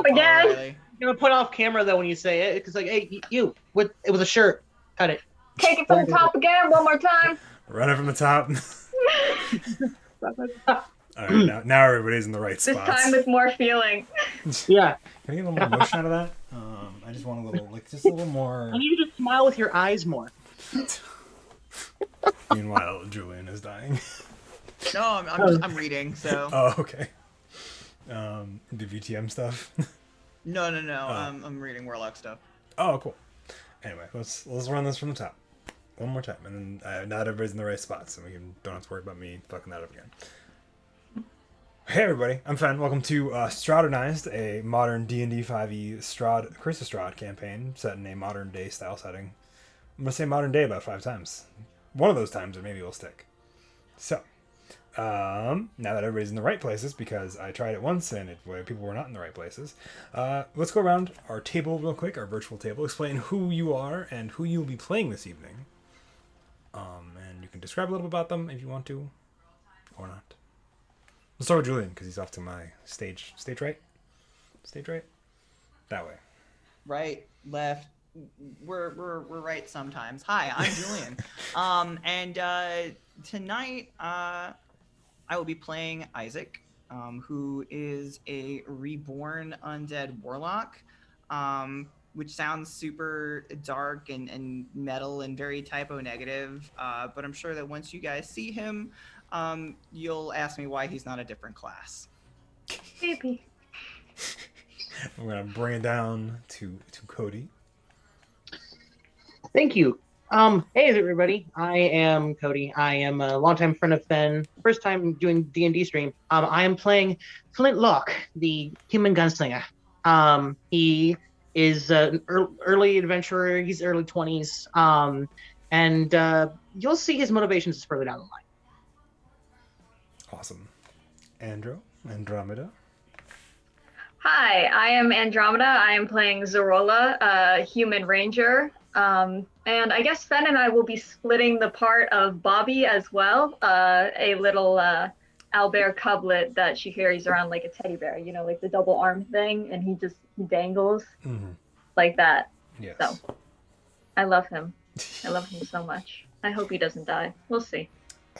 again. Oh, really? You're gonna put off camera though when you say it, because like, hey, you, with it was a shirt. Cut it. Take it from the top again, one more time. Run it from the top. All right, now everybody's in the right This spots. time with more feeling. Yeah. Can I get a little more motion out of that? I just want a little, just a little more. I need you to smile with your eyes more. Meanwhile, Julian is dying. No, I'm reading. So Oh, okay. The VTM stuff. no. I'm reading Warlock stuff. Oh, cool. Anyway, let's run this from the top one more time, and then now everybody's in the right spot, so we don't have to worry about me fucking that up again. Hey everybody, I'm Fen. Welcome to Strahdernized, a modern D&D 5e Curse of Strahd campaign set in a modern day style setting. I'm gonna say modern day about 5 times. One of those times, or maybe it'll stick. So, now that everybody's in the right places, because I tried it once and people were not in the right places, let's go around our table real quick, our virtual table, explain who you are and who you'll be playing this evening. And you can describe a little bit about them if you want to, or not. Let's start with Julian, because he's off to my stage right? Stage right? That way. Right, left. We're right sometimes. Hi, I'm Julian. And tonight I will be playing Isaac, who is a reborn undead warlock, which sounds super dark and metal and very typo negative. But I'm sure that once you guys see him, you'll ask me why he's not a different class. Baby. We're gonna bring it down to Cody. Thank you. Hey everybody, I am Cody. I am a longtime friend of Fen. First time doing D&D stream. I am playing Flintlock, the human gunslinger. He is an early adventurer. He's early 20s. And you'll see his motivations further down the line. Awesome. Andromeda. Hi, I am Andromeda. I am playing Zorola, a human ranger. And I guess Fen and I will be splitting the part of Bobby as well, a little owlbear cublet that she carries around like a teddy bear, you know, like the double arm thing, and he dangles like that. Yes. So I love him. I love him so much. I hope he doesn't die. We'll see.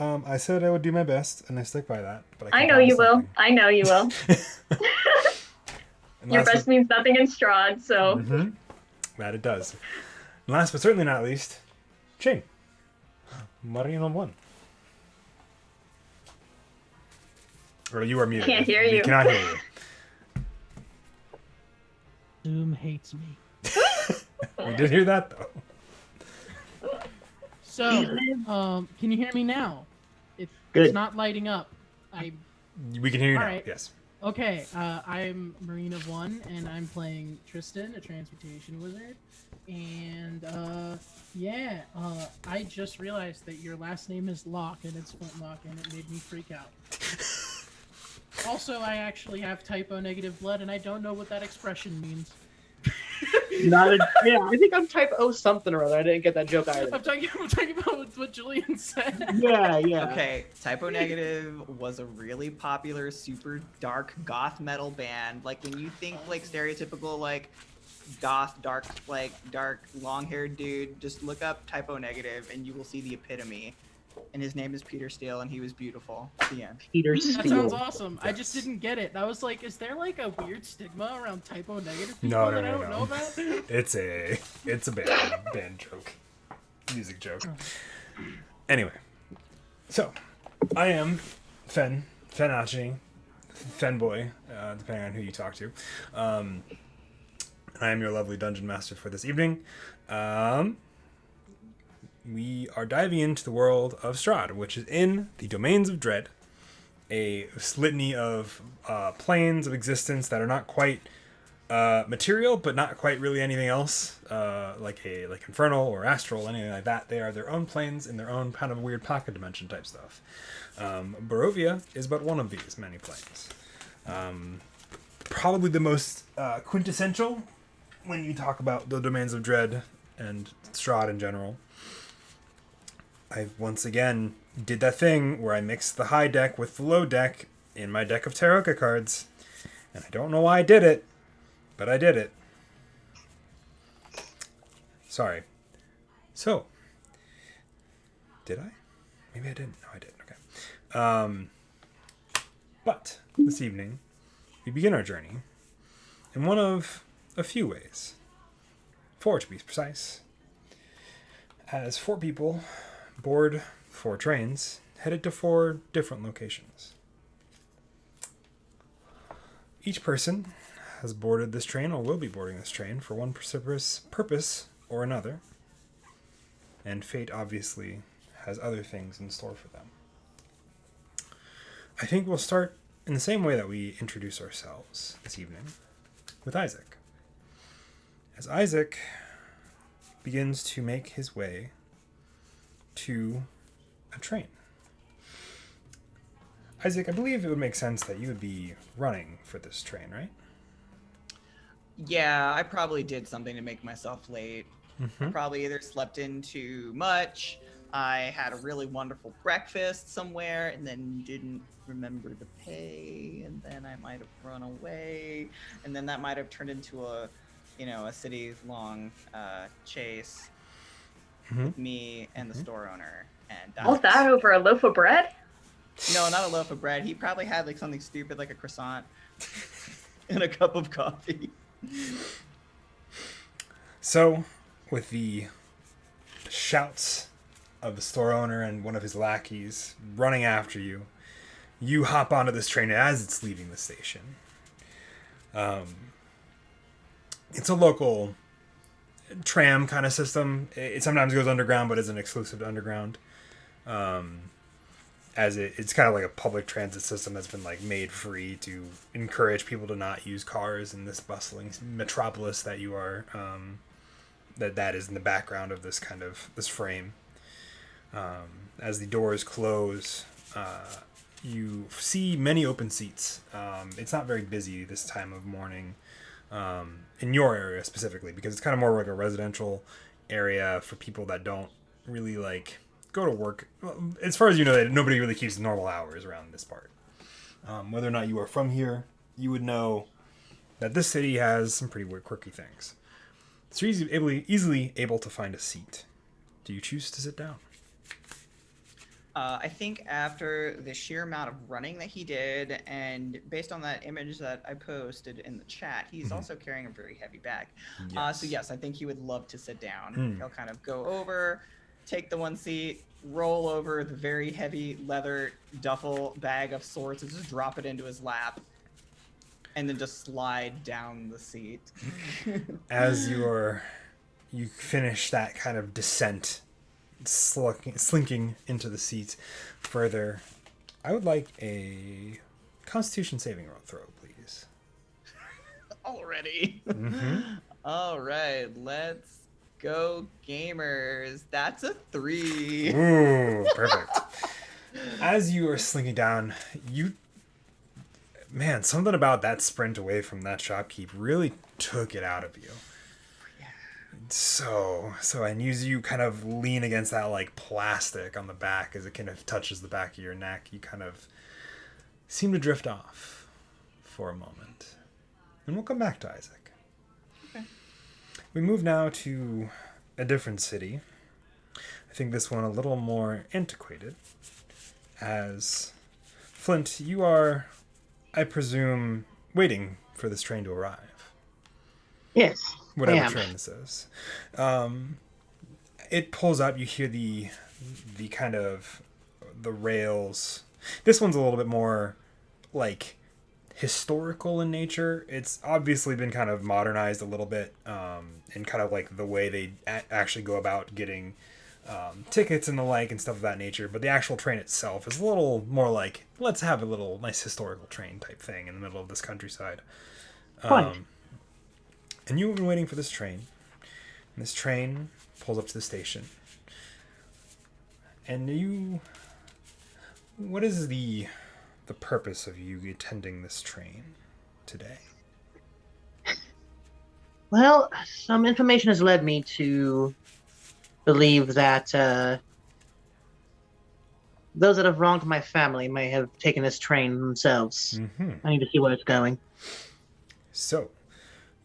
I said I would do my best, and I stick by that. But I know you will. I know you will. Your best means nothing in Strahd, so. That it does. And last but certainly not least, Shane. Marino 1. Or you are muted. Can't hear you. We cannot hear you. Zoom hates me. We did hear that, though. So, can you hear me now? Good. It's not lighting up. We can hear you now, Alright. yes. Okay, I'm Marine of 1, and I'm playing Tristan, a transportation wizard. And, I just realized that your last name is Locke, and it's Flintlock, and it made me freak out. Also, I actually have typo negative blood, and I don't know what that expression means. I think I'm type O something or other. I didn't get that joke either. I'm talking about what Julian said. Yeah. Okay, Typo Negative was a really popular, super dark goth metal band. Like when you think like stereotypical like goth, dark long-haired dude, just look up Typo Negative and you will see the epitome. And his name is Peter Steele, and he was beautiful. The end. Peter That Steele. sounds awesome. I just didn't get it. I was like, is there like a weird stigma around typo negative people No, that I don't know about? It's a band joke. Music joke. Anyway. So, I am Fenachi, Fenboy, depending on who you talk to. I am your lovely dungeon master for this evening. We are diving into the world of Strahd, which is in the Domains of Dread, a litany of planes of existence that are not quite material, but not quite really anything else, like infernal or astral, anything like that. They are their own planes in their own kind of weird pocket dimension type stuff. Barovia is but one of these many planes. Probably the most quintessential when you talk about the Domains of Dread and Strahd in general. I once again did that thing where I mixed the high deck with the low deck in my deck of Tarot cards. And I don't know why I did it, but I did it. Sorry. So, did I? Maybe I didn't. No, I did. Okay. But this evening, we begin our journey in one of a few ways. 4 to be precise. As 4 people board 4 trains, headed to 4 different locations. Each person has boarded this train or will be boarding this train for one purpose or another. And fate obviously has other things in store for them. I think we'll start in the same way that we introduce ourselves this evening, with Isaac. As Isaac begins to make his way to a train. Isaac, I believe it would make sense that you would be running for this train, right? Yeah, I probably did something to make myself late. Mm-hmm. I probably either slept in too much, I had a really wonderful breakfast somewhere, and then didn't remember to pay, and then I might have run away, and then that might have turned into a city-long chase with me and the store owner. And All that over a loaf of bread? No, not a loaf of bread. He probably had like something stupid like a croissant and a cup of coffee. So, with the shouts of the store owner and one of his lackeys running after you, you hop onto this train as it's leaving the station. It's a local tram kind of system. It sometimes goes underground, but isn't exclusive to underground. It's kind of like a public transit system that's been like made free to encourage people to not use cars in this bustling metropolis that you are. That is in the background of this frame. As the doors close, you see many open seats. It's not very busy this time of morning, in your area specifically, because it's kind of more like a residential area for people that don't really like go to work. As far as you know, nobody really keeps normal hours around this part. Whether or not you are from here, you would know that this city has some pretty weird, quirky things. So you're easily able to find a seat. Do you choose to sit down? I think after the sheer amount of running that he did, and based on that image that I posted in the chat, he's also carrying a very heavy bag. Yes. So yes, I think he would love to sit down. He'll kind of go over, take the one seat, roll over the very heavy leather duffel bag of sorts, and just drop it into his lap, and then just slide down the seat. As you finish that kind of descent, slinking into the seat further, I would like a Constitution saving throw, please. Already. Mm-hmm. All right, let's go, gamers. That's a 3. Ooh, perfect. As you are slinking down, something about that sprint away from that shopkeep really took it out of you. So, and you kind of lean against that like plastic on the back as it kind of touches the back of your neck. You kind of seem to drift off for a moment. And we'll come back to Isaac. Okay. We move now to a different city. I think this one a little more antiquated. As Flint, you are, I presume, waiting for this train to arrive. Yes. Whatever train this is. It pulls up, you hear the kind of the rails. This one's a little bit more like historical in nature. It's obviously been kind of modernized a little bit, and kind of like the way they actually go about getting tickets and the like and stuff of that nature. But the actual train itself is a little more like, let's have a little nice historical train type thing in the middle of this countryside. And you've been waiting for this train. And this train pulls up to the station. And what is the purpose of you attending this train today? Well, some information has led me to believe that those that have wronged my family may have taken this train themselves. Mm-hmm. I need to see where it's going. So,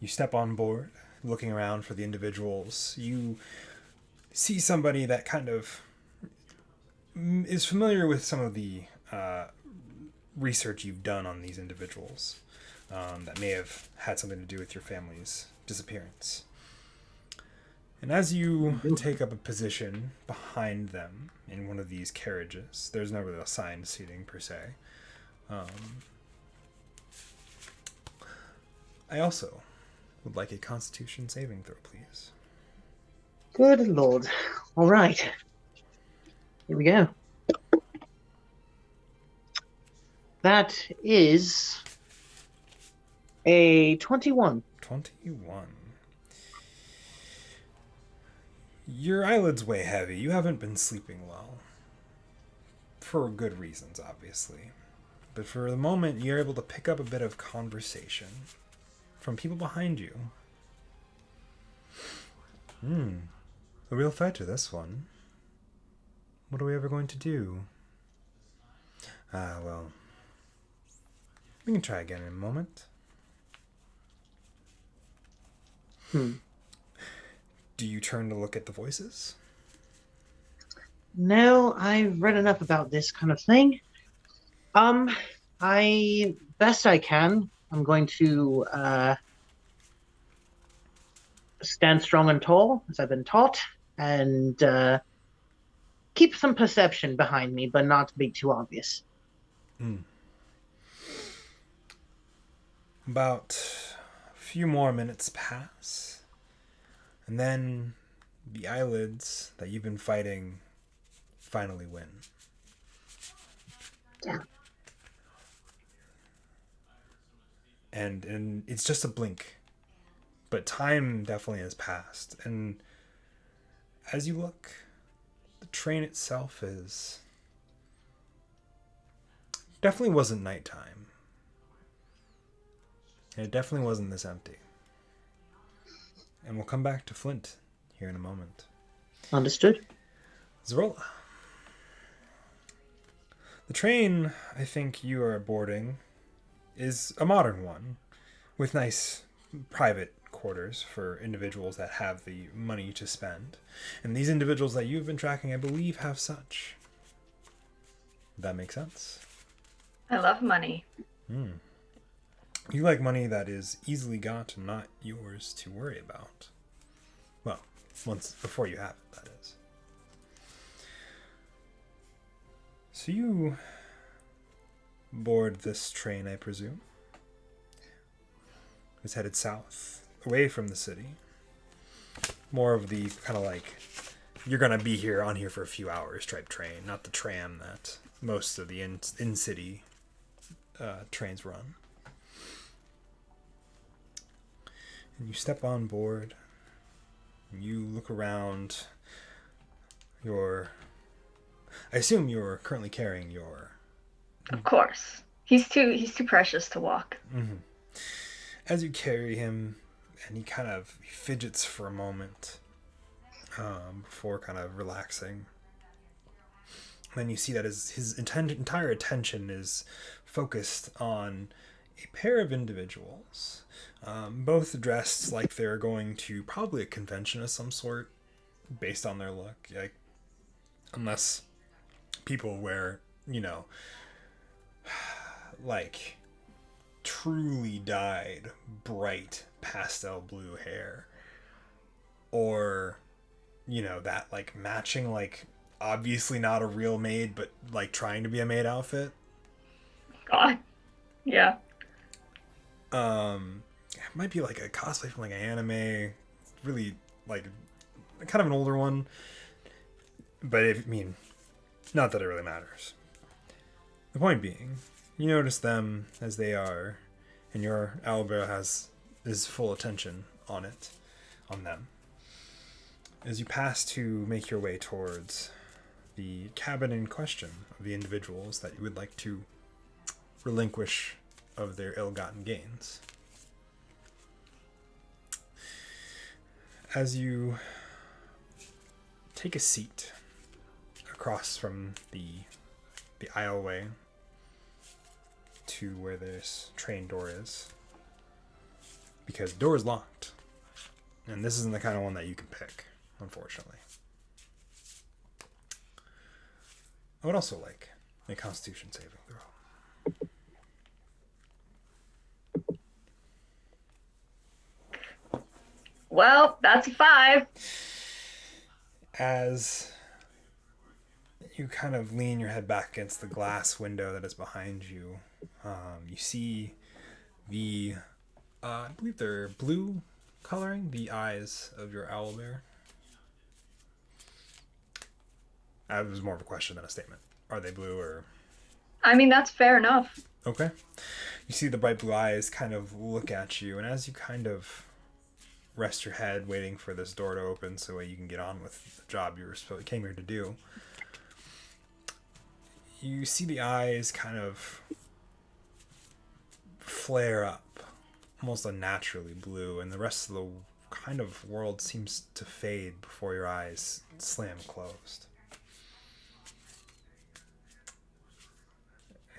You step on board, looking around for the individuals. You see somebody that kind of is familiar with some of the research you've done on these individuals that may have had something to do with your family's disappearance. And as you take up a position behind them in one of these carriages, there's no real assigned seating per se. I also would like a Constitution saving throw, please. Good lord. All right. Here we go. That is a 21. 21. Your eyelids weigh heavy. You haven't been sleeping well. For good reasons, obviously. But for the moment, you're able to pick up a bit of conversation from people behind you. A real fighter, this one. What are we ever going to do? Well, we can try again in a moment. Do you turn to look at the voices? No, I've read enough about this kind of thing. Best I can, I'm going to stand strong and tall, as I've been taught, and keep some perception behind me, but not be too obvious. About a few more minutes pass, and then the eyelids that you've been fighting finally win. Yeah. And it's just a blink, but time definitely has passed. And as you look, the train itself is definitely wasn't nighttime, and it definitely wasn't this empty. And we'll come back to Flint here in a moment. Understood. Zarola. The train I think you are boarding is a modern one with nice private quarters for individuals that have the money to spend. And these individuals that you've been tracking, I believe, have such. That makes sense? I love money. You like money that is easily got and not yours to worry about. Well, once before you have it, that is. So you board this train, I presume. It's headed south, away from the city. More of the kind of like, you're going to be here on here for a few hours type train, not the tram that most of the in-city trains run. And you step on board, and you look around I assume you're currently carrying your... Of course. He's too precious to walk. Mm-hmm. As you carry him, and he fidgets for a moment before kind of relaxing. Then you see that his entire attention is focused on a pair of individuals, both dressed like they're going to probably a convention of some sort, based on their look. Like, unless people wear, like truly dyed bright pastel blue hair, or that like matching, like obviously not a real maid but like trying to be a maid outfit. God. Yeah. It might be like a cosplay from like an anime, really like kind of an older one, but not that it really matters. The point being, you notice them as they are, and your owlbear has his full attention on them. As you pass to make your way towards the cabin in question of the individuals that you would like to relinquish of their ill-gotten gains. As you take a seat across from the aisleway to where this train door is, because the door is locked. And this isn't the kind of one that you can pick, unfortunately. I would also like a Constitution saving throw. Well, that's a 5. As you kind of lean your head back against the glass window that is behind you, you see the, I believe they're blue coloring, the eyes of your owlbear. That was more of a question than a statement. Are they blue or... I mean, that's fair enough. Okay. You see the bright blue eyes kind of look at you, and as you kind of rest your head waiting for this door to open so you can get on with the job you came here to do, you see the eyes kind of flare up, almost unnaturally blue, and the rest of the kind of world seems to fade before your eyes slam closed.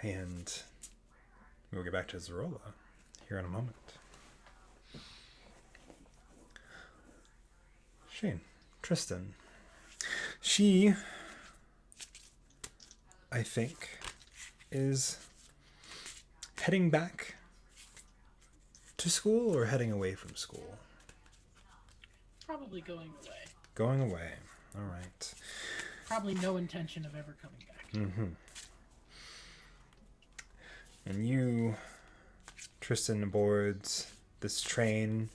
And we'll get back to Zorola here in a moment. Shane, Tristan. She, I think, is heading back to school or heading away from school? Probably going away. Going away. All right. Probably no intention of ever coming back. Mm-hmm. And you, Tristan, boards this train,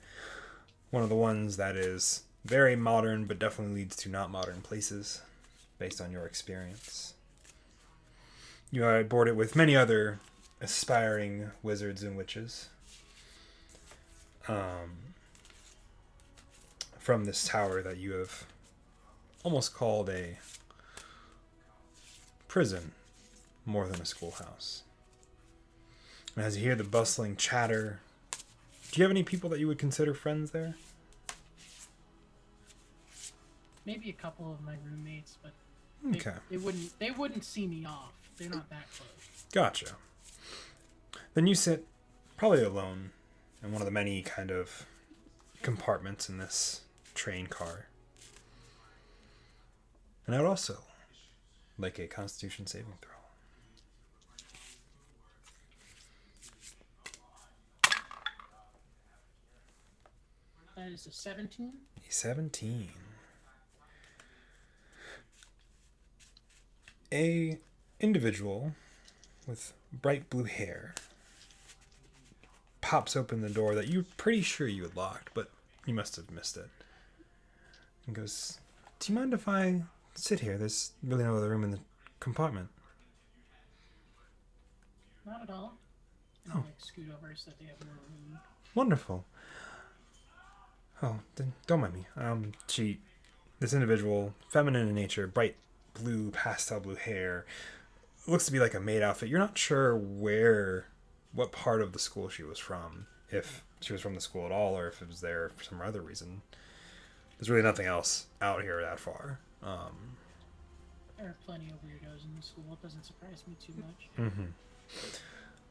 one of the ones that is very modern but definitely leads to not modern places based on your experience. You are boarded with many other aspiring wizards and witches from this tower that you have almost called a prison more than a schoolhouse. And as you hear the bustling chatter, do you have any people that you would consider friends there? Maybe a couple of my roommates, but Okay. they wouldn't see me off. They're not that close. Gotcha. Then you sit probably alone in one of the many kind of compartments in this train car. And I would also like a Constitution saving throw. That is a 17. A 17. A individual with bright blue hair pops open the door that you're pretty sure you had locked, but you must have missed it. And goes, "Do you mind if I sit here? There's really no other room in the compartment." Not at all. Oh. Like scoot over so that they have more room. Wonderful. Oh, then don't mind me. This individual, feminine in nature, bright blue, pastel blue hair, looks to be like a maid outfit. You're not sure what part of the school she was from, if she was from the school at all, or if it was there for some other reason. There's really nothing else out here that far. There are plenty of weirdos in the school. It doesn't surprise me too much. Mm-hmm.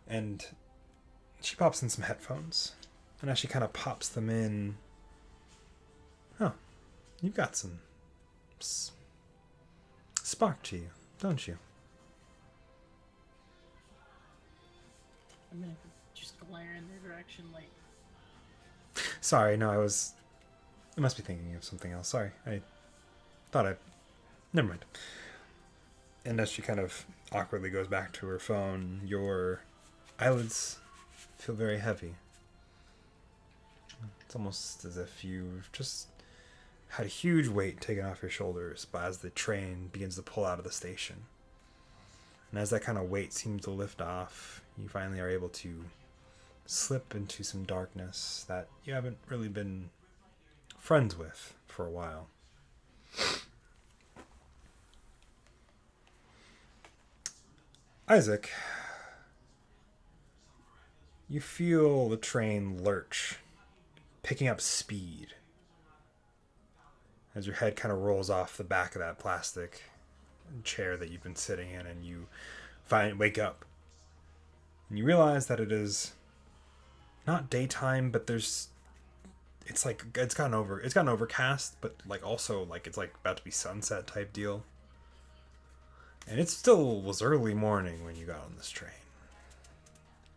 And she pops in some headphones, and as she kind of pops them in, you've got some spark to you, don't you? I'm gonna just glare in their direction like... Sorry, no, I must be thinking of something else. Sorry, never mind. And as she kind of awkwardly goes back to her phone, your eyelids feel very heavy. It's almost as if you've just had a huge weight taken off your shoulders as the train begins to pull out of the station. And as that kind of weight seems to lift off, you finally are able to slip into some darkness that you haven't really been friends with for a while. Isaac, you feel the train lurch, picking up speed as your head kind of rolls off the back of that plastic chair that you've been sitting in, and you wake up and you realize that it is not daytime, but it's like it's gotten overcast, but like also like it's like about to be sunset type deal. And it still was early morning when you got on this train.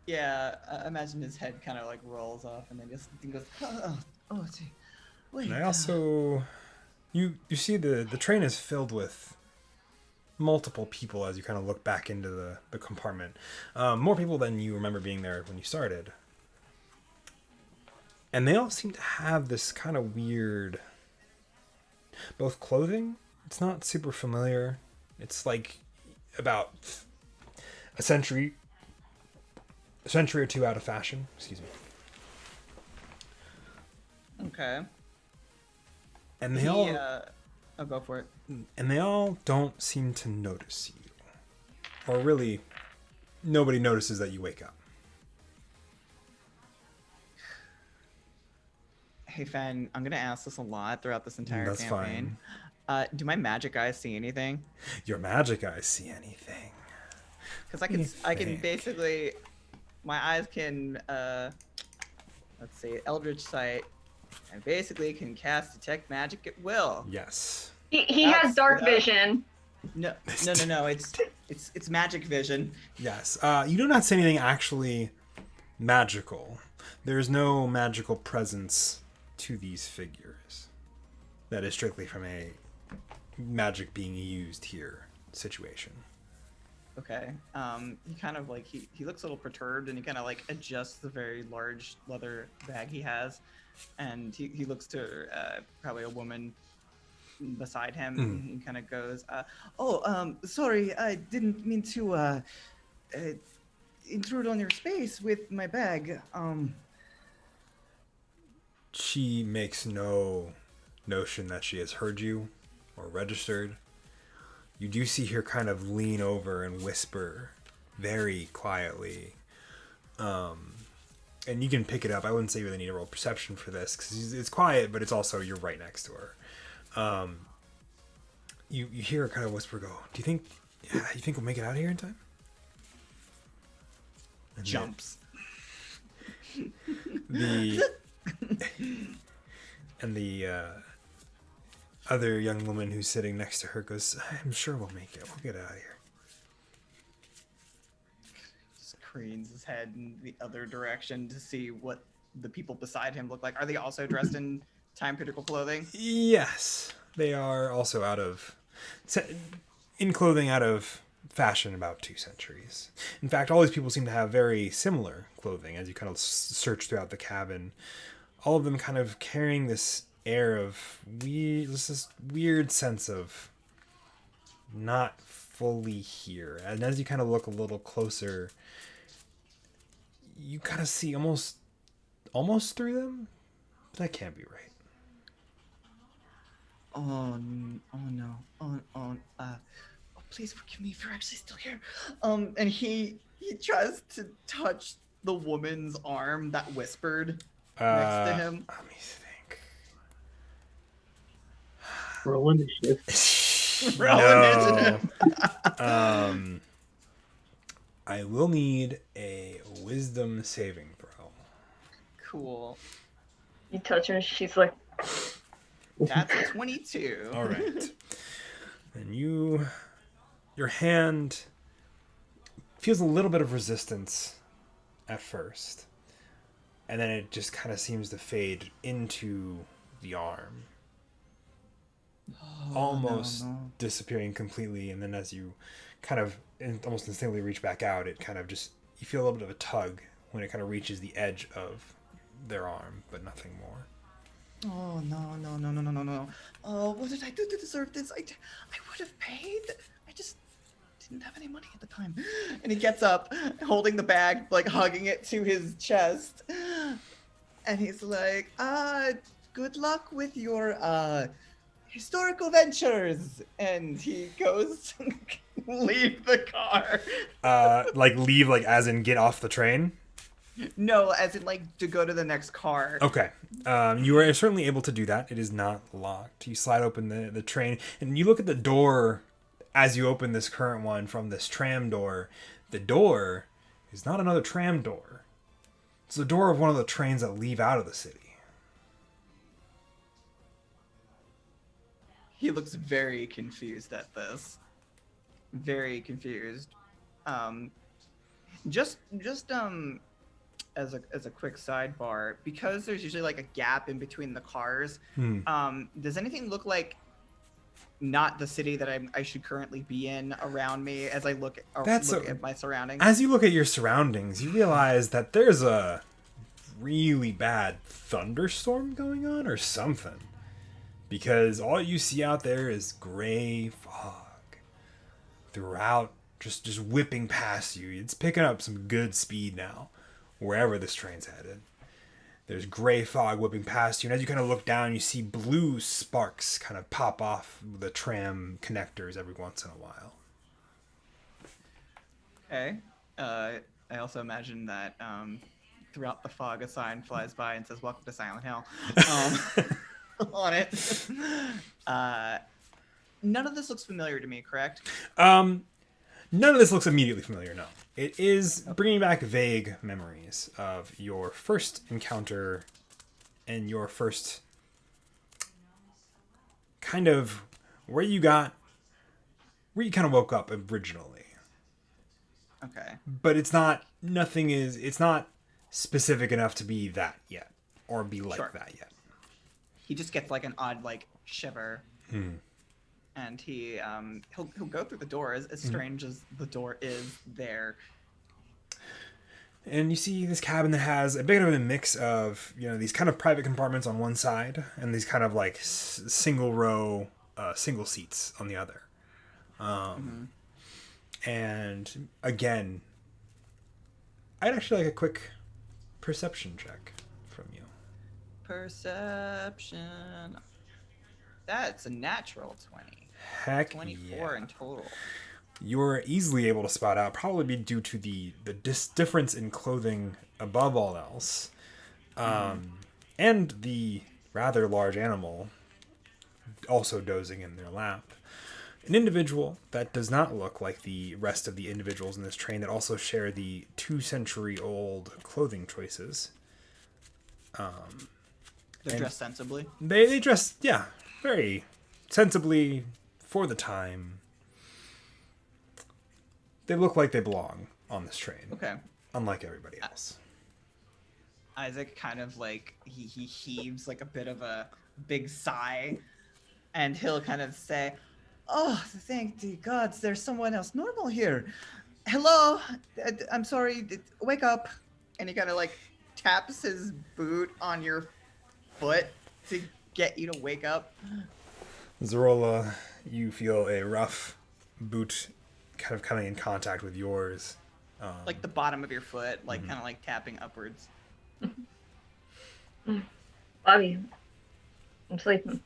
Yeah, I imagine his head kind of like rolls off, and then just he goes, gee, wait. And I also, you see the train is filled with multiple people as you kind of look back into the compartment. More people than you remember being there when you started. And they all seem to have this kind of weird, both clothing. It's not super familiar. It's like about a century or two out of fashion. Excuse me. Okay. And they all I'll go for it. and they all don't seem to notice you. Or really, nobody notices that you wake up. Hey, Fen, I'm gonna ask this a lot throughout this entire That's campaign. Do my magic eyes see anything? Your magic eyes see anything. Because I can basically, my eyes can, let's see, Eldritch Sight, and basically can cast Detect Magic at will. Yes. He has That's- dark vision. No, it's magic vision. Yes. You do not see anything actually magical. There's no magical presence to these figures. That is strictly from a magic being used here situation. Okay. He kind of like he looks a little perturbed, and he kind of like adjusts the very large leather bag he has, and he looks to probably a woman beside him. And he kind of goes, sorry, I didn't mean to intrude on your space with my bag. She makes no notion that she has heard you or registered. You do see her kind of lean over and whisper very quietly. And you can pick it up. I wouldn't say you really need to roll perception for this because it's quiet, but it's also you're right next to her. You hear her kind of whisper, "Go. Do you think we'll make it out of here in time?" And Jumps. The other young woman who's sitting next to her goes, "I'm sure we'll make it. We'll get out of here." Just cranes his head in the other direction to see what the people beside him look like. Are they also dressed in time critical clothing? Yes, they are also in clothing out of fashion about 2 centuries. In fact, all these people seem to have very similar clothing as you kind of search throughout the cabin. All of them kind of carrying this air of this weird sense of not fully here. And as you kind of look a little closer, you kind of see almost through them. But that can't be right. Oh no. Please forgive me if you're actually still here. And he tries to touch the woman's arm that whispered next to him. Let me think. Roll initiative. No. I will need a wisdom saving throw. Cool. You touch her, she's like, That's a 22. All right. And your hand feels a little bit of resistance at first. And then it just kind of seems to fade into the arm. Almost disappearing completely. And then as you kind of almost instantly reach back out, it kind of just, you feel a little bit of a tug when it kind of reaches the edge of their arm, but nothing more. Oh, no. Oh, what did I do to deserve this? I would have paid. I just didn't have any money at the time. And he gets up, holding the bag, like hugging it to his chest. And he's like, good luck with your historical ventures. And he goes to leave the car. Like leave, like as in get off the train? No, as in like to go to the next car. Okay. You are certainly able to do that. It is not locked. You slide open the train, and you look at the door as you open this current one from this tram door. The door is not another tram door. It's the door of one of the trains that leave out of the city. He looks very confused at this. Very confused. Just as a quick sidebar, because there's usually like a gap in between the cars. Does anything look like not the city that I should currently be in around me as I look at my surroundings? As you look at your surroundings, you realize that there's a really bad thunderstorm going on or something. Because all you see out there is gray fog throughout, just whipping past you. It's picking up some good speed now, wherever this train's headed. There's gray fog whipping past you, and as you kind of look down, you see blue sparks kind of pop off the tram connectors every once in a while. Okay. I also imagine that throughout the fog, a sign flies by and says, "Welcome to Silent Hill." On it. None of this looks familiar to me, correct? None of this looks immediately familiar, no. It is bringing back vague memories of your first encounter and your first kind of where you kind of woke up originally. Okay. But it's not specific enough to be that yet or be like that yet. He just gets like an odd like shiver. And he'll go through the door as strange as the door is there. And you see this cabin that has a bit of a mix of, these kind of private compartments on one side and these kind of like single row, single seats on the other. And again, I'd actually like a quick perception check from you. Perception. That's a natural 20. Heck 24 in total. You're easily able to spot out, probably due to the difference in clothing above all else, and the rather large animal also dozing in their lap. An individual that does not look like the rest of the individuals in this train that also share the 2-century-old clothing choices. They're dressed sensibly. They dress, very sensibly for the time. They look like they belong on this train. Okay. Unlike everybody else. Isaac kind of like he heaves like a bit of a big sigh, and he'll kind of say, "Oh, thank the gods, there's someone else normal here. Hello, I'm sorry, wake up." And he kind of like taps his boot on your foot to get you to wake up. Zorola, you feel a rough boot kind of coming in contact with yours. Like the bottom of your foot, like kind of like tapping upwards. Bobby, I'm sleeping.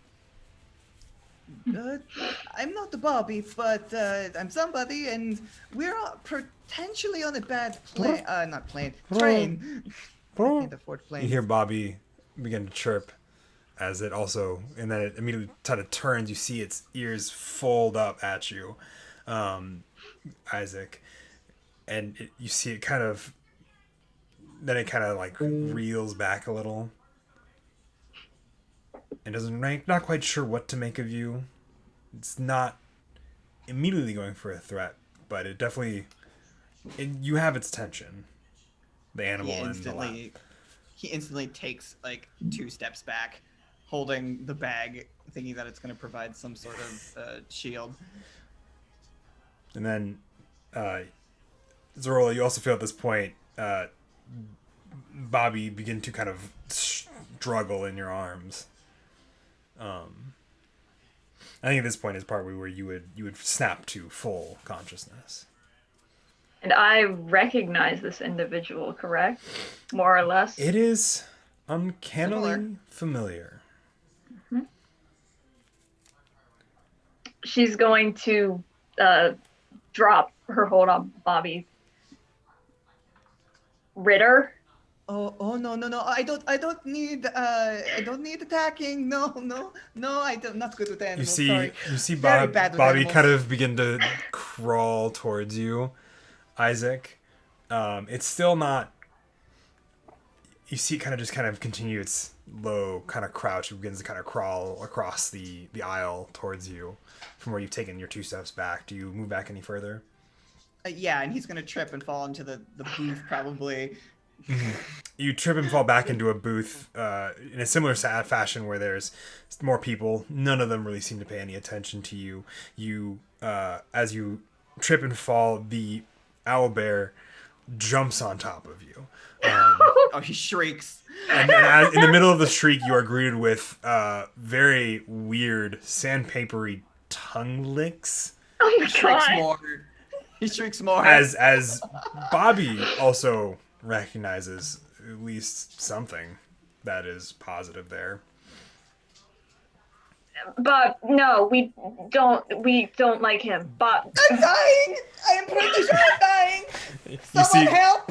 I'm not the Bobby, but I'm somebody, and we're potentially on a bad plane. Not plane, train. I can't afford planes. You hear Bobby begin to chirp as it also, and then it immediately kind of turns. You see its ears fold up at you, Isaac, and you see it kind of, then it kind of like reels back a little. And not quite sure what to make of you. It's not immediately going for a threat, but it definitely, you have its attention. The animal and the lap. He instantly takes like 2 steps back, holding the bag, thinking that it's going to provide some sort of shield. And then, Zorola, you also feel at this point, Bobby begin to kind of struggle in your arms. I think at this point is probably where you would snap to full consciousness. And I recognize this individual, correct? More or less. It is uncannily familiar. Mm-hmm. She's going to drop her hold on Bobby. Ritter. Oh no! I don't need attacking. No, I don't. Not good with animals. Sorry. You see Very bad with Bobby animals. kind of begin to crawl towards you, Isaac. It's still not. you see it kind of continue its low kind of crouch. It begins to kind of crawl across the aisle towards you from where you've taken your 2 steps back. Do you move back any further? Yeah, and he's gonna trip and fall into the booth probably. You trip and fall back into a booth in a similar sad fashion where there's more people. None of them really seem to pay any attention to you. You, as you trip and fall, the owlbear jumps on top of you. Oh, he shrieks. And as, in the middle of the shriek, you are greeted with very weird sandpapery tongue licks. Oh my He shrieks god. more. He shrieks more. As Bobby also recognizes at least something that is positive there. But no, we don't like him. But I'm dying! I am pretty sure I'm dying! You Someone see help!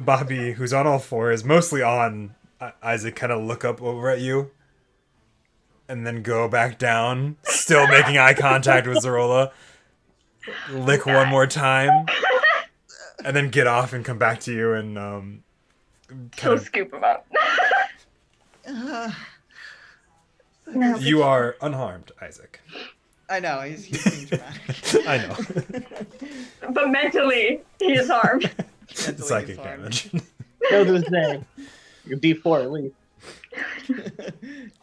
Bobby, who's on all fours, mostly on Isaac, kind of look up over at you and then go back down, still making eye contact with Zarola. Lick one more time, and then get off and come back to you and he'll scoop him up. No. You are unharmed, Isaac. I know, he's being dramatic. I know. But mentally, he is harmed. Mentally, Psychic he's harmed. damage. Go to his name. Your D4 at least.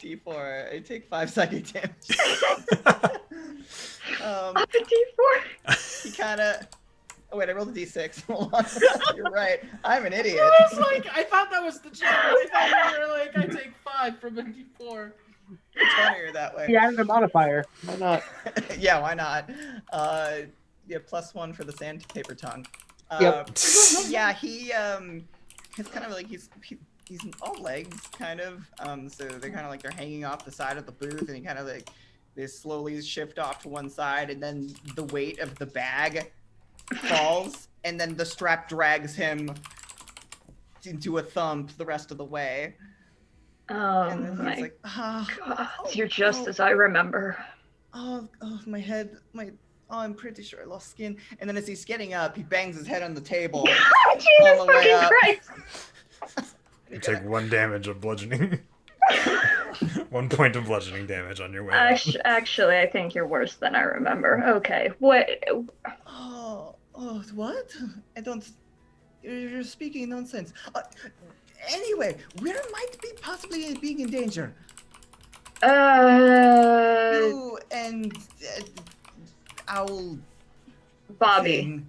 D4, I take 5 psychic damage. Up a D4. He kind of. Oh wait, I rolled a D6. Hold on. You're right. I'm an idiot. I was like, I thought that was the joke. I thought you were like, I take 5 from MP4. It's funnier that way. He added a modifier. Why not? Yeah, why not? Yeah, +1 for the sandpaper tongue. Yep. Yeah, he's kind of like he's all legs, kind of. So they're kind of like they're hanging off the side of the booth, and he kind of like they slowly shift off to one side, and then the weight of the bag falls, and then the strap drags him into a thump the rest of the way. Oh And then my he's like, god, oh, you're just oh, as I remember. oh, my head, I'm pretty sure I lost skin. And then as he's getting up, he bangs his head on the table. Jesus the way fucking up. Christ! You take 1 damage of bludgeoning. 1 point of bludgeoning damage on your way up. Actually, I think you're worse than I remember. Okay, what? Oh, what? I don't. You're speaking nonsense. Anyway, where might be possibly being in danger? You and Owl. Bobby. Thing.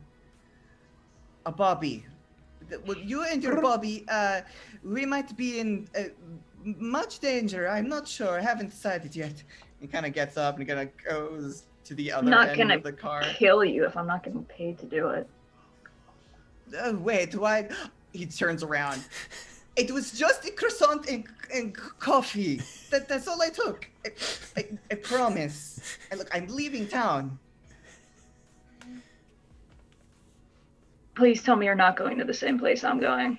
Bobby. Well, you and your Bobby, we might be in much danger. I'm not sure. I haven't decided yet. He kind of gets up and kind of goes to the other Not end gonna of the car. kill you if I'm not getting paid to do it. Wait, why? He turns around. It was just a croissant and coffee. That's all I took. I promise. And look, I'm leaving town. Please tell me you're not going to the same place I'm going.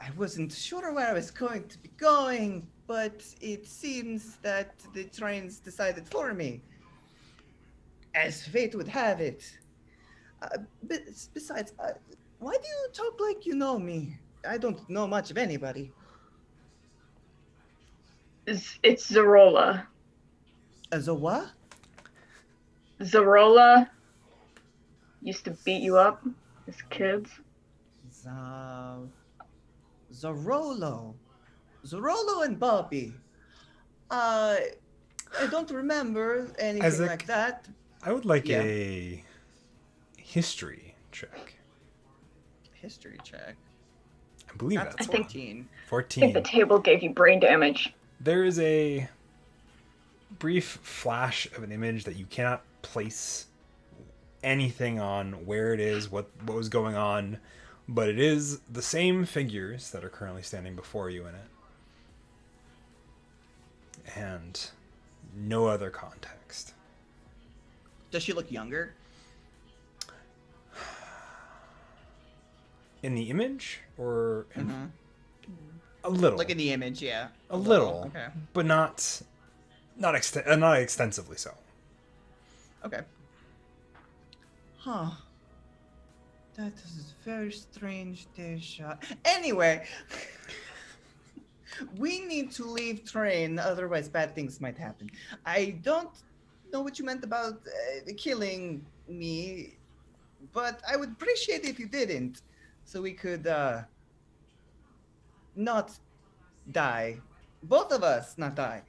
I wasn't sure where I was going to be going, but it seems that the trains decided for me. As fate would have it. But besides, why do you talk like you know me? I don't know much of anybody. It's Zarola. As a what? Zarola used to beat you up as kids. Zorolo and Bobby. I don't remember anything Isaac? like that. I would like Yeah. a history check. History check. I believe That's that's I think- 14. I think the 14. table gave you brain damage. There is a brief flash of an image that you cannot place anything on where it is, what was going on, but it is the same figures that are currently standing before you in it. And no other context. Does she look younger? In the image or in Mm-hmm. a little. Look in the image, yeah. a little, Okay. but not extensively so. Okay. Huh. That is very strange, Desha. Anyway, we need to leave train, otherwise bad things might happen. I don't know what you meant about killing me, but I would appreciate if you didn't, so we could not die. Both of us not die.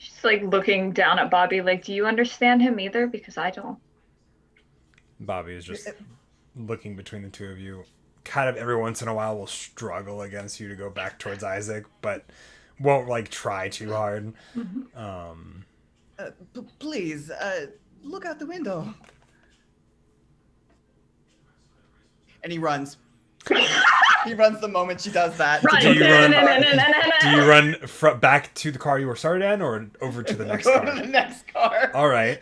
She's like looking down at Bobby, like, do you understand him either? Because I don't. Bobby is just looking between the two of you. Kind of every once in a while will struggle against you to go back towards Isaac, but won't like try too hard. Please, look out the window. And he runs. He runs the moment she does that. Run. Do you run back to the car you were started in, or over to the next Go car? to the next car. All right.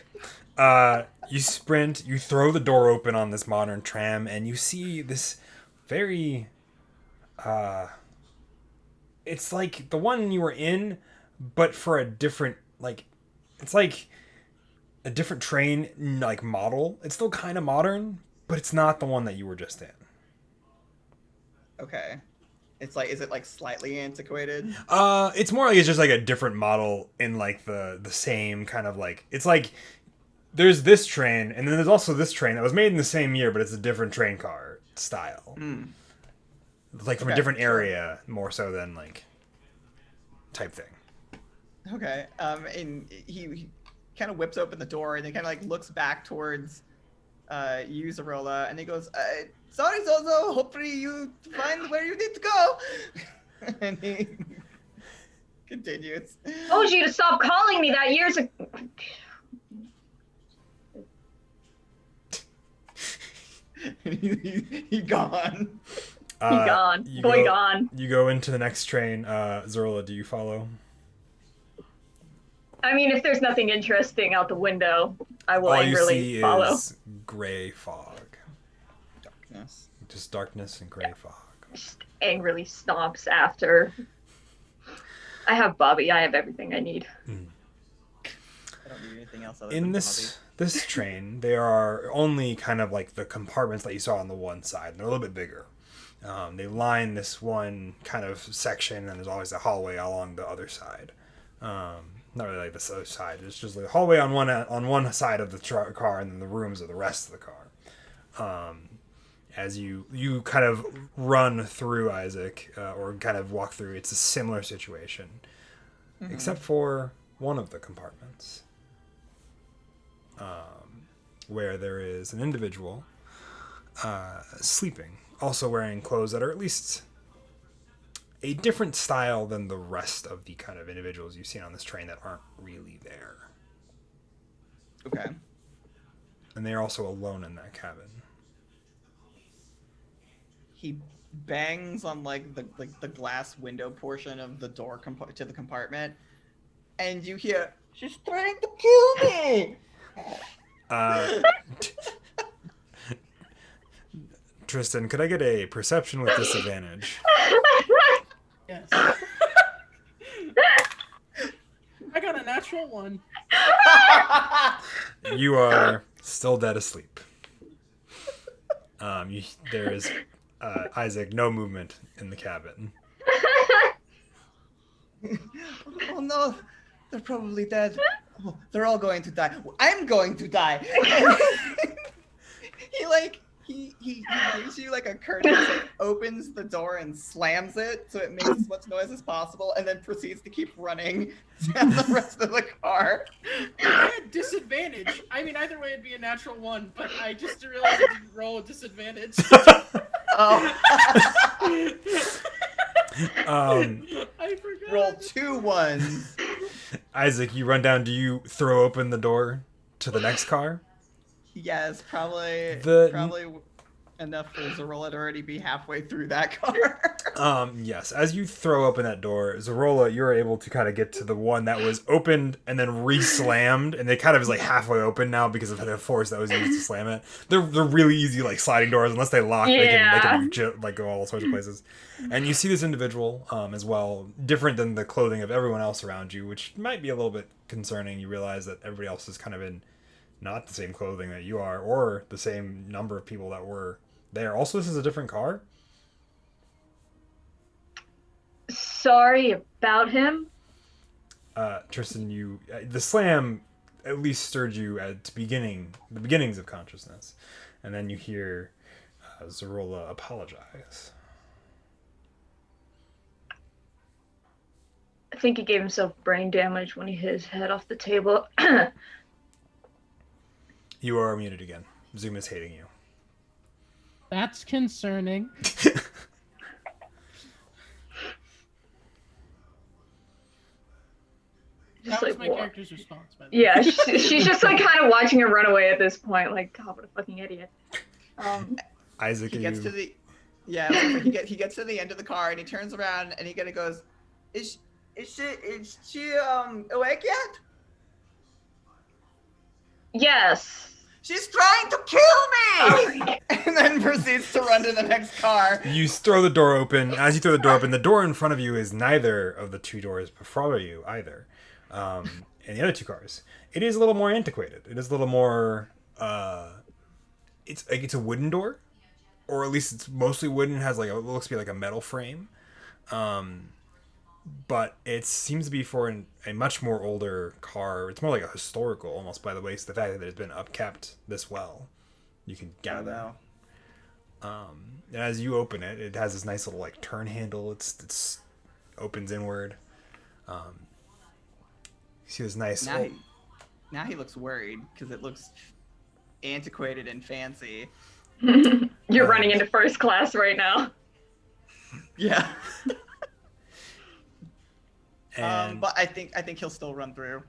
You sprint. You throw the door open on this modern tram, and you see this very. It's like the one you were in, but for a different like. It's like a different train like model. It's still kind of modern, but it's not the one that you were just in. Okay. It's like, is it like slightly antiquated? It's more like it's just like a different model in like the same kind of like, it's like there's this train and then there's also this train that was made in the same year, but it's a different train car style. Like from a different area more so than like type thing. Okay. And he kind of whips open the door and he kind of like looks back towards you, Zarola, and he goes, sorry, Zozo, hopefully you find where you need to go. And he continues. Told you to stop calling me that years ago. He gone. Gone. Boy gone. You go into the next train. Zarola, do you follow? I mean, if there's nothing interesting out the window, I will All you angrily see follow. is gray fog. Darkness. Just darkness and gray fog. Just angrily stomps after. I have Bobby. I have everything I need. I don't need anything else other In than this train, there are only kind of like the compartments that you saw on the one side. They're a little bit bigger. They line this one kind of section, and there's always a hallway along the other side. Not really like this other side. It's just like a hallway on one side of the car, and then the rooms are the rest of the car. As you kind of run through Isaac, or kind of walk through, it's a similar situation, except for one of the compartments, where there is an individual sleeping, also wearing clothes that are at least a different style than the rest of the kind of individuals you've seen on this train that aren't really there. Okay. And they're also alone in that cabin. He bangs on like the glass window portion of the door to the compartment, and you hear, "She's trying to kill me." Tristan, could I get a perception with disadvantage? Yes. I got a natural one. You are still dead asleep. There is Isaac, no movement in the cabin. Oh no, they're probably dead. Oh, they're all going to die. I'm going to die. He gives you like a courteous, like, opens the door and slams it so it makes as much noise as possible, and then proceeds to keep running down the rest of the car. I had disadvantage. I mean, either way, it'd be a natural one, but I just realized I didn't roll a disadvantage. Oh. I forgot. Roll 2 1s. Isaac, you run down. Do you throw open the door to the next car? Yes, probably enough for Zarola to already be halfway through that car. Yes. As you throw open that door, Zarola, you're able to kind of get to the one that was opened and then re-slammed, and it kind of is like halfway open now because of the force that was used to slam it. They're really easy like sliding doors. Unless they lock, they can like go all sorts of places. And you see this individual as well, different than the clothing of everyone else around you, which might be a little bit concerning. You realize that everybody else is kind of in not the same clothing that you are, or the same number of people that were there. Also, this is a different car. Sorry about him. Tristan, the slam at least stirred you at the beginnings of consciousness, and then you hear Zarola apologize. I think he gave himself brain damage when he hit his head off the table. You are muted again. Zoom is hating you. That's concerning. Just That was like, my what? character's response, by the way. Yeah, she's just like kind of watching him run away at this point. Like, God, what a fucking idiot. Isaac, He are gets you... to the he gets to the end of the car and he turns around and he kind of goes, is she awake yet? Yes. She's trying to kill me! And then proceeds to run to the next car. You throw the door open. As you throw the door open, the door in front of you is neither of the two doors before you either. And the other two cars, it is a little more antiquated. It is a little more. It's a wooden door, or at least it's mostly wooden. It has it looks to be like a metal frame. But it seems to be for a much more older car. It's more like a historical, almost, by the way. So the fact that it's been upkept this well, you can gather. And as you open it, it has this nice little turn handle. It's opens inward. You see this nice. Now he looks worried because it looks antiquated and fancy. You're running into first class right now. Yeah. And but I think he'll still run through.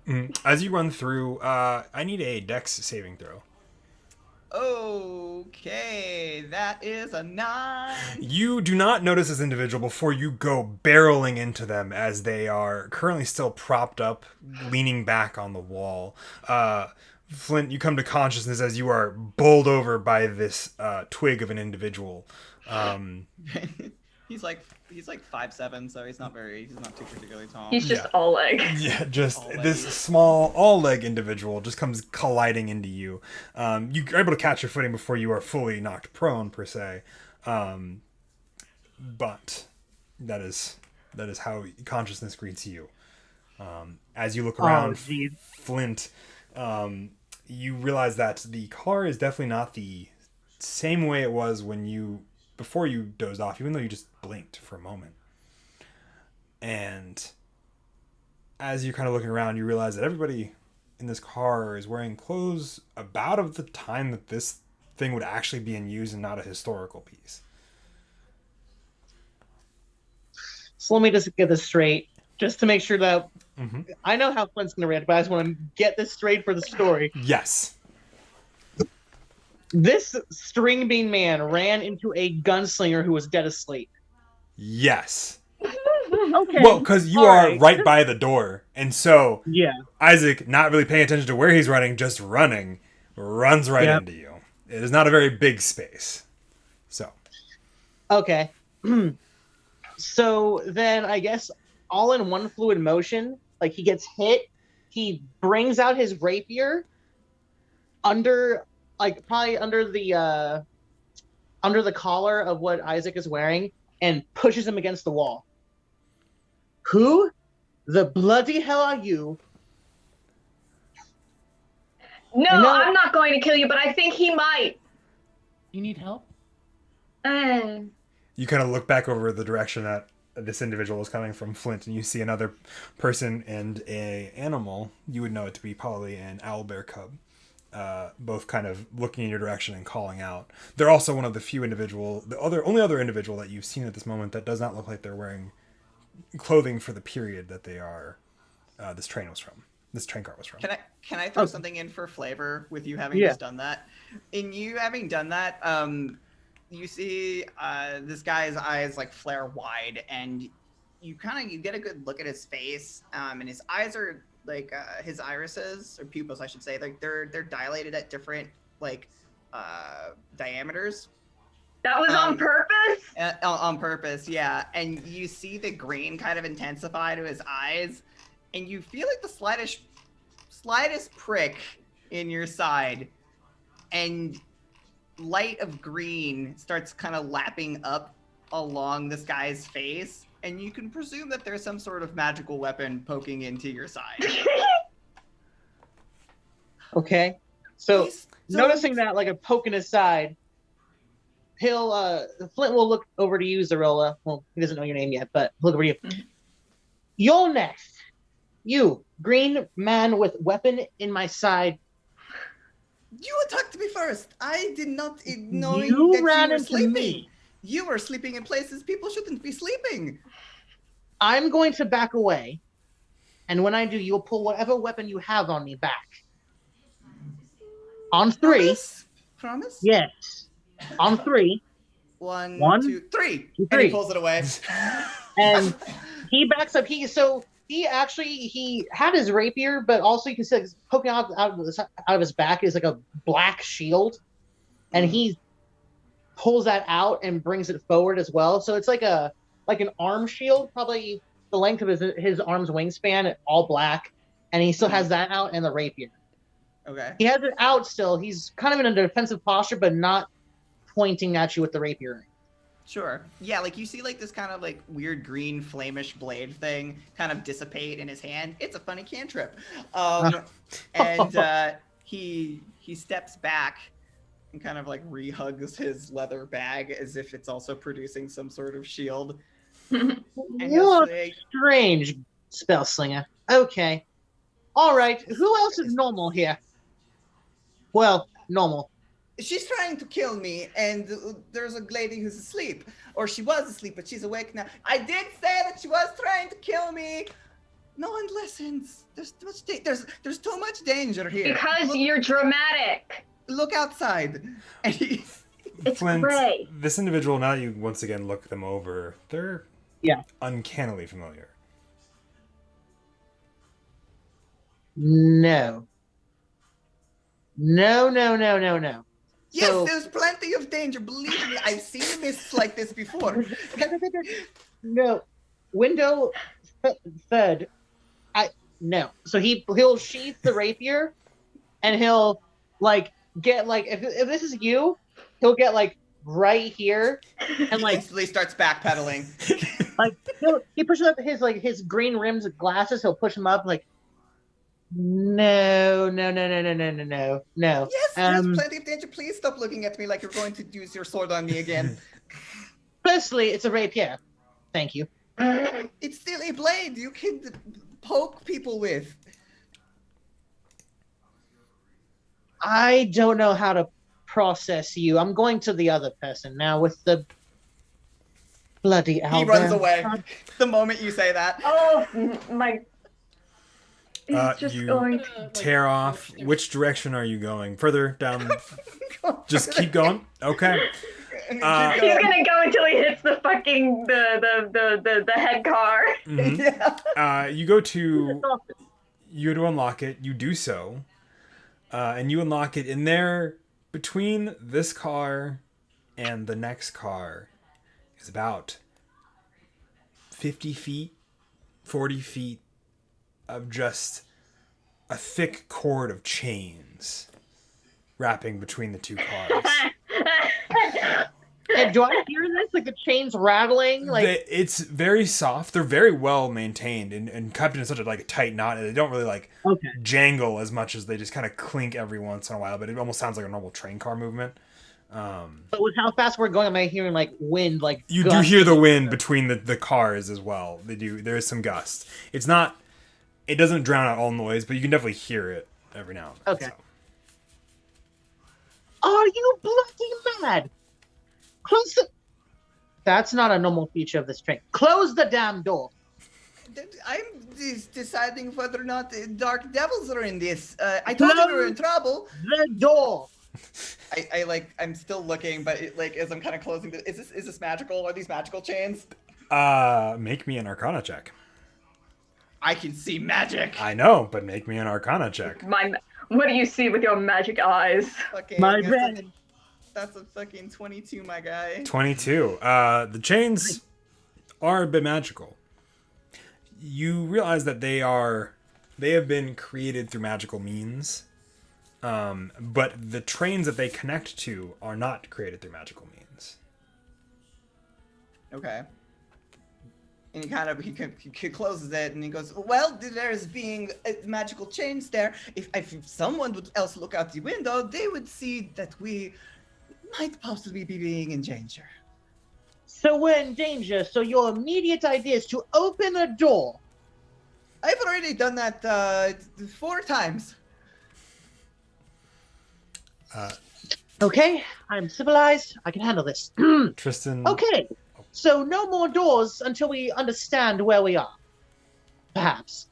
As you run through, I need a Dex saving throw. Okay, that is a 9. You do not notice this individual before you go barreling into them as they are currently still propped up, leaning back on the wall. Flint, you come to consciousness as you are bowled over by this twig of an individual. He's like 5'7", so he's not too particularly tall. He's just all leg. Yeah, just All this leggy. small all-leg individual just comes colliding into you. You're able to catch your footing before you are fully knocked prone, per se. But that is how consciousness greets you. As you look around, Flint, you realize that the car is definitely not the same way it was before you dozed off, even though you just blinked for a moment. And as you're kind of looking around, you realize that everybody in this car is wearing clothes about of the time that this thing would actually be in use and not a historical piece. So let me just get this straight, just to make sure that I know how Flint's gonna react, but I just want to get this straight for the story. Yes. This string bean man ran into a gunslinger who was dead asleep. Yes. Okay. Well, because you All are right. right by the door. And so Yeah. Isaac, not really paying attention to where he's running, just running, runs right Yep. into you. It is not a very big space. So. Okay. So then I guess all in one fluid motion, like he gets hit, he brings out his rapier probably under the collar of what Isaac is wearing and pushes him against the wall. Who the bloody hell are you? No, I know- I'm not going to kill you, but I think he might. You need help? You kind of look back over the direction that this individual is coming from, Flint, and you see another person and a animal. You would know it to be probably an owlbear cub. Both kind of looking in your direction and calling out. They're also one of the few only other individual that you've seen at this moment that does not look like they're wearing clothing for the period that they are. This train car was from. Can I throw something in for flavor with you having just done that? In you having done that, you see this guy's eyes flare wide, and you get a good look at his face, and his eyes are his irises or pupils, I should say, they're dilated at different diameters. That was on purpose? On purpose, yeah. And you see the green kind of intensify to his eyes, and you feel like the slightest prick in your side, and light of green starts kind of lapping up along this guy's face, and you can presume that there's some sort of magical weapon poking into your side. Okay. So Please don't- noticing that, like a poke in his side, Flint will look over to you, Zarola. Well, he doesn't know your name yet, but look over to you. Mhm. You're next. You, green man with weapon in my side. You attacked me first. I did not know You that ran you were into sleeping. me. You were sleeping in places people shouldn't be sleeping. I'm going to back away, and when I do, you'll pull whatever weapon you have on me back. On three. Promise? Promise? Yes. On three. One, One, 2, 3. two, And he three. pulls it away. And he backs up. He had his rapier, but also you can see like, poking out of his back is like a black shield, and he pulls that out and brings it forward as well. So it's like an arm shield, probably the length of his arm's wingspan, all black, and he still has that out and the rapier. Okay. He has it out still. He's kind of in a defensive posture, but not pointing at you with the rapier. Sure. Yeah, like you see like this kind of like weird green flamish blade thing kind of dissipate in his hand. It's a funny cantrip. And he steps back and kind of like rehugs his leather bag as if it's also producing some sort of shield. And he'll You're say, strange, spell slinger. Okay. All right. Who else is normal here? Well, normal. she's trying to kill me, and there's a lady who's asleep. Or she was asleep, but she's awake now. I did say that she was trying to kill me. No one listens. There's too much danger here. Because you're dramatic. Look outside. And he, It's Flint, gray. this individual, now that you once again look them over, they're uncannily familiar. No. No. yes, So- there's plenty of danger. Believe me, I've seen mists like this before. No. Window fed. No. So he'll sheath the rapier, and he'll get if this is you, he'll get right here, and Instantly starts backpedaling. he pushes up his green rims of glasses. He'll push them up no. Yes, there's plenty of danger. Please stop looking at me like you're going to use your sword on me again. Firstly, it's a rapier. Thank you. It's still a blade you can poke people with. I don't know how to process you. I'm going to the other person now with the bloody He runs away the moment you say that. Oh my! He's just you going. tear off. Which direction are you going? Further down. Just keep going. Okay. Keep He's going. gonna go until he hits the fucking the head car. Mhm. Yeah. You go to unlock it. You do so, and you unlock it. In there, between this car and the next car, is about 50 feet, 40 feet of just a thick cord of chains wrapping between the two cars. And do I hear this? The chains rattling? It's very soft. They're very well maintained and kept in such a tight knot. And they don't really Okay. jangle as much as they just kind of clink every once in a while. But it almost sounds like a normal train car movement. But with how fast we're going, am I hearing wind? You do hear the wind between the cars as well. They do. There is some gust. It's not. It doesn't drown out all noise, but you can definitely hear it every now and then. Okay. Are you bloody mad? Close the... That's not a normal feature of this train. Close the damn door. I'm deciding whether or not the dark devils are in this. I told you we were in trouble. The door. I'm still looking, but as I'm kind of closing, is this magical? Are these magical chains? Make me an Arcana check. I can see magic. I know, but make me an Arcana check. What do you see with your magic eyes? Okay, My I guess bad. that's a fucking 22, my guy. 22. The chains are a bit magical. You realize that they have been created through magical means. but the trains that they connect to are not created through magical means. Okay. And he closes it and he goes, well, there's being a magical change there. If someone would else look out the window, they would see that we might possibly be being in danger. So we're in danger, so your immediate idea is to open a door. I've already done that 4 times. Okay, I'm civilized. I can handle this. Tristan. Okay, so no more doors until we understand where we are. Perhaps.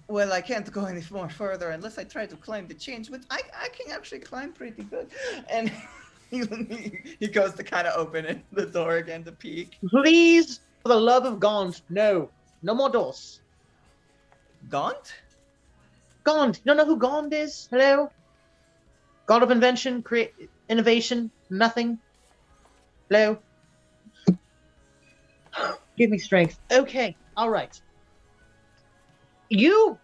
Well, I can't go any more further unless I try to climb the chains, which I can actually climb pretty good. And he goes to kind of open the door again to peek. Please, for the love of Gaunt, no. No more doors. Gaunt? Gaunt. You don't know who Gaunt is? Hello? God of invention, innovation, nothing. Hello? Give me strength. Okay, all right. You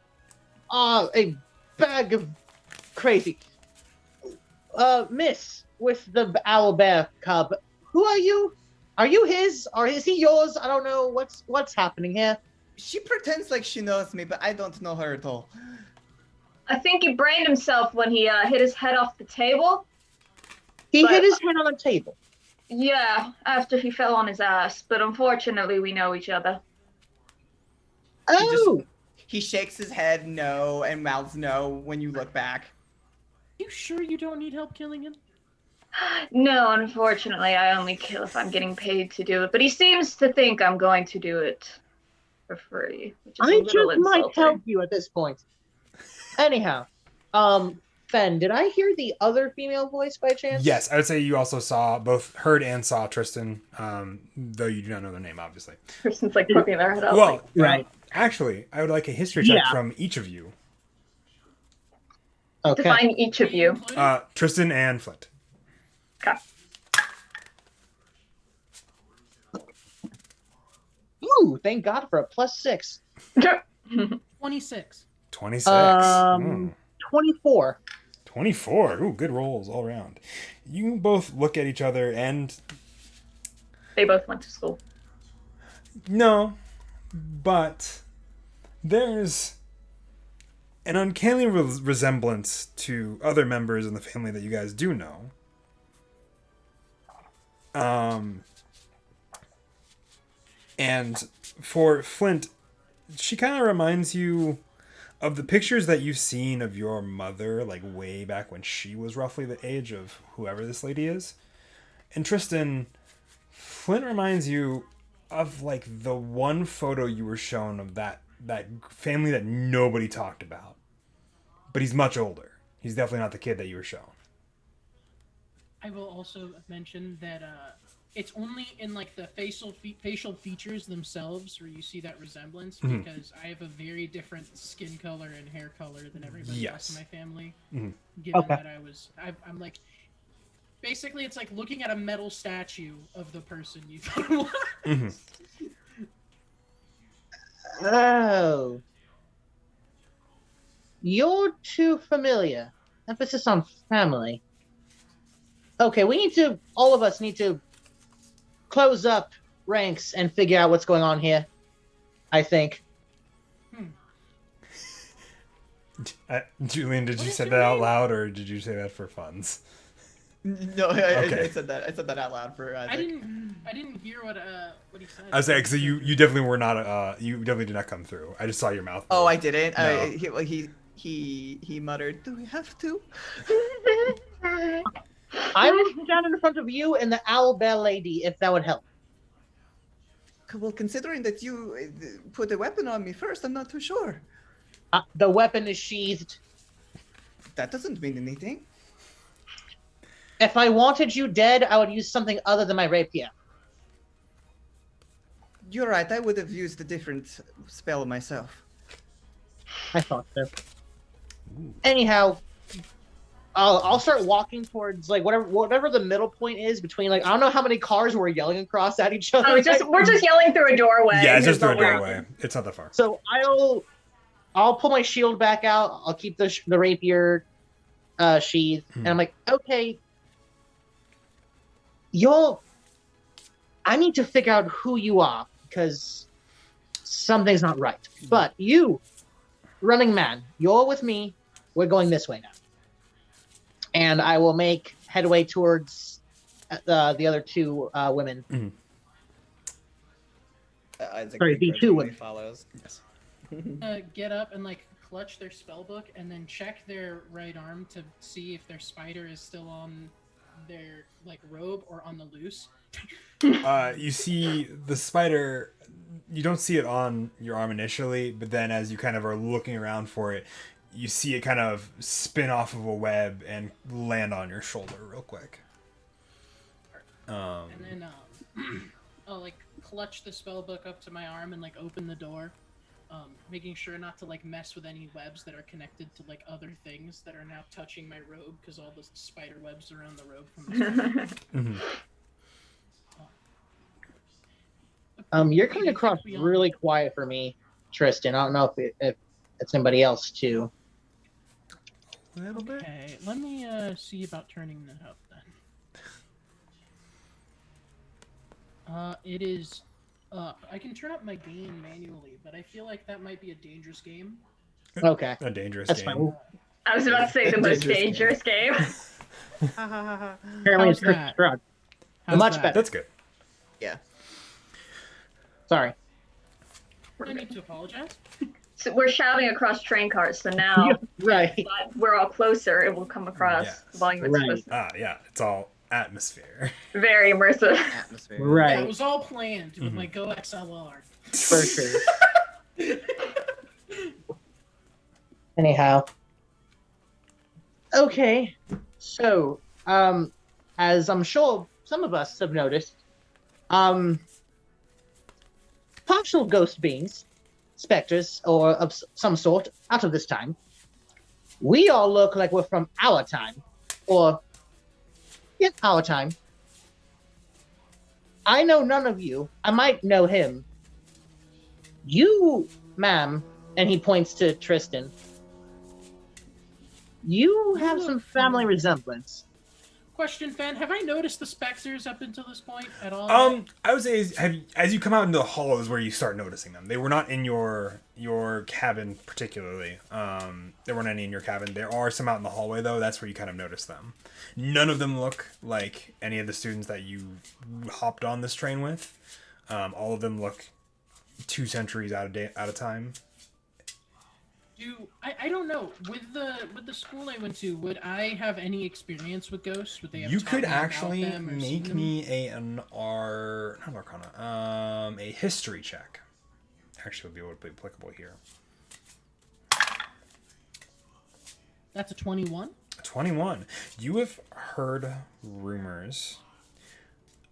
are a bag of crazy. Miss, with the owl bear cub, who are you? Are you his, or is he yours? I don't know what's happening here. She pretends like she knows me, but I don't know her at all. I think he brained himself when he hit his head off the table. He But- hit his head on a table. Yeah, after he fell on his ass. But unfortunately, we know each other. Oh, He shakes his head no and mouths no when you look back. You sure you don't need help killing him? No, unfortunately, I only kill if I'm getting paid to do it. But he seems to think I'm going to do it for free, which is a I little just might insulting. help you at this point. Anyhow, Fen, did I hear the other female voice by chance? Yes, I would say you also heard and saw Tristan, though you do not know their name, obviously. Person's like poking their head out. Well, like, Right. Actually, I would like a history check Yeah. from each of you. Okay. define each of you. Tristan and Flint. Okay. Ooh, thank God for a +6. 26. 26. 24. 24. Ooh, good rolls all around. You both look at each other and They both went to school. no, but there's an uncanny resemblance to other members in the family that you guys do know. And for Flint, she kind of reminds you of the pictures that you've seen of your mother, like way back when she was roughly the age of whoever this lady is. And Tristan, Flint reminds you of like the one photo you were shown of that family that nobody talked about. But he's much older. He's definitely not the kid that you were shown. I will also mention that it's only in like the facial features themselves where you see that resemblance, Mhm. because I have a very different skin color and hair color than everybody else Yes. in my family. Mhm. Given Okay. that I'm like, basically it's like looking at a metal statue of the person you thought it was. Mhm. Oh. You're too familiar. Emphasis on family. Okay, all of us need to close up ranks and figure out what's going on here. I think. Julian, did What you is say your that out name? loud or did you say that for funs? No, Okay. I said that. I said that out loud for Isaac. I didn't hear what he said. I was saying, so you definitely were not, you definitely did not come through. I just saw your mouth. Oh, move. I didn't. No. He muttered, "Do we have to?" I will stand in front of you and the owl bear lady, if that would help. Well, considering that you put a weapon on me first, I'm not too sure. The weapon is sheathed. That doesn't mean anything. If I wanted you dead, I would use something other than my rapier. You're right. I would have used a different spell myself. I thought so. Anyhow, I'll start walking towards like whatever the middle point is between like I don't know how many cars we're yelling across at each other. We're just yelling through a doorway. Yeah, it's just There's through a nowhere. doorway. It's not that far. So I'll pull my shield back out. I'll keep the rapier sheath, and I'm like, okay, I need to figure out who you are because something's not right. But you, running man, you're with me. We're going this way now. And I will make headway towards the other two women. Isaac Sorry, the two women. follows. Yes. Get up and like clutch their spellbook and then check their right arm to see if their spider is still on their like robe or on the loose. You see the spider. You don't see it on your arm initially, but then as you kind of are looking around for it, you see it kind of spin off of a web and land on your shoulder real quick. And then I'll like clutch the spellbook up to my arm and like open the door, making sure not to like mess with any webs that are connected to like other things that are now touching my robe because all the spider webs around the robe from the spider. You're coming across really quiet for me, Tristan. I don't know if it's anybody else too. A little bit. Okay, let me see about turning that up then. It is up. I can turn up my gain manually, but I feel like that might be a dangerous game. Okay, A dangerous that's game. fine. I was about to say the most dangerous game. Apparently, it's Curse of that? Strahd. How's Much that? better. That's good. Yeah. Sorry. I need to apologize. So we're shouting across train cars, so now Right. that we're all closer, it will come across Yes. the volume it's Right. supposed to. Yeah, it's all atmosphere. Very immersive. Atmosphere. Yeah, Right. it was all planned with my Go XLR. For sure. Anyhow. Okay. So, as I'm sure some of us have noticed, partial ghost beings, specters, or of some sort, out of this time, we all look like we're from our time. Or, yeah, our time. I know none of you. I might know him. You, ma'am, and he points to Tristan, you have some family resemblance. Question, Fan, have I noticed the specters up until this point at all? I would say as you come out into the hall is where you start noticing them. They were not in your cabin particularly. There weren't any in your cabin. There are some out in the hallway though. That's where you kind of notice them. None of them look like any of the students that you hopped on this train with. All of them look 2 centuries out of time. I don't know. With the school I went to, would I have any experience with ghosts? Would they have You taught could me about actually them or seen make them? me not Arcana, a history check. Actually, would be able to be applicable here. That's a 21. 21. You have heard rumors.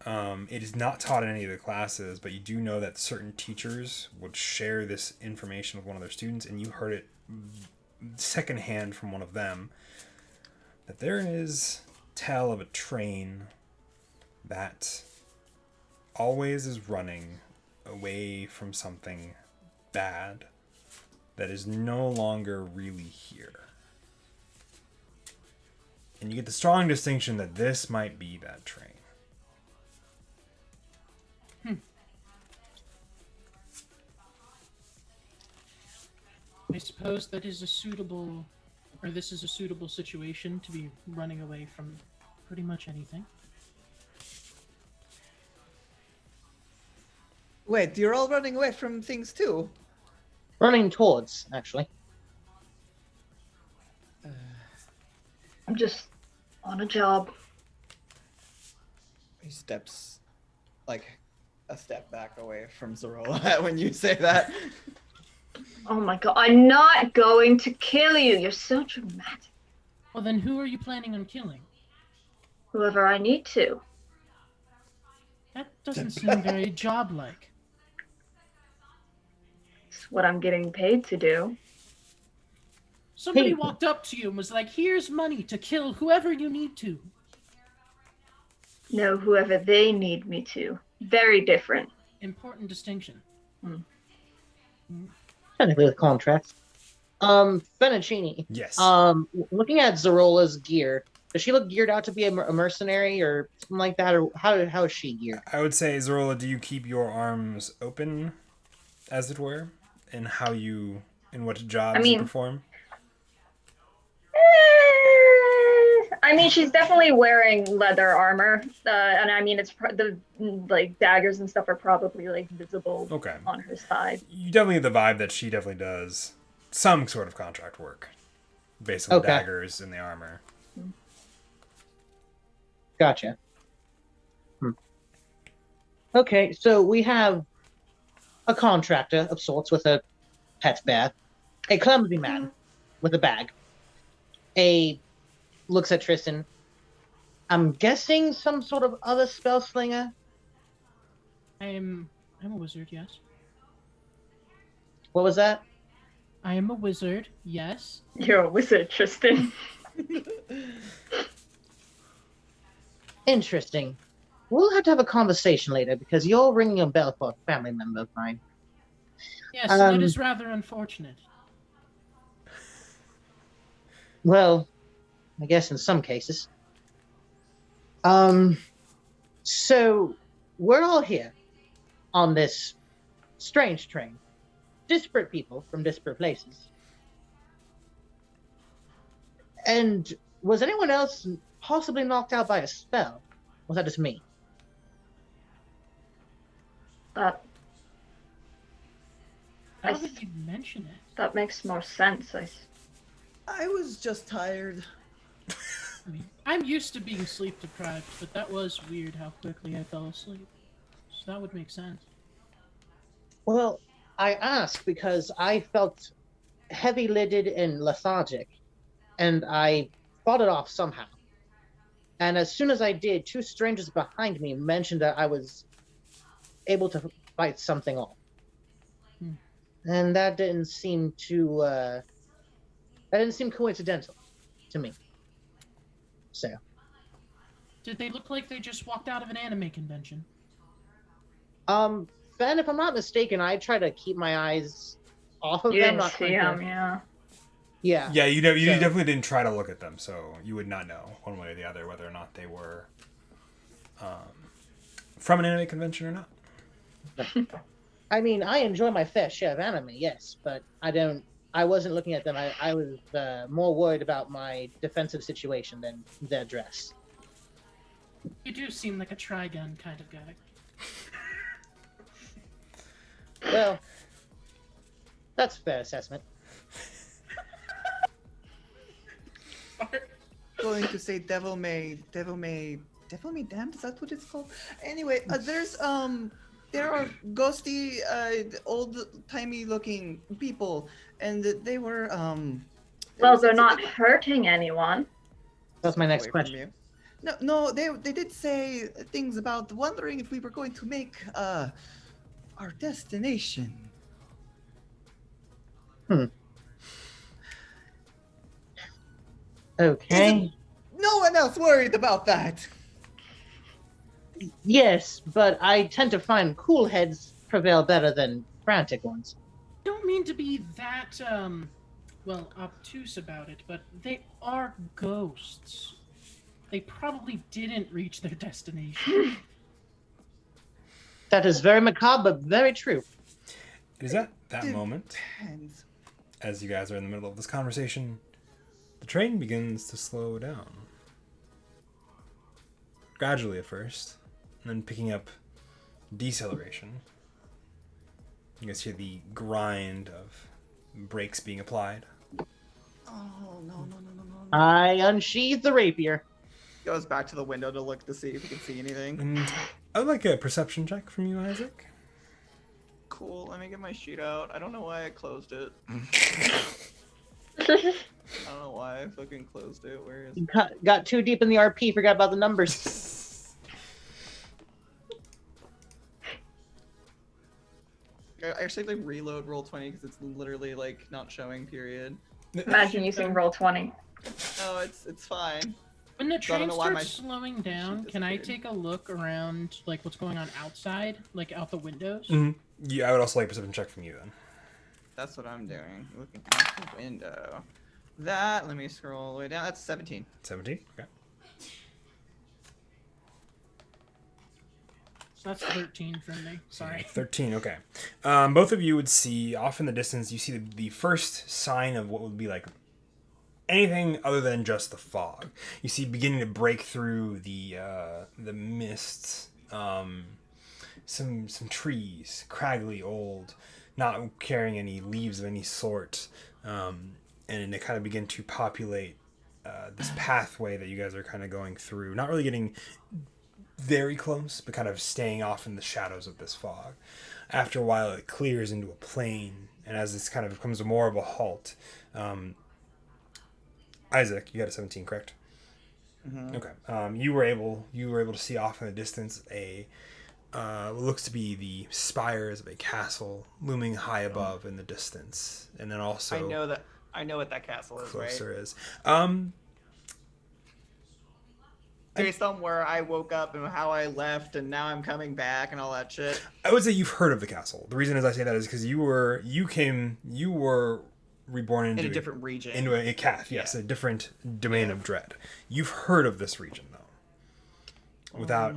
It is not taught in any of the classes, but you do know that certain teachers would share this information with one of their students, and you heard it secondhand from one of them, that there is tale of a train that always is running away from something bad that is no longer really here. And you get the strong distinction that this might be that train. I suppose that is a suitable, or this is a suitable situation to be running away from pretty much anything. Wait, you're all running away from things too? Running towards, actually. I'm just on a job. He steps like a step back away from Zorola when you say that. Oh my god, I'm not going to kill you. You're so dramatic. Well, then who are you planning on killing? Whoever I need to. That doesn't seem very job-like. It's what I'm getting paid to do. Somebody Hey. walked up to you and was like, here's money to kill whoever you need to. No, whoever they need me to. Very different. Important distinction. Technically with contracts. Fettuccine. Yes. Looking at Zarola's gear, does she look geared out to be a mercenary or something like that, or how is she geared? I would say, Zorola, do you keep your arms open, as it were, in in what jobs you mean, perform? I mean, she's definitely wearing leather armor, and I mean, the like daggers and stuff are probably like visible Okay. on her side. You definitely have the vibe that she definitely does some sort of contract work, based on the Okay. daggers and the armor. Gotcha. Okay, so we have a contractor of sorts with a pet bear, a clumsy man with a bag, looks at Tristan. I'm guessing some sort of other spell slinger. I'm a wizard, yes. What was that? I am a wizard, yes. You're a wizard, Tristan. Interesting. We'll have to have a conversation later because you're ringing a bell for a family member of mine. Yes, that is rather unfortunate. Well, I guess in some cases. So we're all here on this strange train. Disparate people from disparate places. And was anyone else possibly knocked out by a spell? Was that just me? That How did you mention it? that makes more sense. I was just tired. I mean, I'm used to being sleep deprived, but that was weird how quickly I fell asleep. So that would make sense. Well, I ask because I felt heavy-lidded and lethargic, and I fought it off somehow. And as soon as I did, two strangers behind me mentioned that I was able to fight something off. And that didn't seem coincidental to me. So. Did they look like they just walked out of an anime convention? Ben, if I'm not mistaken, I try to keep my eyes off of You them. didn't Not see trying to- him, yeah. Yeah. Yeah, you So- definitely didn't try to look at them, so you would not know one way or the other whether or not they were from an anime convention or not. I mean, I enjoy my fair share of anime, yes, but I wasn't looking at them. I was more worried about my defensive situation than their dress. You do seem like a Trigun kind of guy. Well, that's a fair assessment. Going to say devil may damned. Is that what it's called? Anyway, there are ghosty, old-timey looking people, and they were Well, they're not hurting anyone. That's my next away from question. you. No, they did say things about wondering if we were going to make our destination. Okay. No one else worried about that. Yes, but I tend to find cool heads prevail better than frantic ones. Don't mean to be that, obtuse about it, but they are ghosts. They probably didn't reach their destination. That is very macabre, but very true. It is at that Dude. moment, And as you guys are in the middle of this conversation, the train begins to slow down. Gradually at first, and then picking up deceleration. You guys hear the grind of brakes being applied. oh no. I unsheathe the rapier. Goes back to the window to look to see if he can see anything. And I would like a perception check from you, Isaac. Cool. Let me get my sheet out. I don't know why I closed it. I don't know why I fucking closed it. Where is it? Got too deep in the RP, forgot about the numbers. I actually like reload roll 20 because it's literally like not showing. Period. Imagine using roll 20. No, it's fine. When the So I don't train know why starts slowing down, sheet can I disappeared. take a look around, like what's going on outside, like out the windows? Mm-hmm. Yeah, I would also like a perception check from you then. That's what I'm doing. Looking out the window. That, let me scroll all the way down. That's 17. 17. Okay. So that's 13 from me. Sorry. 13. Okay. Both of you would see off in the distance. You see the first sign of what would be like anything other than just the fog. You see beginning to break through the mists. Some trees, craggly old, not carrying any leaves of any sort, and they kind of begin to populate this pathway that you guys are kind of going through. Not really getting very close, but kind of staying off in the shadows of this fog. After a while, it clears into a plain, and as this kind of becomes more of a halt, Isaac, you got a 17, correct? Mm-hmm. Okay. You were able to see off in the distance what looks to be the spires of a castle looming high above in the distance, and then also I know what that castle is, closer right? is. Based on where I woke up and how I left, and now I'm coming back and all that shit. I would say you've heard of the castle. The reason as I say that is because you were reborn into In a different region. into a cath, yes, a different domain of dread. You've heard of this region though, without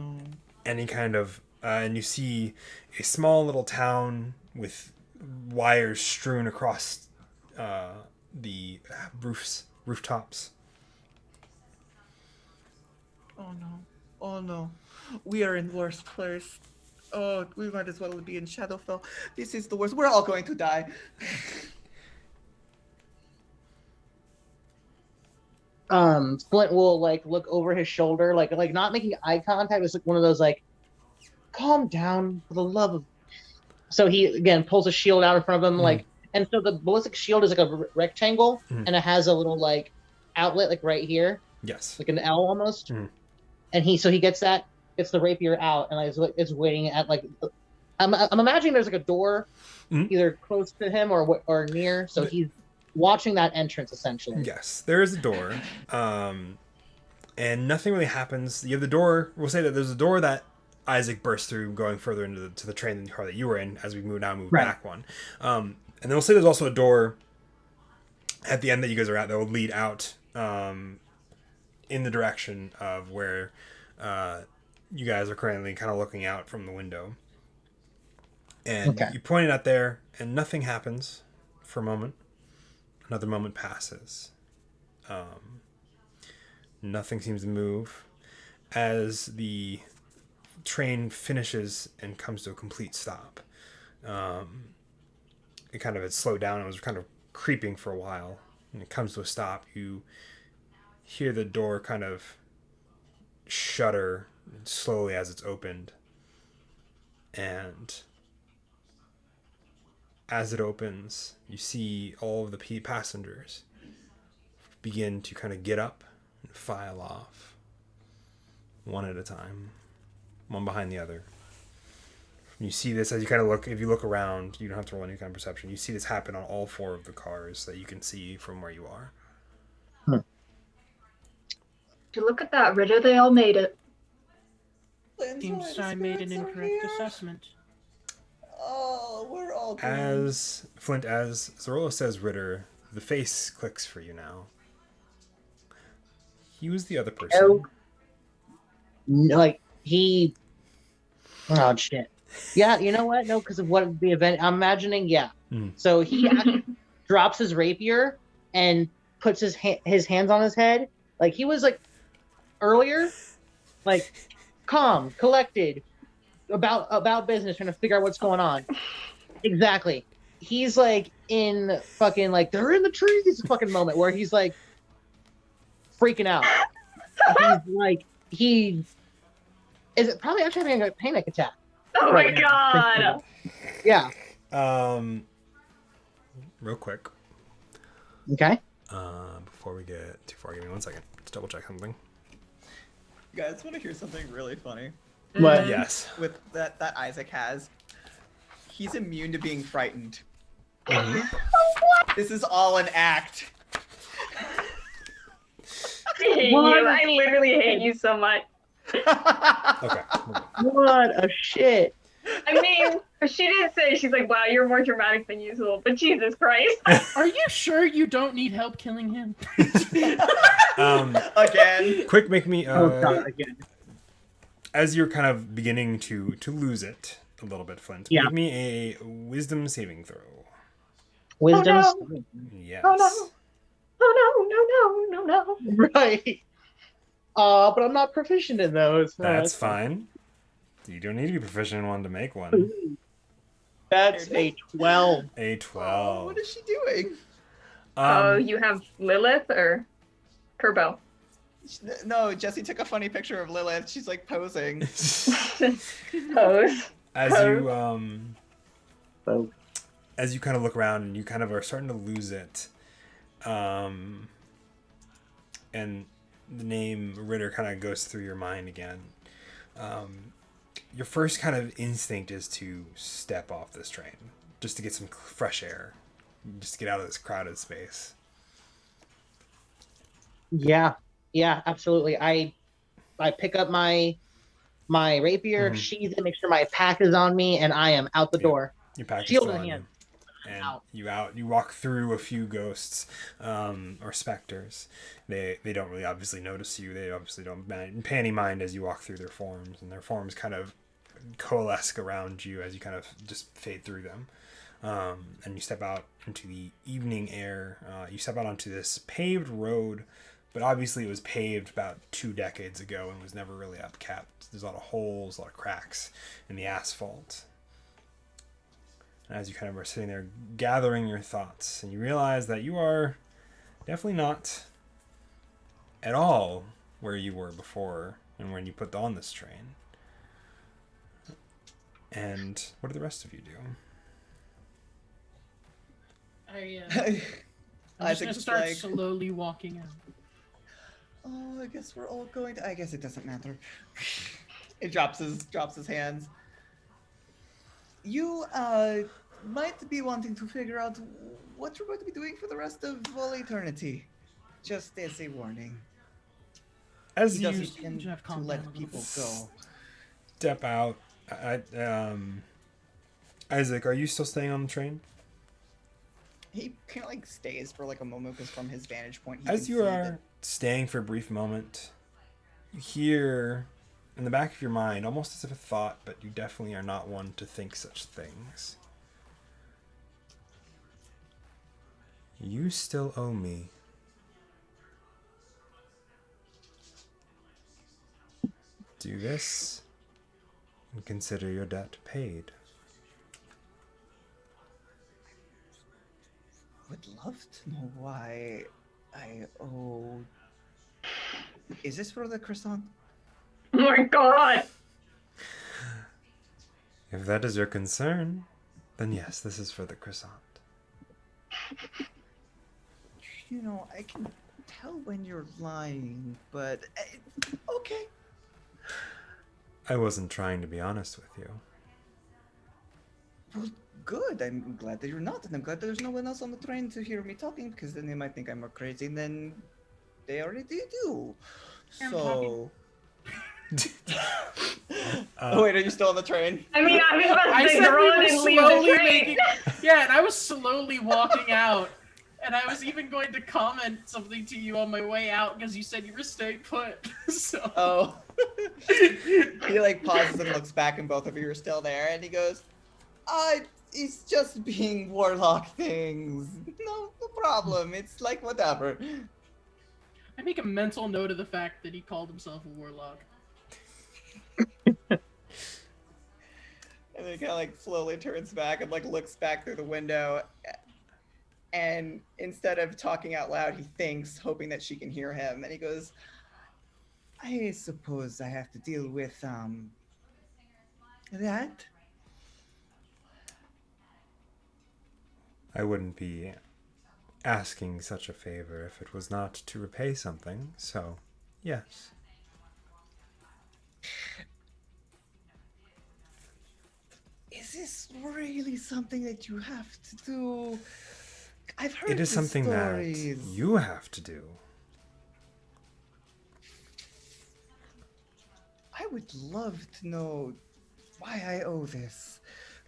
any kind of, and you see a small little town with wires strewn across the rooftops. Oh no. Oh no. We are in worst place. Oh, we might as well be in Shadowfell. This is the worst. We're all going to die. Flint will like look over his shoulder, like not making eye contact. It's like one of those like, calm down for the love of. So he again pulls a shield out in front of him, like, and so the ballistic shield is like a rectangle, and it has a little like outlet like right here, Yes. like an L almost. And he gets the rapier out, and it's waiting at like. I'm imagining there's like a door, either close to him or near. So he's watching that entrance essentially. Yes, there is a door, and nothing really happens. You have the door. We'll say that there's a door that Isaac burst through, going further into the train car that you were in. As we move Right. back one, and then we'll say there's also a door at the end that you guys are at that will lead out in the direction of where you guys are currently kind of looking out from the window. And you point it out there, and nothing happens for a moment. Another moment passes. Nothing seems to move. As the train finishes and comes to a complete stop, it kind of had slowed down. It was kind of creeping for a while. And it comes to a stop. You hear the door kind of shudder slowly as it's opened. And as it opens, you see all of the passengers begin to kind of get up and file off, one at a time, one behind the other. You see this as you kind of look, if you look around, you don't have to roll any kind of perception. You see this happen on all four of the cars that you can see from where you are. To look at that Ritter, they all made it. Seems I made an incorrect assessment. Oh, we're all going. As Zorola says Ritter, the face clicks for you now. He was the other person. Oh. Like he. Oh shit. Yeah, you know what? No, because of what the event. I'm imagining. Yeah. So he actually drops his rapier and puts his hands on his head, like he was like earlier, like calm, collected, about business, trying to figure out what's going on. Exactly. He's like in fucking like they're in the trees fucking moment where he's like freaking out. He's like he is probably actually having a panic attack. Oh Right my now. god! Yeah. Real quick. Okay. Before we get too far, give me 1 second. Let's double check something. You guys want to hear something really funny? What? Yes. With that Isaac has, he's immune to being frightened. This is all an act. I hate you. I literally hate you so much. Okay. What a shit. I I mean, she didn't say. She's like, "Wow, you're more dramatic than usual." But Jesus Christ. Are you sure you don't need help killing him? Again. Quick, make me Oh God, again. as you're kind of beginning to lose it a little bit, Flint. Yeah. Make me a wisdom saving throw. Wisdom. no. Yes. Oh no. Oh no, no, no, no, no. Right. But I'm not proficient in those. That's fine. You don't need to be proficient in one to make one. That's a 12. A 12. Oh, what is she doing? Oh, you have Lilith or Kerbo? No, Jesse took a funny picture of Lilith. She's like posing. Pose. As you kind of look around and you kind of are starting to lose it, and the name Ritter kind of goes through your mind again. Your first kind of instinct is to step off this train just to get some fresh air, just to get out of this crowded space. Yeah, absolutely. I pick up my rapier, sheath it, make sure my pack is on me, and I am out the door. Your pack is Shield still in on hand. you. And Out. you walk through a few ghosts or specters. They don't really obviously notice you. They obviously don't pay any mind as you walk through their forms, and their forms kind of coalesce around you as you kind of just fade through them. And you step out into the evening air. You step out onto this paved road, but obviously it was paved about 2 decades ago and was never really upkept. There's a lot of holes, a lot of cracks in the asphalt. And as you kind of are sitting there gathering your thoughts, and you realize that you are definitely not at all where you were before and when you put on this train. And what do the rest of you do? I'm just gonna start like, slowly walking out. oh, I guess we're all going to. I guess it doesn't matter. It drops his hands. You might be wanting to figure out what you're going to be doing for the rest of all eternity. Just as a warning. As He you doesn't tend to let people go. step out, Isaac, are you still staying on the train? He kind of like stays for like a moment because from his vantage point, he As can you see are that- staying for a brief moment, you hear in the back of your mind, almost as if a thought, but you definitely are not one to think such things. You still owe me. Do this and consider your debt paid. would love to know why I owe. Is this for the croissant? Oh my God. If that is your concern, then yes, this is for the croissant. You know, I can tell when you're lying, but okay. I wasn't trying to be honest with you. Well, good. I'm glad that you're not, and I'm glad that there's no one else on the train to hear me talking, because then they might think I'm more crazy than they already do. I'm So. Oh wait, are you still on the train? I mean, I was about to I say said the we road were didn't leave the slowly train. making. Yeah, and I was slowly walking out, and I was even going to comment something to you on my way out because you said you were staying put. So. Oh. He like pauses and looks back, and both of you are still there, and he goes, it's just being warlock things. No problem. It's like whatever. I make a mental note of the fact that he called himself a warlock. And then he kind of like slowly turns back and like looks back through the window. And instead of talking out loud, he thinks, hoping that she can hear him. And he goes, I suppose I have to deal with that. I wouldn't be asking such a favor if it was not to repay something, so yes. Is this really something that you have to do? I've heard It is the something stories. that you have to do. I would love to know why I owe this.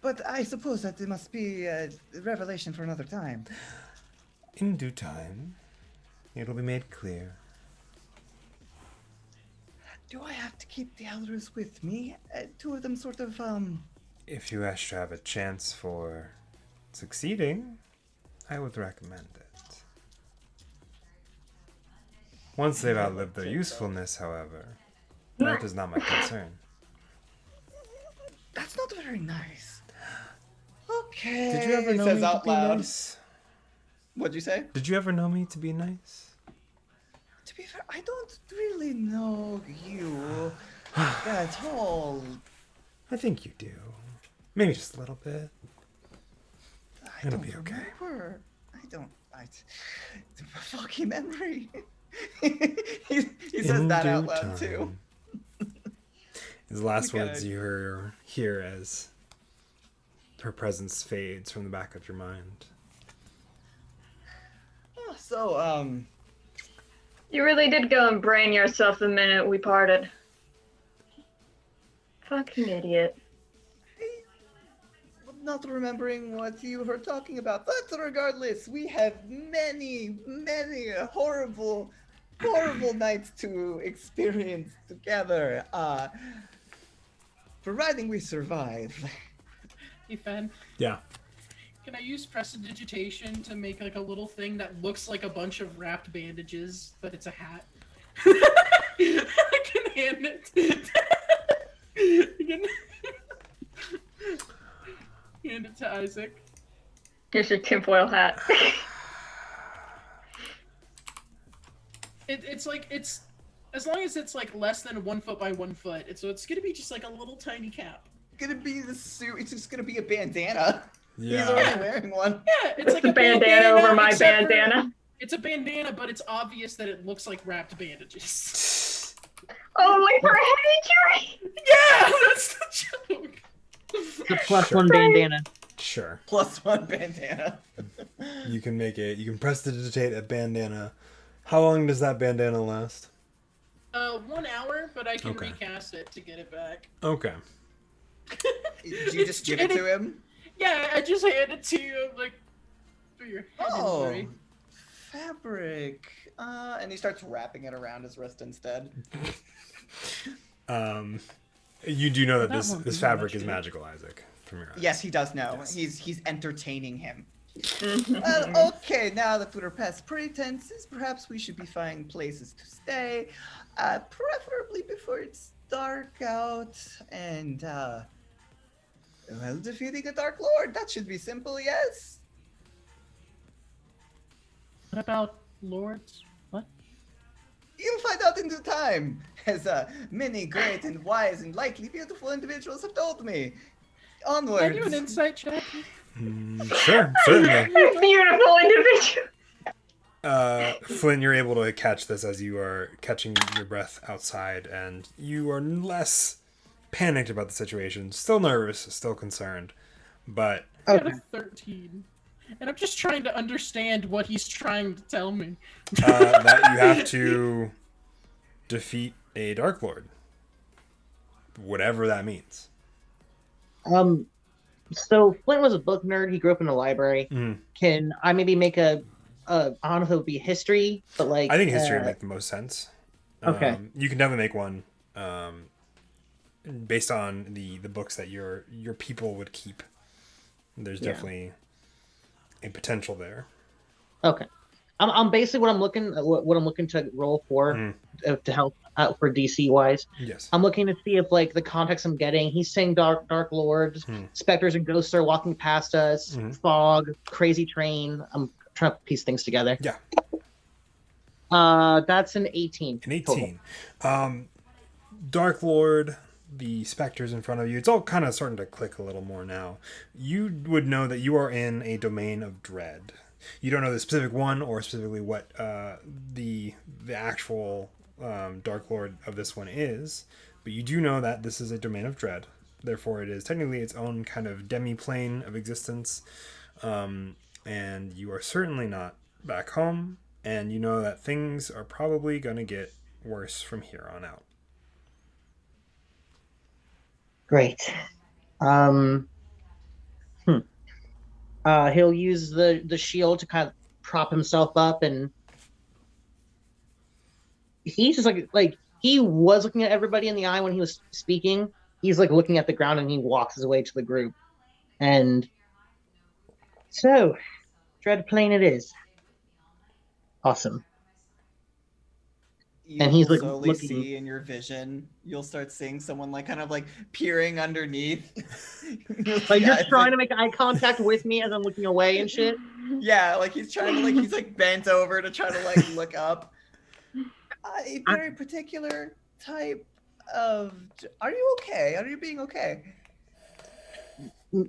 But I suppose that it must be a revelation for another time. In due time, it'll be made clear. Do I have to keep the elders with me? Two of them sort of, If you wish to have a chance for succeeding, I would recommend it. Once they've outlived their usefulness, however, that is not my concern. That's not very nice. Okay. Did you ever know says me to out be loud. nice? What'd you say? Did you ever know me to be nice? To be fair, I don't really know you at all. I think you do. Maybe just a little bit. I It'll don't be okay. remember. I fucking memory. he says that out loud too. His last Okay. words you hear as her presence fades from the back of your mind. So, You really did go and brain yourself the minute we parted. Fucking idiot. not remembering what you were talking about. But regardless, we have many, many horrible, horrible nights to experience together. Providing we survive. Hey, Fen, Yeah. can I use prestidigitation to make like a little thing that looks like a bunch of wrapped bandages, but it's a hat? I can hand it. I can hand it to Isaac. Here's your tinfoil hat. It's as long as it's like less than 1 foot by 1 foot, so it's gonna be just like a little tiny cap. Gonna be the suit. It's just gonna be a bandana. He's Yeah. already wearing one. Yeah, it's like a a bandana over my except for- bandana. It's a bandana, but it's obvious that it looks like wrapped bandages. Oh, like for a head injury? Yeah, that's the joke. The plus Sure. one bandana. Sure. +1 bandana. You can make it. You can prestidigitate a bandana. How long does that bandana last? 1 hour, but I can Okay. recast it to get it back. Okay. Did you just give it to him? Yeah, I just hand it to you, like, for your head Oh, injury. fabric. And he starts wrapping it around his wrist instead. You do know that That this won't this do fabric much is good. magical, Isaac, from your eyes. Yes, he does know. Yes. He's entertaining him. Mhm. Well, okay, now that we're past pretenses, perhaps we should be finding places to stay, preferably before it's dark out, and, well, defeating a Dark Lord. That should be simple, yes? What about lords? What? You'll find out in due time, as many great and wise and likely beautiful individuals have told me. Can I Onwards. do an insight check? Sure, certainly. Beautiful individual. Flynn, you're able to catch this as you are catching your breath outside, and you are less panicked about the situation. Still nervous, still concerned, but I got Okay. a 13. And I'm just trying to understand what he's trying to tell me. that you have to defeat a Dark Lord, whatever that means. So Flint was a book nerd. He grew up in a library. Mhm. Can I maybe make I don't know if it would be history, but like I think history would make the most sense. Okay. You can definitely make one based on the books that your people would keep. There's Yeah. definitely a potential there. Okay. I'm basically what I'm looking to roll for to help out for DC wise. Yes. I'm looking to see if like the context I'm getting. He's saying dark lords, specters and ghosts are walking past us, fog, crazy train. I'm trying to piece things together. Yeah. That's an 18. An total. 18. Dark Lord, the specters in front of you, it's all kind of starting to click a little more now. You would know that you are in a domain of dread. You don't know the specific one or specifically what the actual Dark Lord of this one is, but you do know that this is a domain of dread. Therefore, it is technically its own kind of demi-plane of existence, and you are certainly not back home, and you know that things are probably going to get worse from here on out. Great. Um, hmm. He'll use the shield to kind of prop himself up, and he's just like he was looking at everybody in the eye when he was speaking. He's like looking at the ground, and he walks his way to the group. And so, Dread Plane it is. Awesome. You And he's will like slowly looking. see in your vision, you'll start seeing someone like kind of like peering underneath. You'll Like see you're Isaac- trying to make eye contact with me as I'm looking away and shit. Yeah, like he's trying to like he's like bent over to try to like look up. A very particular type of. Are you okay? Are you being okay?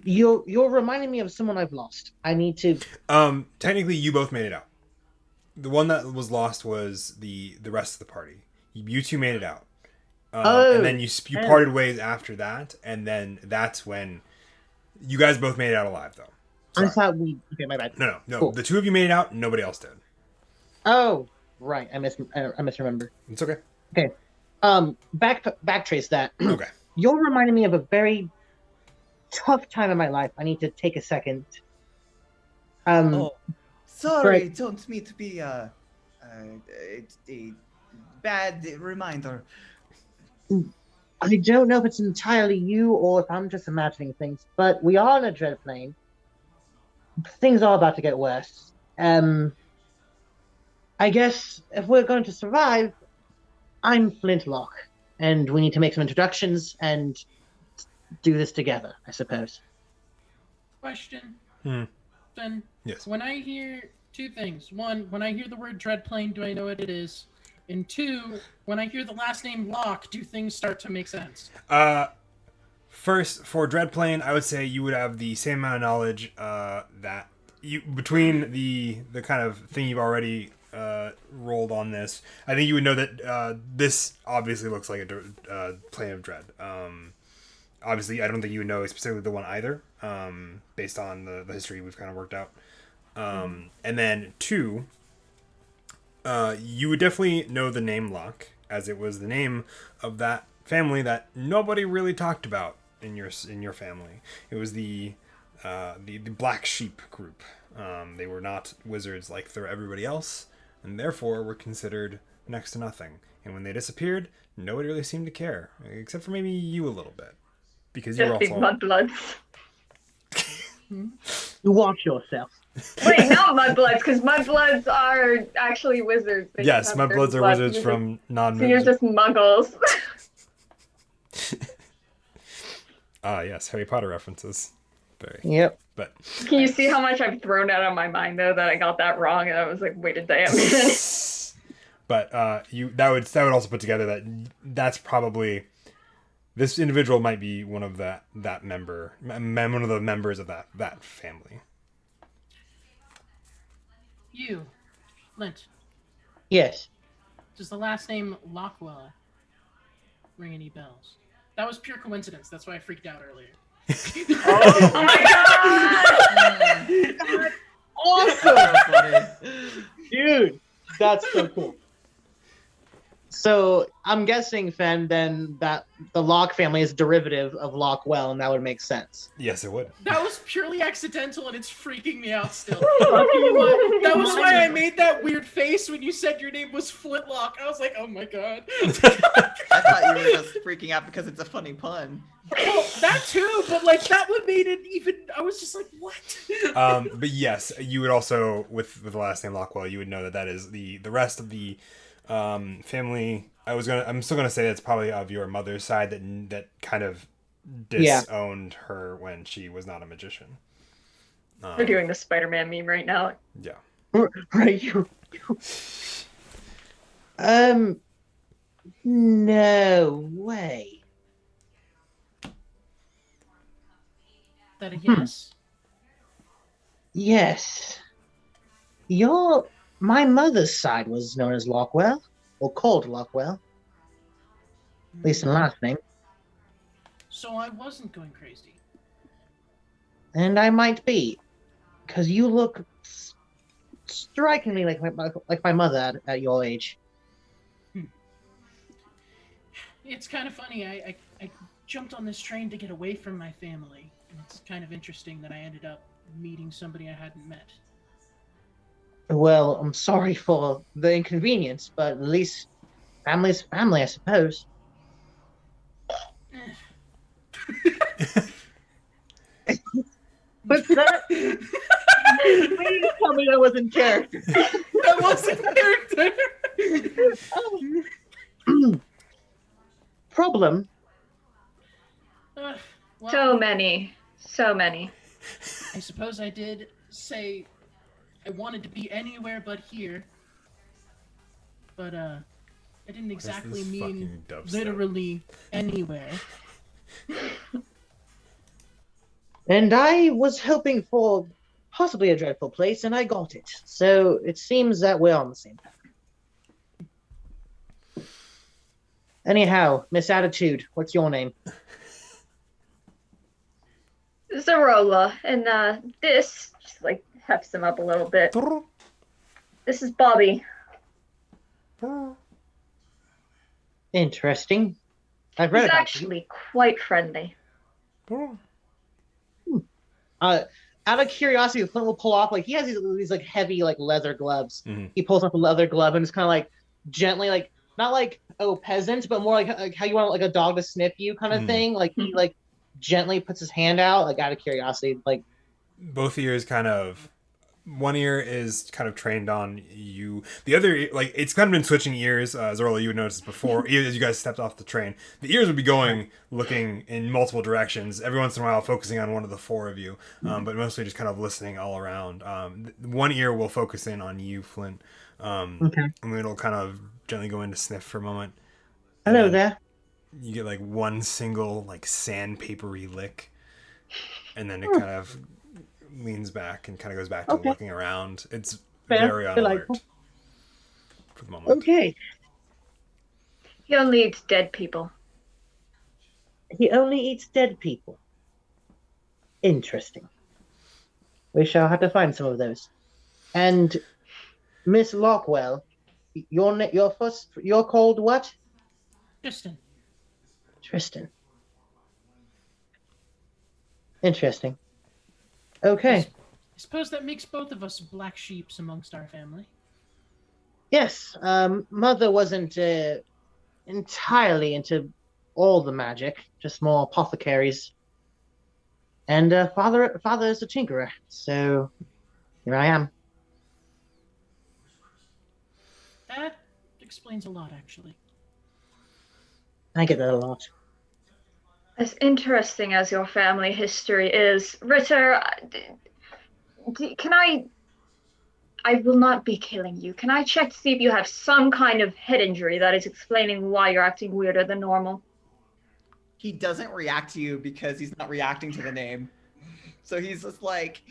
You're reminding me of someone I've lost. I need to. Technically, you both made it out. The one that was lost was the rest of the party. You two made it out. And then you parted ways after that, and then that's when you guys both made it out alive, though. I Sorry. thought we. Okay, my bad. No. Cool. The two of you made it out. Nobody else did. Oh, right. I misremembered. It's okay. Okay. Backtrace that. Okay. You're reminding me of a very tough time in my life. I need to take a second. Oh, sorry, Right. don't mean to be a bad reminder. I don't know if it's entirely you or if I'm just imagining things, but we are on a dread plane. Things are about to get worse. I guess if we're going to survive, I'm Flintlock, and we need to make some introductions and do this together, I suppose. Question. Hmm. Then, Yes. when I hear two things: one, when I hear the word dreadplane, do I know what it is? And two, when I hear the last name Locke, do things start to make sense? First, for Dreadplane, I would say you would have the same amount of knowledge that you between the kind of thing you've already rolled on this. I think you would know that this obviously looks like a plane of dread. Obviously, I don't think you would know specifically the one either, based on the history we've kind of worked out. And then two, you would definitely know the name Locke, as it was the name of that family that nobody really talked about in your family. It was the black sheep group. They were not wizards like everybody else, and therefore were considered next to nothing. And when they disappeared, nobody really seemed to care, except for maybe you a little bit, because you were Just big also. mudbloods. You watch yourself. Wait, not mudbloods, because mudbloods are actually wizards. They Yes, just have mudbloods their are blood. wizards from So you're just muggles. Yes, Harry Potter references. Very. Yep. But Can you see how much I've thrown out of my mind though that I got that wrong and I was like, wait a damn minute. but that would also put together that's probably this individual might be one of that member, one of the members of that family. You, Lint, Yes. does the last name Lockwell ring any bells? That was pure coincidence. That's why I freaked out earlier. Oh my god! Awesome, dude. That's so cool. So I'm guessing, Fen, then that the Locke family is derivative of Lockwell, and that would make sense. Yes, it would. That was purely accidental, and it's freaking me out still. That was why I made that weird face when you said your name was Flintlock. I was like, oh my god. I thought you were just freaking out because it's a funny pun. Well, that too, but like that would made it even. I was just like, what? But yes, you would also with the last name Lockwell, you would know that is the rest of the family. I'm still gonna say that's probably of your mother's side that kind of disowned her when she was not a magician. We're doing the Spider-Man meme right now. Yeah. Right. No way. That a yes? Yes. My mother's side was known as Lockwell, or called Lockwell, at least in last name. So I wasn't going crazy. And I might be, because you look strikingly like my mother at your age. It's kind of funny. I jumped on this train to get away from my family. And it's kind of interesting that I ended up meeting somebody I hadn't met. Well, I'm sorry for the inconvenience, but at least family's family, I suppose. What's that? Please tell me that was in character. That wasn't character. Problem? Well, So many. So many. I suppose I did say I wanted to be anywhere but here. But I didn't exactly this mean fucking dubstep? literally anywhere. And I was hoping for possibly a dreadful place, and I got it. So it seems that we're on the same path. Anyhow, Miss Attitude, what's your name? Zarola. And this, just like hefts him up a little bit. This is Bobby. Interesting. I've read He's about actually quite friendly. you. Out of curiosity, Flint will pull off, like, he has these like heavy like leather gloves. Mhm. He pulls off a leather glove and it's kind of like gently, like, not like, oh, peasant, but more like how you want like a dog to sniff you kind of thing. Like he like gently puts his hand out, like out of curiosity, like. Both ears kind of, one ear is kind of trained on you. The other, like, it's kind of been switching ears. Zorla, you would notice before, as you guys stepped off the train. The ears would be going, looking in multiple directions, every once in a while focusing on one of the four of you, but mostly just kind of listening all around. One ear will focus in on you, Flint, Okay. and then it'll kind of gently go in to sniff for a moment. Hello And there. you get like one single, like, sandpapery lick, and then it kind of leans back and kind of goes back to Okay. looking around. It's Fair, very on alert delightful. for the moment. Okay. He only eats dead people. He only eats dead people. Interesting. We shall have to find some of those. And Miss Lockwell, you're called what? Tristan. Tristan. Interesting. Okay. I suppose that makes both of us black sheeps amongst our family. Yes. Mother wasn't entirely into all the magic, just more apothecaries. And father is a tinkerer, so here I am. That explains a lot, actually. I get that a lot. As interesting as your family history is, Ritter, can I will not be killing you. Can I check to see if you have some kind of head injury that is explaining why you're acting weirder than normal? He doesn't react to you because he's not reacting to the name. So he's just like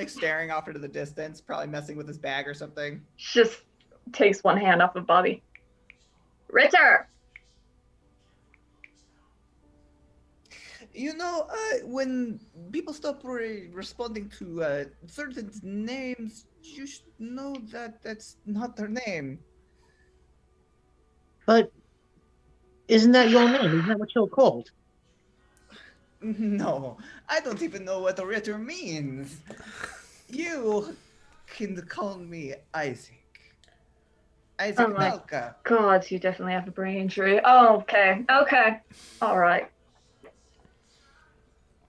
staring off into the distance, probably messing with his bag or something. Just takes one hand off of Bobby. Ritter! You know, when people stop responding to certain names, you should know that that's not their name. But isn't that your name? Isn't that what you're called? No, I don't even know what a Ritter means. You can call me Isaac. Isaac Oh my Malka. God, you definitely have a brain injury. Oh, okay. Okay. All right.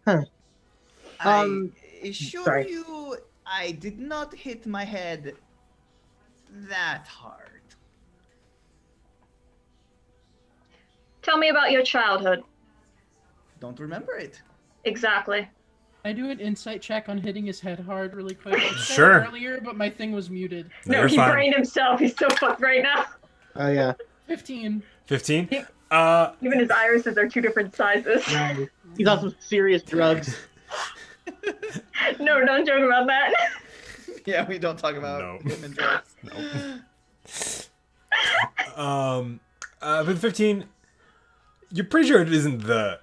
Um, I assure sorry. you, I did not hit my head that hard. Tell me about your childhood. Don't remember it. Exactly. I do an insight check on hitting his head hard really quick. I said Sure. it earlier, but my thing was muted. No, you're he fine. brained himself. He's so fucked right now. Oh yeah. 15. 15? Even his irises are two different sizes. Right. He's on some serious drugs. No, don't joke about that. Yeah, we don't talk about No. him and drugs. With 15, you're pretty sure it isn't the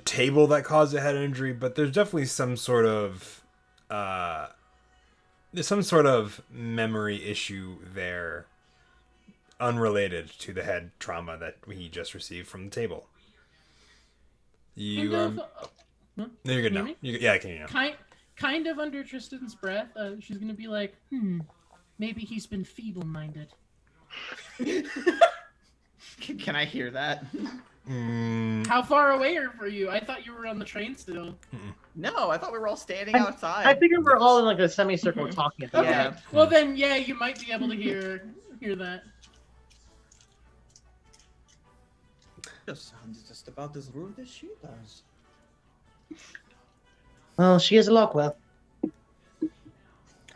table that caused a head injury, but there's definitely some sort of memory issue there, unrelated to the head trauma that he just received from the table. You Kind of, no, you're good Can you now. hear me? Yeah, I can hear you now. kind of under Tristan's breath, she's gonna be like, maybe he's been feeble-minded. Can I hear that? How far away are you? I thought you were on the train still. No, I thought we were all standing I outside. figured we're all in like a semicircle talking at the Okay. moment. Well then, yeah, you might be able to hear that. Just sounds just about as rude as she does. Well, she is a Lockwell.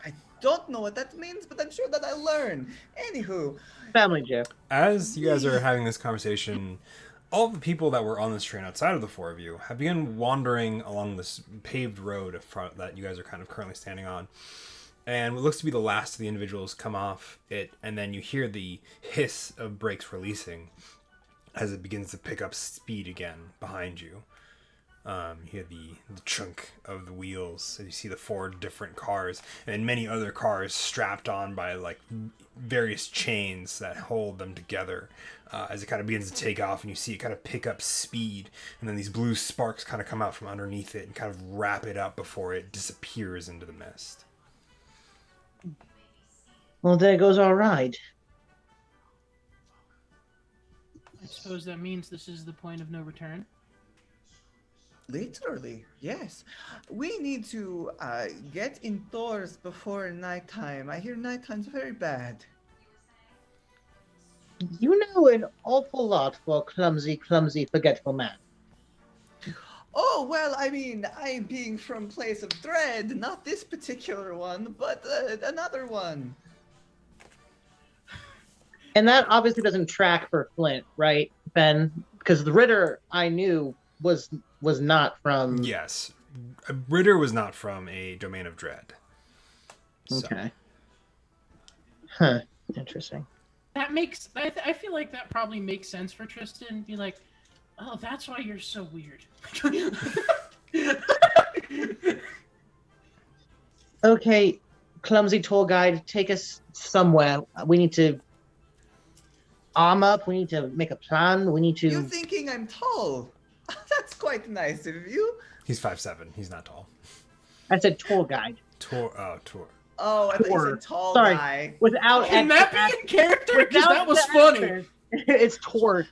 I don't know what that means, but I'm sure that I learn. Anywho, Family joke. As you guys are having this conversation, all of the people that were on this train outside of the four of you have begun wandering along this paved road in front that you guys are kind of currently standing on. And what looks to be the last of the individuals come off it, and then you hear the hiss of brakes releasing as it begins to pick up speed again behind you. You hear the chunk of the wheels, and you see the four different cars, and many other cars strapped on by like various chains that hold them together. As it kind of begins to take off, and you see it kind of pick up speed, and then these blue sparks kind of come out from underneath it and kind of wrap it up before it disappears into the mist. Well, there goes our ride. I suppose that means this is the point of no return. literally, yes. We need to get indoors before nighttime. I hear nighttime's very bad. You know an awful lot for a clumsy, forgetful man. Oh, well, I mean, I'm being from Place of Dread, not this particular one, but another one. And that obviously doesn't track for Flint, right, Ben? Because the Ritter I knew was not from. Yes, Ritter was not from a domain of dread. So. Okay. Huh. Interesting. That makes. I feel like that probably makes sense for Tristan. Be like, oh, that's why you're so weird. Okay, clumsy tour guide, take us somewhere. We need to arm up. We need to make a plan. We need to. You thinking I'm tall? That's quite nice of you. He's 5'7". He's not tall. I said tour guide. Tour. Oh, I thought you Tour. said tall Sorry. guy. Without Can that be in character? Because without that was the funny. accent. It's tour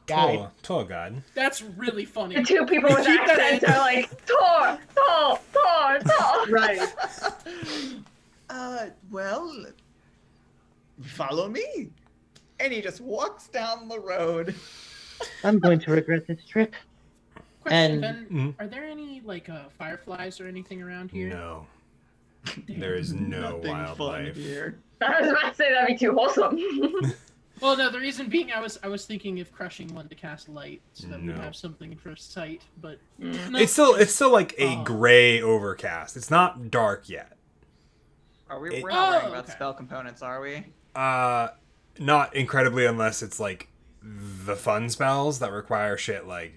guide. Tour guide. That's really funny. The two people with Keep that accents in. are like, Tor, Tor, Tor, Tor. Right. Well, follow me. And he just walks down the road. I'm going to regret this trip. Question, And- Ben, are there any like fireflies or anything around here? No, Damn. there is no Nothing fun wildlife. here. I was about to say that'd be too wholesome. Well, no. The reason being, I was thinking of crushing one to cast light, so that No. we'd have something for sight. But Mm. no. It's still like a Oh. gray overcast. It's not dark yet. We're It- not worrying Oh, about okay. spell components, are we? Not incredibly, unless it's like the fun spells that require shit like,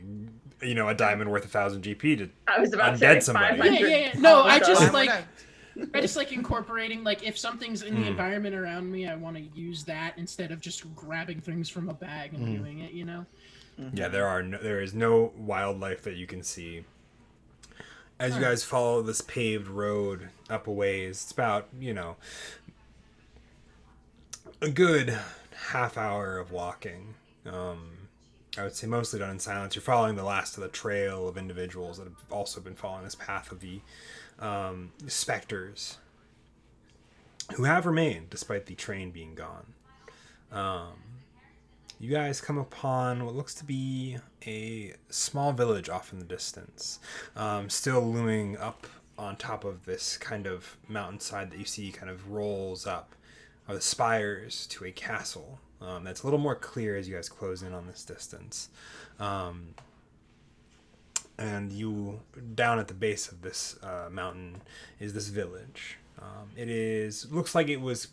a diamond worth 1,000 GP to. I was about to Undead say somebody. 500. Yeah. No, I just Fine, like. we're not- I just like incorporating, like, if something's in the Mm. environment around me, I want to use that instead of just grabbing things from a bag and doing it, you know? Yeah, there is no wildlife that you can see. As you guys follow this paved road up a ways, it's about, a good half hour of walking. I would say mostly done in silence. You're following the last of the trail of individuals that have also been following this path of the specters who have remained despite the train being gone. You guys come upon what looks to be a small village off in the distance, still looming up on top of this kind of mountainside that you see kind of rolls up, are the spires to a castle that's a little more clear as you guys close in on this distance. And you, down at the base of this mountain, is this village. Looks like it was,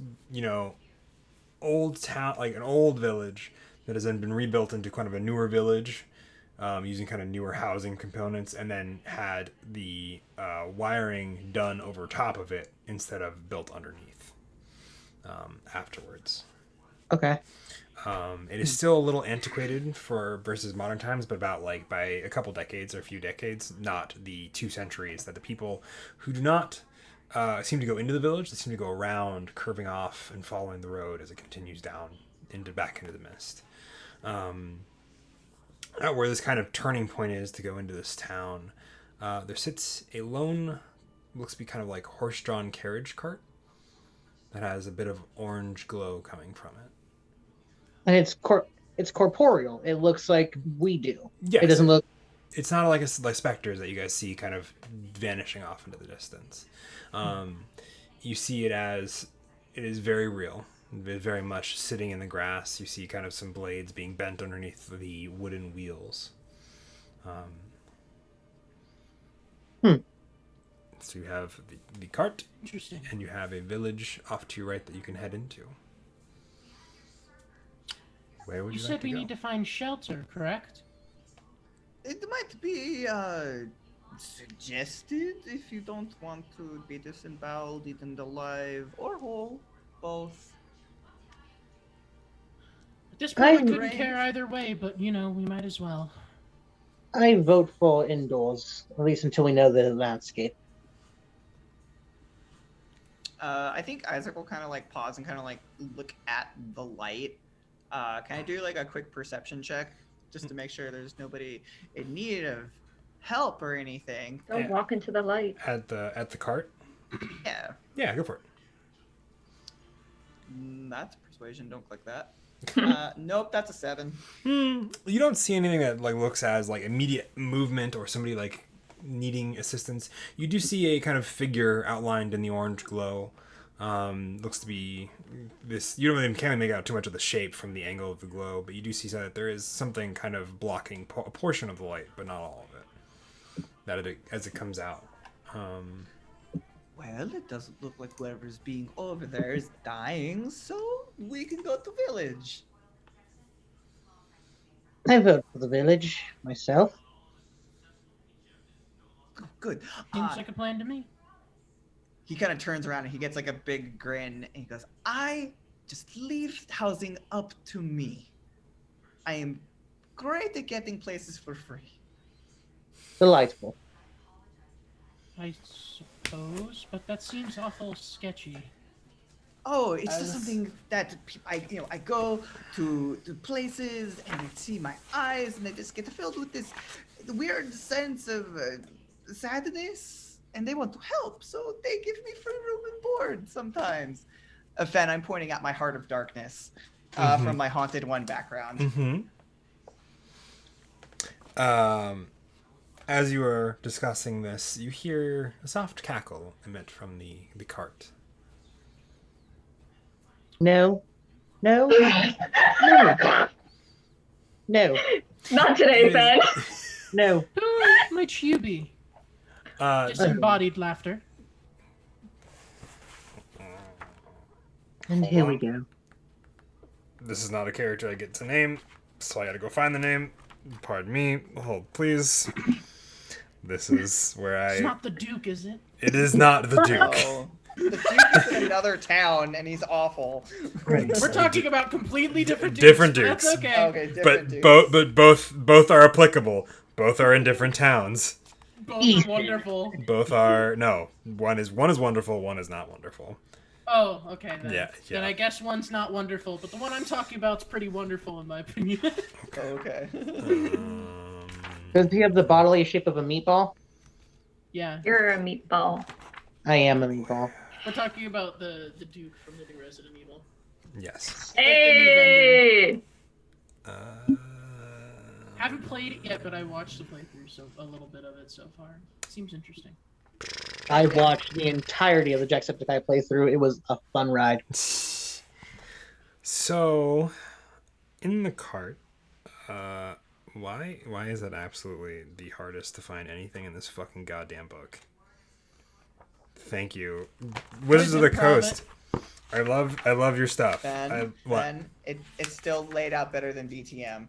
old town, like an old village that has then been rebuilt into kind of a newer village, using kind of newer housing components, and then had the wiring done over top of it instead of built underneath afterwards. Okay. It is still a little antiquated versus modern times, but about like by a couple decades or a few decades, not the 2 centuries that the people who do not seem to go into the village. They seem to go around, curving off and following the road as it continues down back into the mist. Where this kind of turning point is to go into this town, there sits a lone, looks to be kind of like horse-drawn carriage cart that has a bit of orange glow coming from it. And it's corporeal. It looks like we do. Yes. It doesn't look. It's not like specters that you guys see kind of vanishing off into the distance. You see it as it is very real. It's very much sitting in the grass. You see kind of some blades being bent underneath the wooden wheels. So you have the cart, Interesting. and you have a village off to your right that you can head into. Where would You you said like to we go? need to find shelter, correct? It might be suggested if you don't want to be disemboweled, eaten alive, or whole. Both. At this point, I I'm- couldn't care either way, but we might as well. I vote for indoors, at least until we know the landscape. I think Isaac will kind of like pause and kind of like look at the light. Can I do like a quick perception check just to make sure there's nobody in need of help or anything? Don't Yeah. walk into the light. At the cart? Yeah, Yeah, go for it. that's persuasion. Don't click that. Nope, that's a 7. You don't see anything that like looks as like immediate movement or somebody like needing assistance. You do see a kind of figure outlined in the orange glow. Looks to be this. You can't really make out too much of the shape from the angle of the glow, but you do see that there is something kind of blocking a portion of the light, but not all of it. As it comes out. Well, it doesn't look like whoever's being over there is dying, so we can go to village. I vote for the village myself. Oh, good. Seems like a plan to me. He kind of turns around and he gets like a big grin and he goes, I just leave housing up to me. I am great at getting places for free. Delightful. I suppose, but that seems awful sketchy. Oh, it's I just was- something that I go to places and I see my eyes and I just get filled with this weird sense of sadness, and they want to help, so they give me free room and board sometimes. Fen, I'm pointing at my Heart of Darkness from my Haunted 1 background. As you are discussing this, you hear a soft cackle emit from the cart. No. No. No. No. Not today, Ben. No. Who might you be? Disembodied laughter. And here we go. This is not a character I get to name, so I gotta go find the name. Pardon me. Hold, please. This is where It's not the Duke, is it? It is not the Duke. Oh. The Duke is in another town and he's awful. Right. We're talking about completely different Dukes. Different That's Dukes. okay. Okay, different But dudes. both are applicable. Both are in different towns. Both Easy. are wonderful. Both are no. One is wonderful. One is not wonderful. Oh, okay then. Yeah, Then yeah. I guess one's not wonderful, but the one I'm talking about's pretty wonderful in my opinion. Okay. Does he have the bodily shape of a meatball? Yeah, You're a meatball. I am a meatball. we're talking about the Duke from Living Resident Evil. Yes. Hey! Haven't played it yet, but I watched the playthrough, so a little bit of it so far. Seems interesting. I watched the entirety of the Jacksepticeye playthrough. It was a fun ride. So, in the cart, why is that absolutely the hardest to find anything in this fucking goddamn book? Thank you, Wizards of the Coast. I love your stuff. Ben, it's still laid out better than DTM.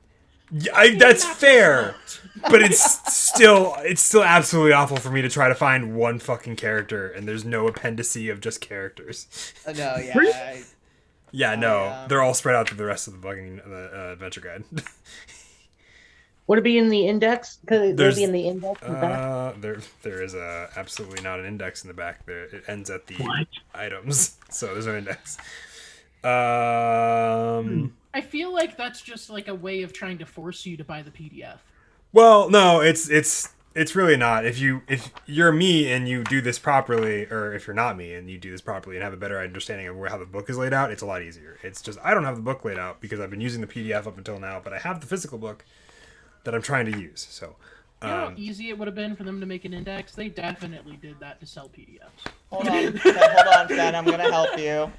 Yeah, that's fair, but it's still absolutely awful for me to try to find one fucking character and there's no appendice of just characters. No, yeah. Yeah, no, yeah. they're all spread out through the rest of the fucking adventure guide. Would it be in the index? Could it There's be in the index in the back? there is absolutely not an index in the back. There it ends at the What? items, so there's no index. I feel like that's just like a way of trying to force you to buy the PDF. Well, no, it's really not. If you're me and you do this properly, or if you're not me and you do this properly and have a better understanding of how the book is laid out, it's a lot easier. It's just I don't have the book laid out because I've been using the PDF up until now, but I have the physical book that I'm trying to use. So, You know how easy it would have been for them to make an index? They definitely did that to sell PDFs. Hold on, Fen. I'm gonna help you.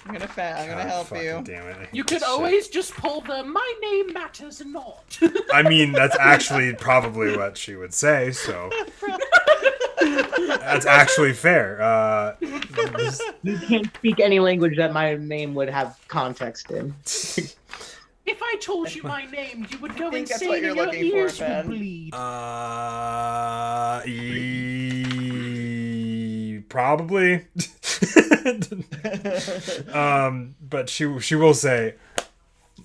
I'm gonna help fucking you. Damn it! I hate You could this shit. always just pull the "my name matters not." I mean, that's actually probably what she would say. So that's actually fair. You can't speak any language that my name would have context in. If I told you my name, you would go think that's insane what you're and your looking for, ears Fen. would bleed. Probably. But she will say,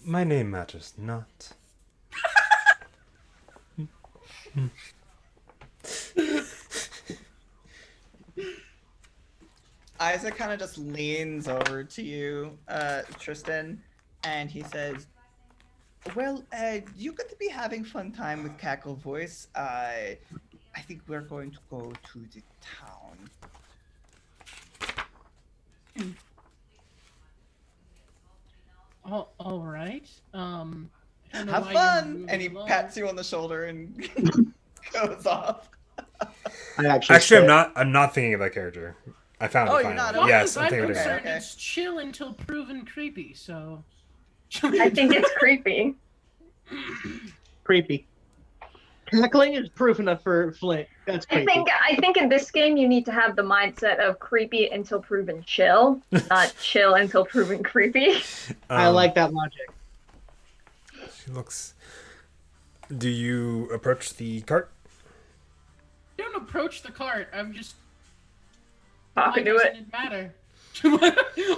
"My name matters not." Isaac kind of just leans over to you, Tristan, and he says, "Well, you got to be having fun time with Cackle Voice. I think we're going to go to the town." All right. I don't know Have why you're fun! moving And he along. pats you on the shoulder and goes off. I actually Actually, I'm not thinking of that character. I found Oh, it you're finally. not? Well, Yes, as I'm I'm thinking of concerned, it. Okay. it's chill until proven creepy. So. I think it's creepy. creepy. Cackling is proof enough for Flint. That's creepy. I think in this game you need to have the mindset of creepy until proven chill, not chill until proven creepy. I like that logic. She looks. Do you approach the cart? Don't approach the cart. I'm just. Talk Why into doesn't it. it matter?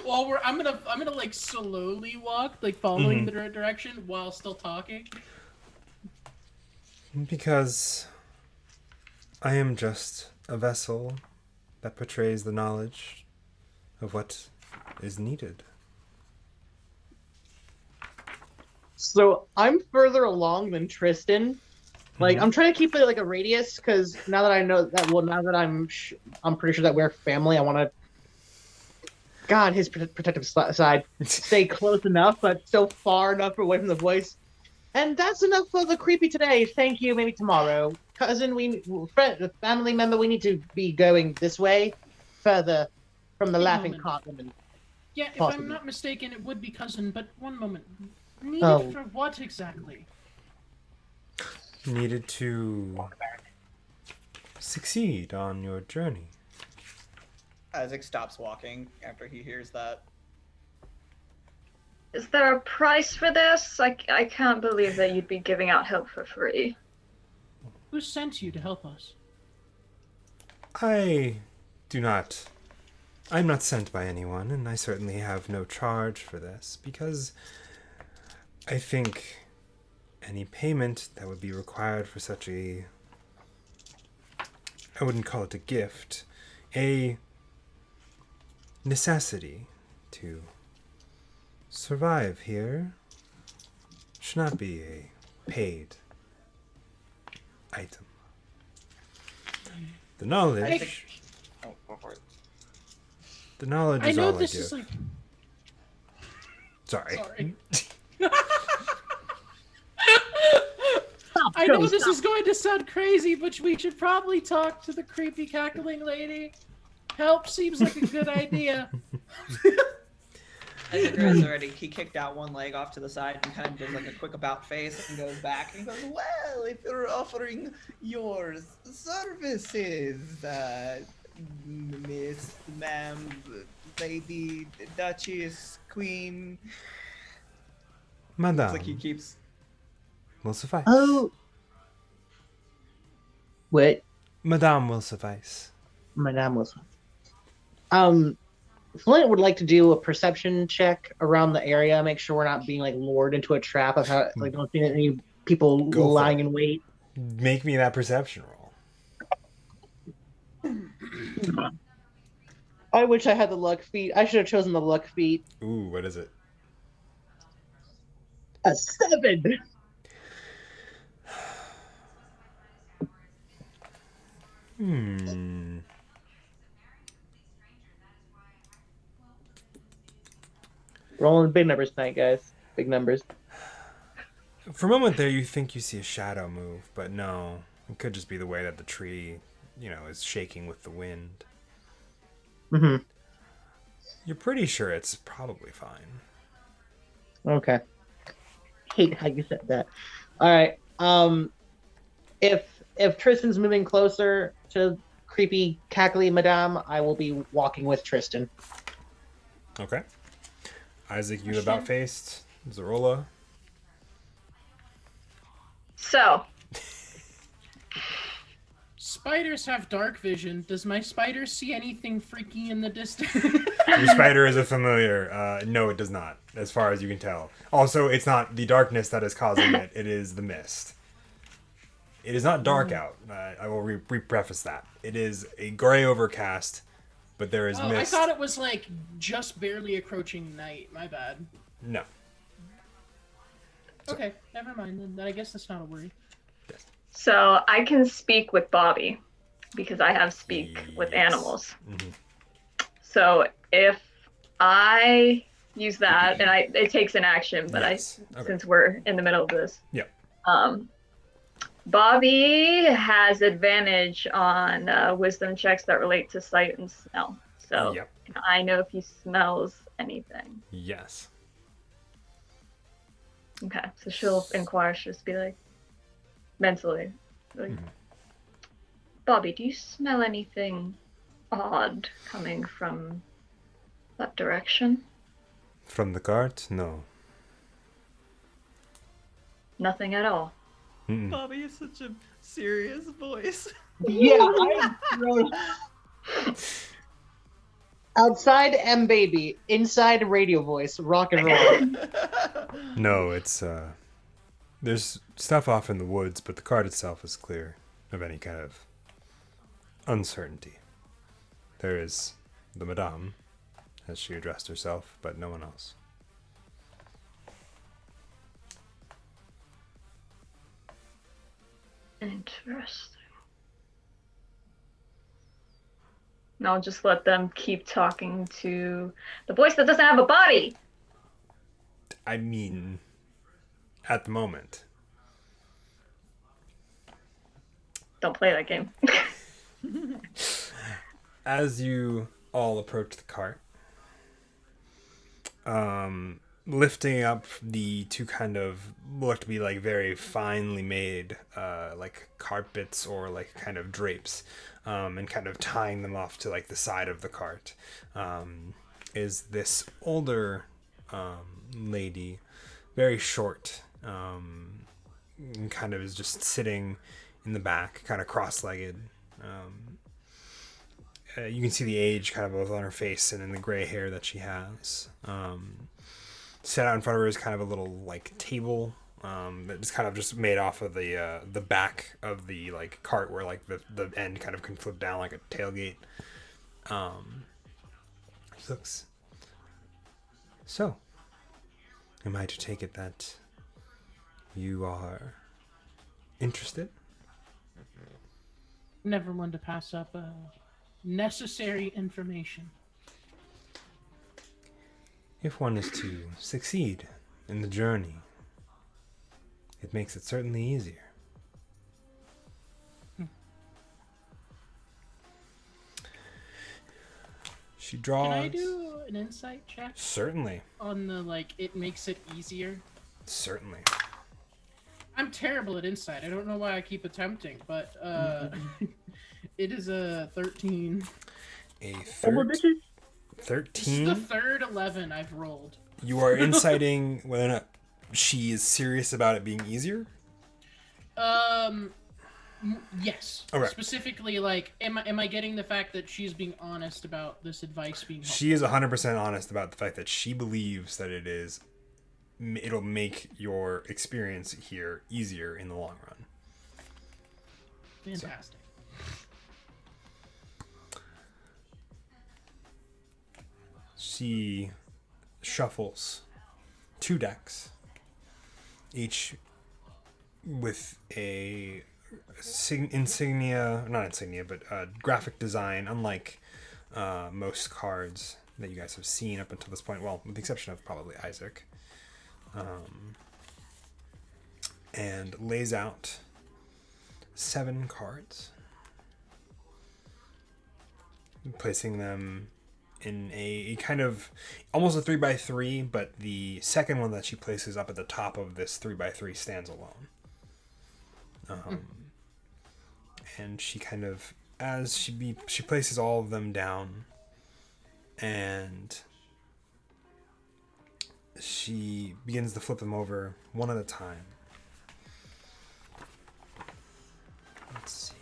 While I'm gonna like slowly walk, like following the direction while still talking. Because I am just a vessel that portrays the knowledge of what is needed. So I'm further along than Tristan. Like I'm trying to keep it like a radius because now that I know that, well, now that I'm pretty sure that we're family. I want to. God, his protective side. Stay close enough, but still far enough away from the voice. And that's enough for the creepy today. Thank you. Maybe tomorrow, cousin. Friend, family member. We need to be going this way, further from the Wait a laughing moment. cart woman. Yeah, if Possibly. I'm not mistaken, it would be cousin. But one moment. Needed Oh. for what exactly? Needed to succeed on your journey. Isaac stops walking after he hears that. Is there a price for this? I can't believe that you'd be giving out help for free. Who sent you to help us? I'm not sent by anyone, and I certainly have no charge for this, because I think any payment that would be required for such I wouldn't call it a gift, a necessity to survive here should not be a paid item. The knowledge, Oh, go for it. the knowledge I is know all this I is give. like. Sorry. Sorry. Stop, I know Joey, this stop. is going to sound crazy, but we should probably talk to the creepy cackling lady. Help seems like a good idea. Isaac goes already. He kicked out one leg off to the side and kind of does like a quick about face and goes back and goes, "Well, if you're offering your services, Miss, Ma'am, Lady, Duchess, Queen." Madame It's like he keeps. will suffice. Oh. Wait. Madame will suffice. Madame was. Flint would like to do a perception check around the area, make sure we're not being like lured into a trap of how like don't see any people Go for lying it. in wait. Make me that perception roll. I wish I had the luck feat. I should have chosen the luck feat. Ooh, what is it? A 7. Hmm. Rolling big numbers tonight, guys. Big numbers. For a moment there, you think you see a shadow move, but no. It could just be the way that the tree, is shaking with the wind. Mm-hmm. You're pretty sure it's probably fine. Okay. Hate how you said that. All right. If Tristan's moving closer to creepy cackly Madame, I will be walking with Tristan. Okay. Isaac, you about faced. Zarola. So, Spiders have dark vision. Does my spider see anything freaky in the distance? Your spider is a familiar. No, it does not, as far as you can tell. Also, it's not the darkness that is causing it. It is the mist. It is not dark out. I will re-preface that. It is a gray overcast, but there is Oh, mist. I thought it was like just barely approaching night. My bad. No. Okay, never mind. Then I guess that's not a worry. so I can speak with Bobby because I have speak with Yes. animals. Mhm. So if I use that, and it takes an action, but Yes. Okay. since we're in the middle of this, Yep. Bobby has advantage on wisdom checks that relate to sight and smell. So Yep. I know if he smells anything. Yes. Okay, so she'll inquire. She'll just be like, mentally, like, Bobby, do you smell anything odd coming from that direction? From the cart? No. Nothing at all. Mm-mm. Bobby is such a serious voice. Yeah, I wrote outside M baby, inside radio voice, rock and roll. No, it's there's stuff off in the woods, but the cart itself is clear of any kind of uncertainty. There is the Madame, as she addressed herself, but no one else. Interesting. And I'll just let them keep talking to the voice that doesn't have a body. I mean, at the moment. Don't play that game. As you all approach the cart, lifting up the two kind of look to be like very finely made like carpets or like kind of drapes, and kind of tying them off to like the side of the cart, is this older lady, very short, and kind of is just sitting in the back, kind of cross-legged. You can see the age kind of both on her face and in the gray hair that she has. Set out in front of her is kind of a little like table that is kind of just made off of the back of the like cart where like the end kind of can flip down like a tailgate. Looks. So, am I to take it that you are interested? Never one to pass up necessary information. If one is to succeed in the journey, it makes it certainly easier. She draws. Can I do an insight check Certainly. on the like it makes it easier? Certainly. I'm terrible at insight. I don't know why I keep attempting, but it is a 13. A Double digits? This is 13? the third 11 I've rolled. You are inciting whether or not she is serious about it being easier? Yes. Okay. Specifically, like, am I getting the fact that she's being honest about this advice being helpful? She is 100% honest about the fact that she believes that it'll make your experience here easier in the long run. Fantastic. She shuffles 2 decks, each with a graphic design, unlike most cards that you guys have seen up until this point. Well, with the exception of probably Isaac. And lays out 7 cards, placing them in a kind of almost a 3x3, but the second one that she places up at the top of this 3x3 stands alone. And she kind of, as she places all of them down, and she begins to flip them over one at a time. Let's see.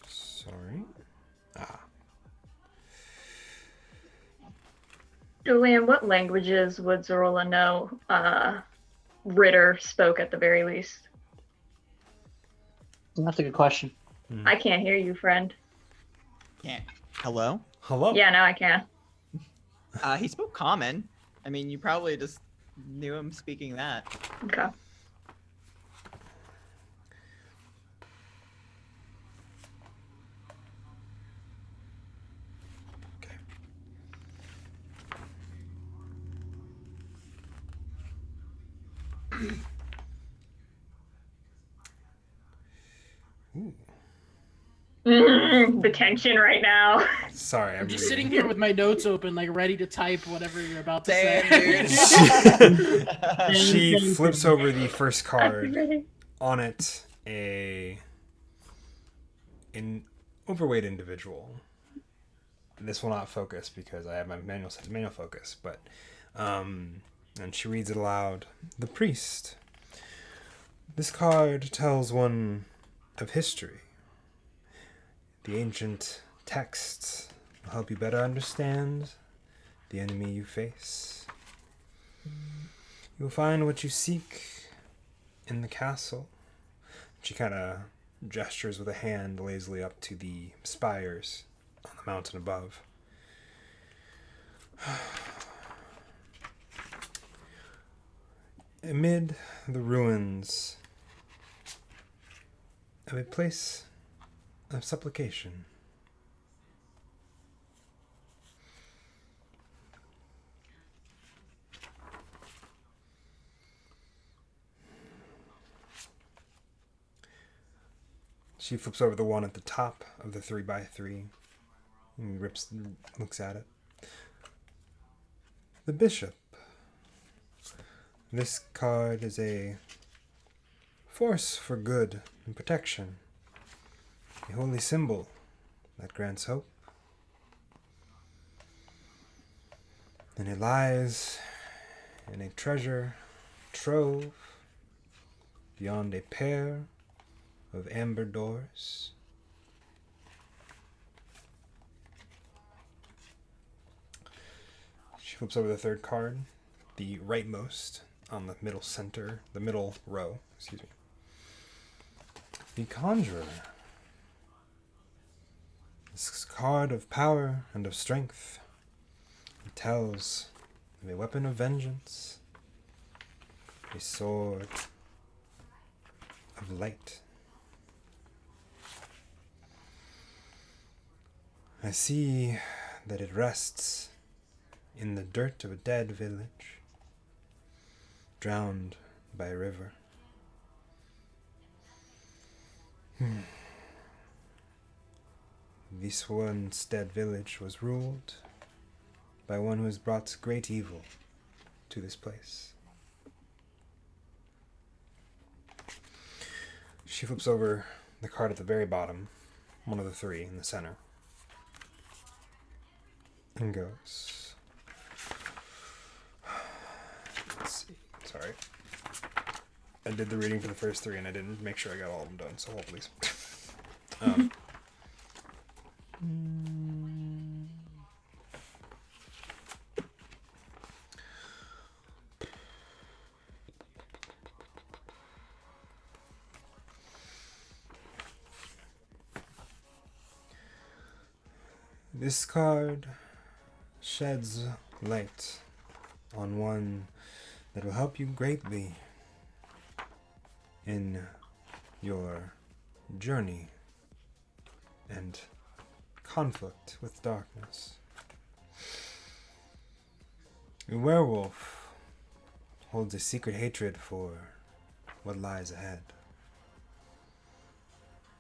Sorry. Julian, what languages would Zorola know Ritter spoke at the very least? That's a good question. I can't hear you, friend. Can't. Hello? Hello? Yeah, now I can. He spoke common. I mean, you probably just knew him speaking that. Okay. The tension right now. Sorry, I'm just sitting here with my notes open, like ready to type whatever you're about to say. Dude. She flips over the first card. On it, an overweight individual. This will not focus because I have my manual set to manual focus, but and she reads it aloud. The priest. This card tells one of history. The ancient texts will help you better understand the enemy you face. You'll find what you seek in the castle. She kind of gestures with a hand lazily up to the spires on the mountain above. Amid the ruins of a place of supplication, she flips over the one at the top of the 3x3 and looks at it. The bishop. This card is a force for good and protection. A holy symbol that grants hope. And it lies in a treasure trove beyond a pair of amber doors. She flips over the third card, the rightmost on the middle row, excuse me. The Conjurer. This card of power and of strength. It tells of a weapon of vengeance, a sword of light. I see that it rests in the dirt of a dead village, drowned by a river. This once dead village was ruled by one who has brought great evil to this place. She flips over the card at the very bottom, one of the three in the center, and goes. Let's see. Sorry. I did the reading for the first three and I didn't make sure I got all of them done, so hold please. This card sheds light on one that will help you greatly in your journey and conflict with darkness. A werewolf holds a secret hatred for what lies ahead.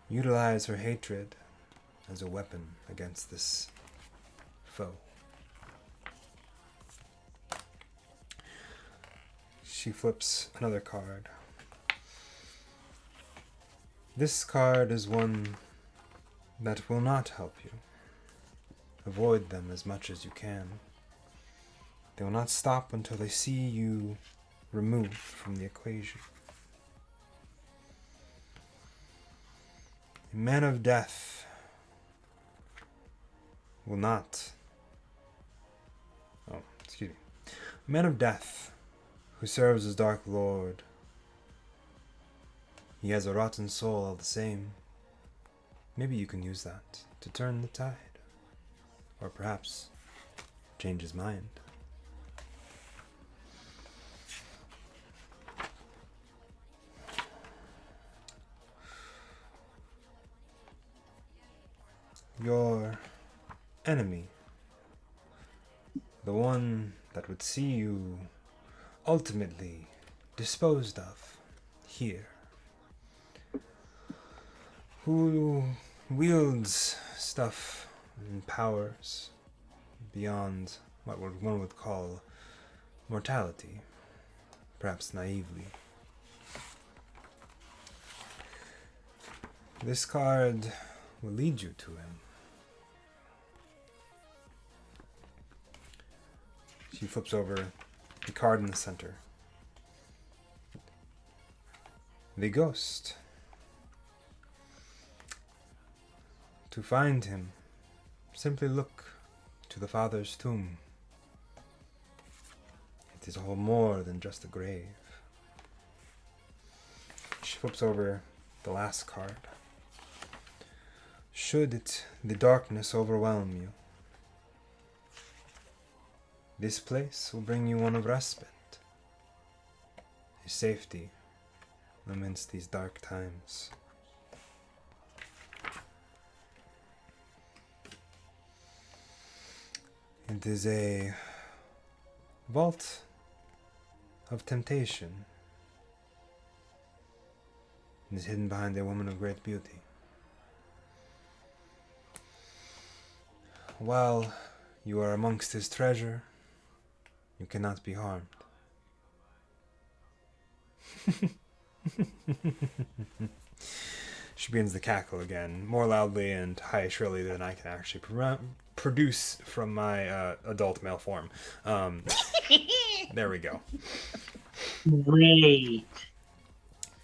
Utilize her hatred as a weapon against this foe. She flips another card. This card is one that will not help you. Avoid them as much as you can. They will not stop until they see you removed from the equation. A man of death will not... Oh, excuse me. A man of death who serves as Dark Lord. He has a rotten soul all the same. Maybe you can use that to turn the tide. Or perhaps change his mind. Your enemy, the one that would see you ultimately disposed of here, who wields stuff and powers beyond what one would call mortality, perhaps naively. This card will lead you to him. She flips over the card in the center. The ghost. To find him, simply look to the father's tomb. It is all more than just a grave. She flips over the last card. Should the darkness overwhelm you, this place will bring you one of respite, a safety amidst these dark times. It is a vault of temptation. It is hidden behind a woman of great beauty. While you are amongst his treasure, you cannot be harmed. She begins to cackle again, more loudly and high shrilly than I can actually produce from my adult male form. There we go. Great.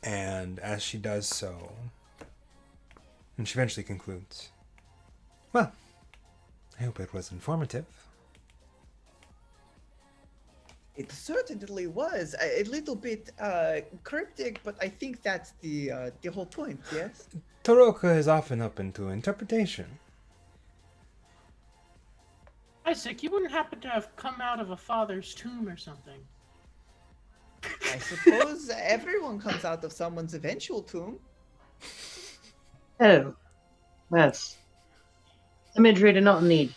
And as she does so, and she eventually concludes, well, I hope it was informative. It certainly was a little bit cryptic, but I think that's the whole point. Yes. Toroka is often open to interpretation. Isaac, you wouldn't happen to have come out of a father's tomb or something? I suppose everyone comes out of someone's eventual tomb. Oh, that's imagery to not need.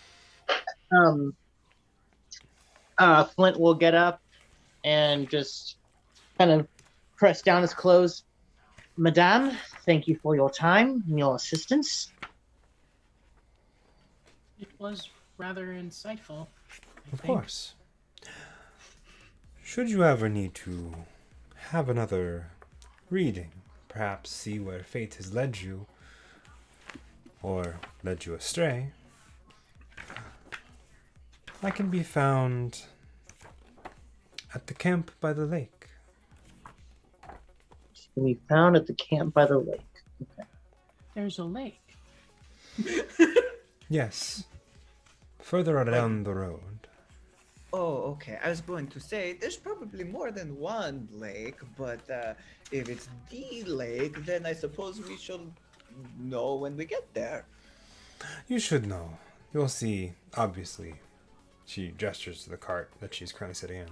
Flint will get up and just kind of press down his clothes. Madame, thank you for your time and your assistance. It was rather insightful. I Of think. course. Should you ever need to have another reading, perhaps see where fate has led you, or led you astray, I can be found at the camp by the lake. Can be found at the camp by the lake. Okay. There's a lake. Yes, further on down the road. Oh, okay. I was going to say there's probably more than one lake, but if it's the lake, then I suppose we shall know when we get there. You should know. You'll see, obviously. She gestures to the cart that she's currently sitting in.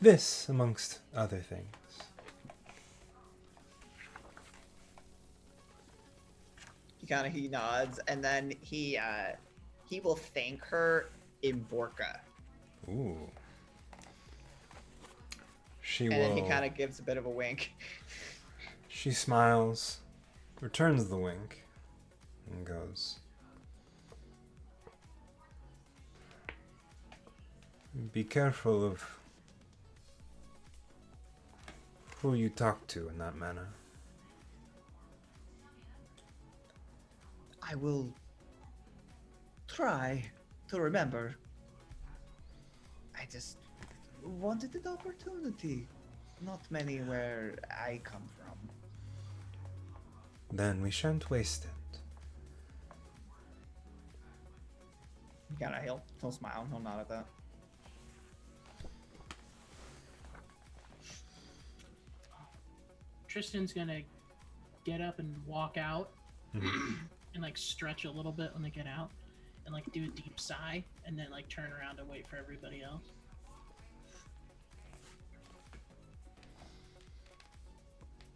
This, amongst other things. He nods, and then he will thank her in Borka. Ooh. She And will. then he kind of gives a bit of a wink. She smiles, returns the wink, and goes, "Be careful of who you talk to in that manner." I will try to remember. I just wanted an opportunity. Not many where I come from. Then we shan't waste it. He'll smile. He'll nod at that. Tristan's gonna get up and walk out Mhm. and like stretch a little bit when they get out and like do a deep sigh and then like turn around and wait for everybody else.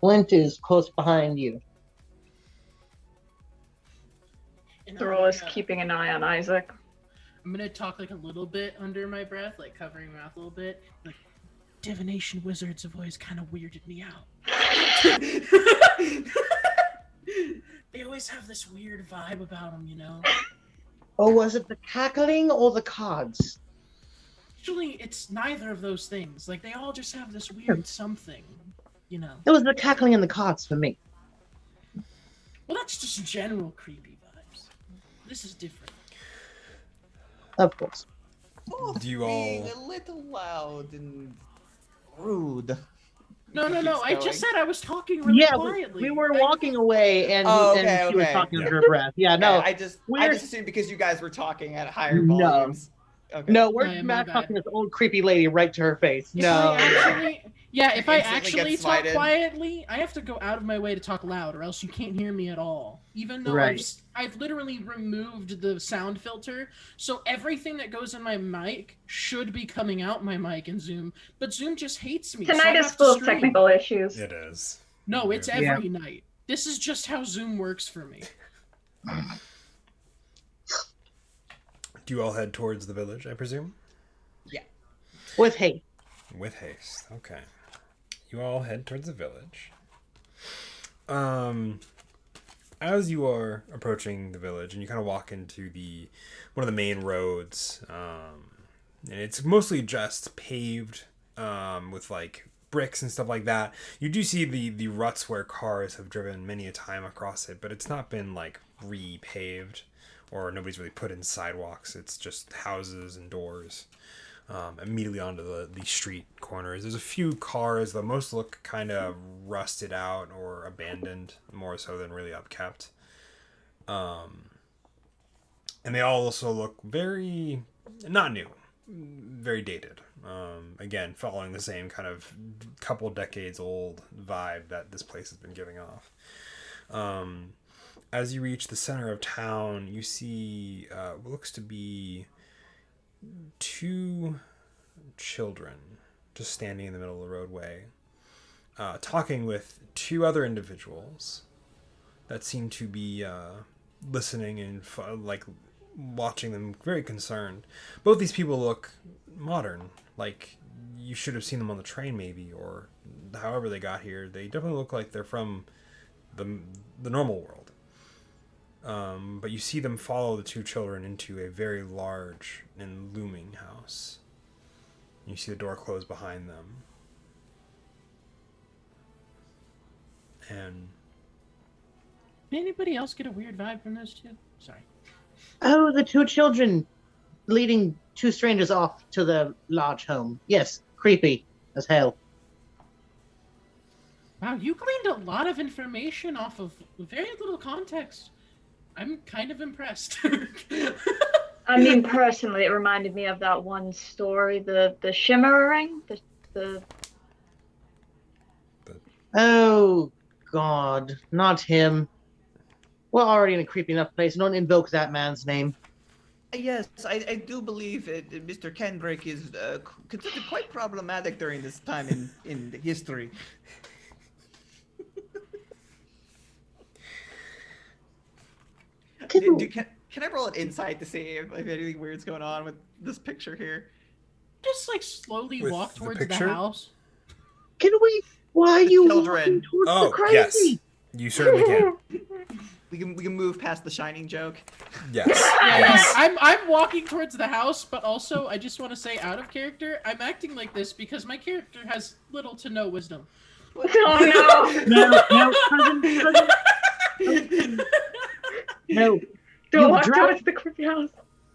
Flint is close behind you. And Zorola's keeping an eye on Isaac. I'm gonna talk like a little bit under my breath, like covering my mouth a little bit. Like, divination wizards have always kind of weirded me out. They always have this weird vibe about them, you know? Oh, was it the cackling or the cards? Actually, it's neither of those things. Like, they all just have this weird something, you know? It was the cackling and the cards for me. Well, that's just general creepy vibes. This is different. Of course. Both Do you being all- a little loud and rude. No. Keeps I just going. said I was talking really Yeah, quietly. we were Like, walking away and, Oh, and okay, she was okay. talking Yeah. under her breath. Yeah, no, I just we're- assumed because you guys were talking at higher No. volumes. Okay. no, we're Oh, yeah, my smack bad. talking this old creepy lady right to her face. If No. I actually, if I Instantly actually gets talk smited. quietly, I have to go out of my way to talk loud, or else you can't hear me at all. Even though Right. I've literally removed the sound filter, so everything that goes in my mic should be coming out my mic in Zoom. But Zoom just hates me. so I Tonight is have to full of stream. technical issues. It is. No, it's Yeah. every night. This is just how Zoom works for me. Do you all head towards the village, I presume? With hate. With haste. Okay. You all head towards the village. As you are approaching the village and you kind of walk into one of the main roads, and it's mostly just paved with like bricks and stuff like that. You do see the ruts where cars have driven many a time across it, but it's not been like repaved or nobody's really put in sidewalks. It's just houses and doors. Immediately onto the street corners. There's a few cars that most look kind of rusted out or abandoned, more so than really upkept. And they all also look very, not new, very dated. Again, following the same kind of couple decades old vibe that this place has been giving off. As you reach the center of town, you see what looks to be two children just standing in the middle of the roadway, talking with two other individuals that seem to be listening and like watching them, very concerned. Both these people look modern, like you should have seen them on the train maybe, or however they got here. They definitely look like they're from the normal world. But you see them follow the two children into a very large and looming house. You see the door close behind them. And Did anybody else get a weird vibe from those two? Sorry. Oh, the two children leading two strangers off to the large home. Yes, creepy as hell. Wow, you gleaned a lot of information off of very little context. I'm kind of impressed. I mean, personally, it reminded me of that one story, the shimmering, the Oh, God, not him. We're already in a creepy enough place. Don't invoke that man's name. Yes, I do believe Mr. Kendrick is considered quite problematic during this time in the history. Can I roll an insight to see if anything weird's going on with this picture here? Just like slowly With walk the towards picture? the house. Can we? Why are The you children. walking towards the oh crazy? yes, you certainly can. We can move past the shining joke. Yes. Yeah, yes. I'm walking towards the house, but also I just want to say, out of character, I'm acting like this because my character has little to no wisdom. oh No, no, Don't You walk dropped- towards the creepy house.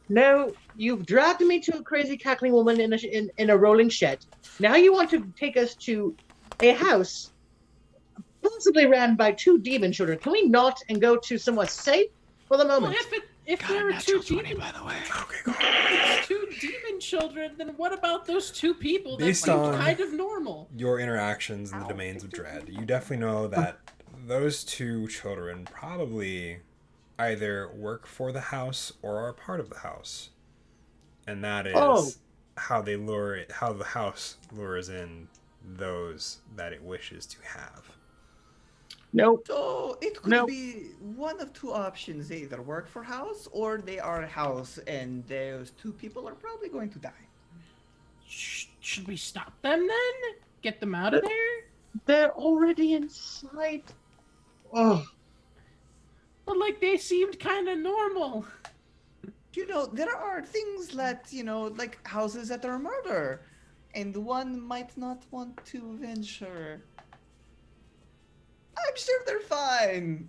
no! You've dragged me to a crazy cackling woman in a rolling shed. Now you want to take us to a house, possibly ran by two demon children. Can we not and go to somewhere safe for the Well, moment? if there are two demon, the way. Okay, cool. two demon children, then what about those two people that Based seemed on- kind of normal? Your interactions in the domains of dread, you definitely know that those two children probably either work for the house or are part of the house, and that is Oh. how they lure it, how the house lures in those that it wishes to have. Nope. So it could No. be one of two options: they either work for house or they are house, and those two people are probably going to die. Should we stop them then? Get them out of there? They're already inside. Oh, But like they seemed kind of normal. You know, there are things that, like houses that are murder, and one might not want to venture. I'm sure they're fine.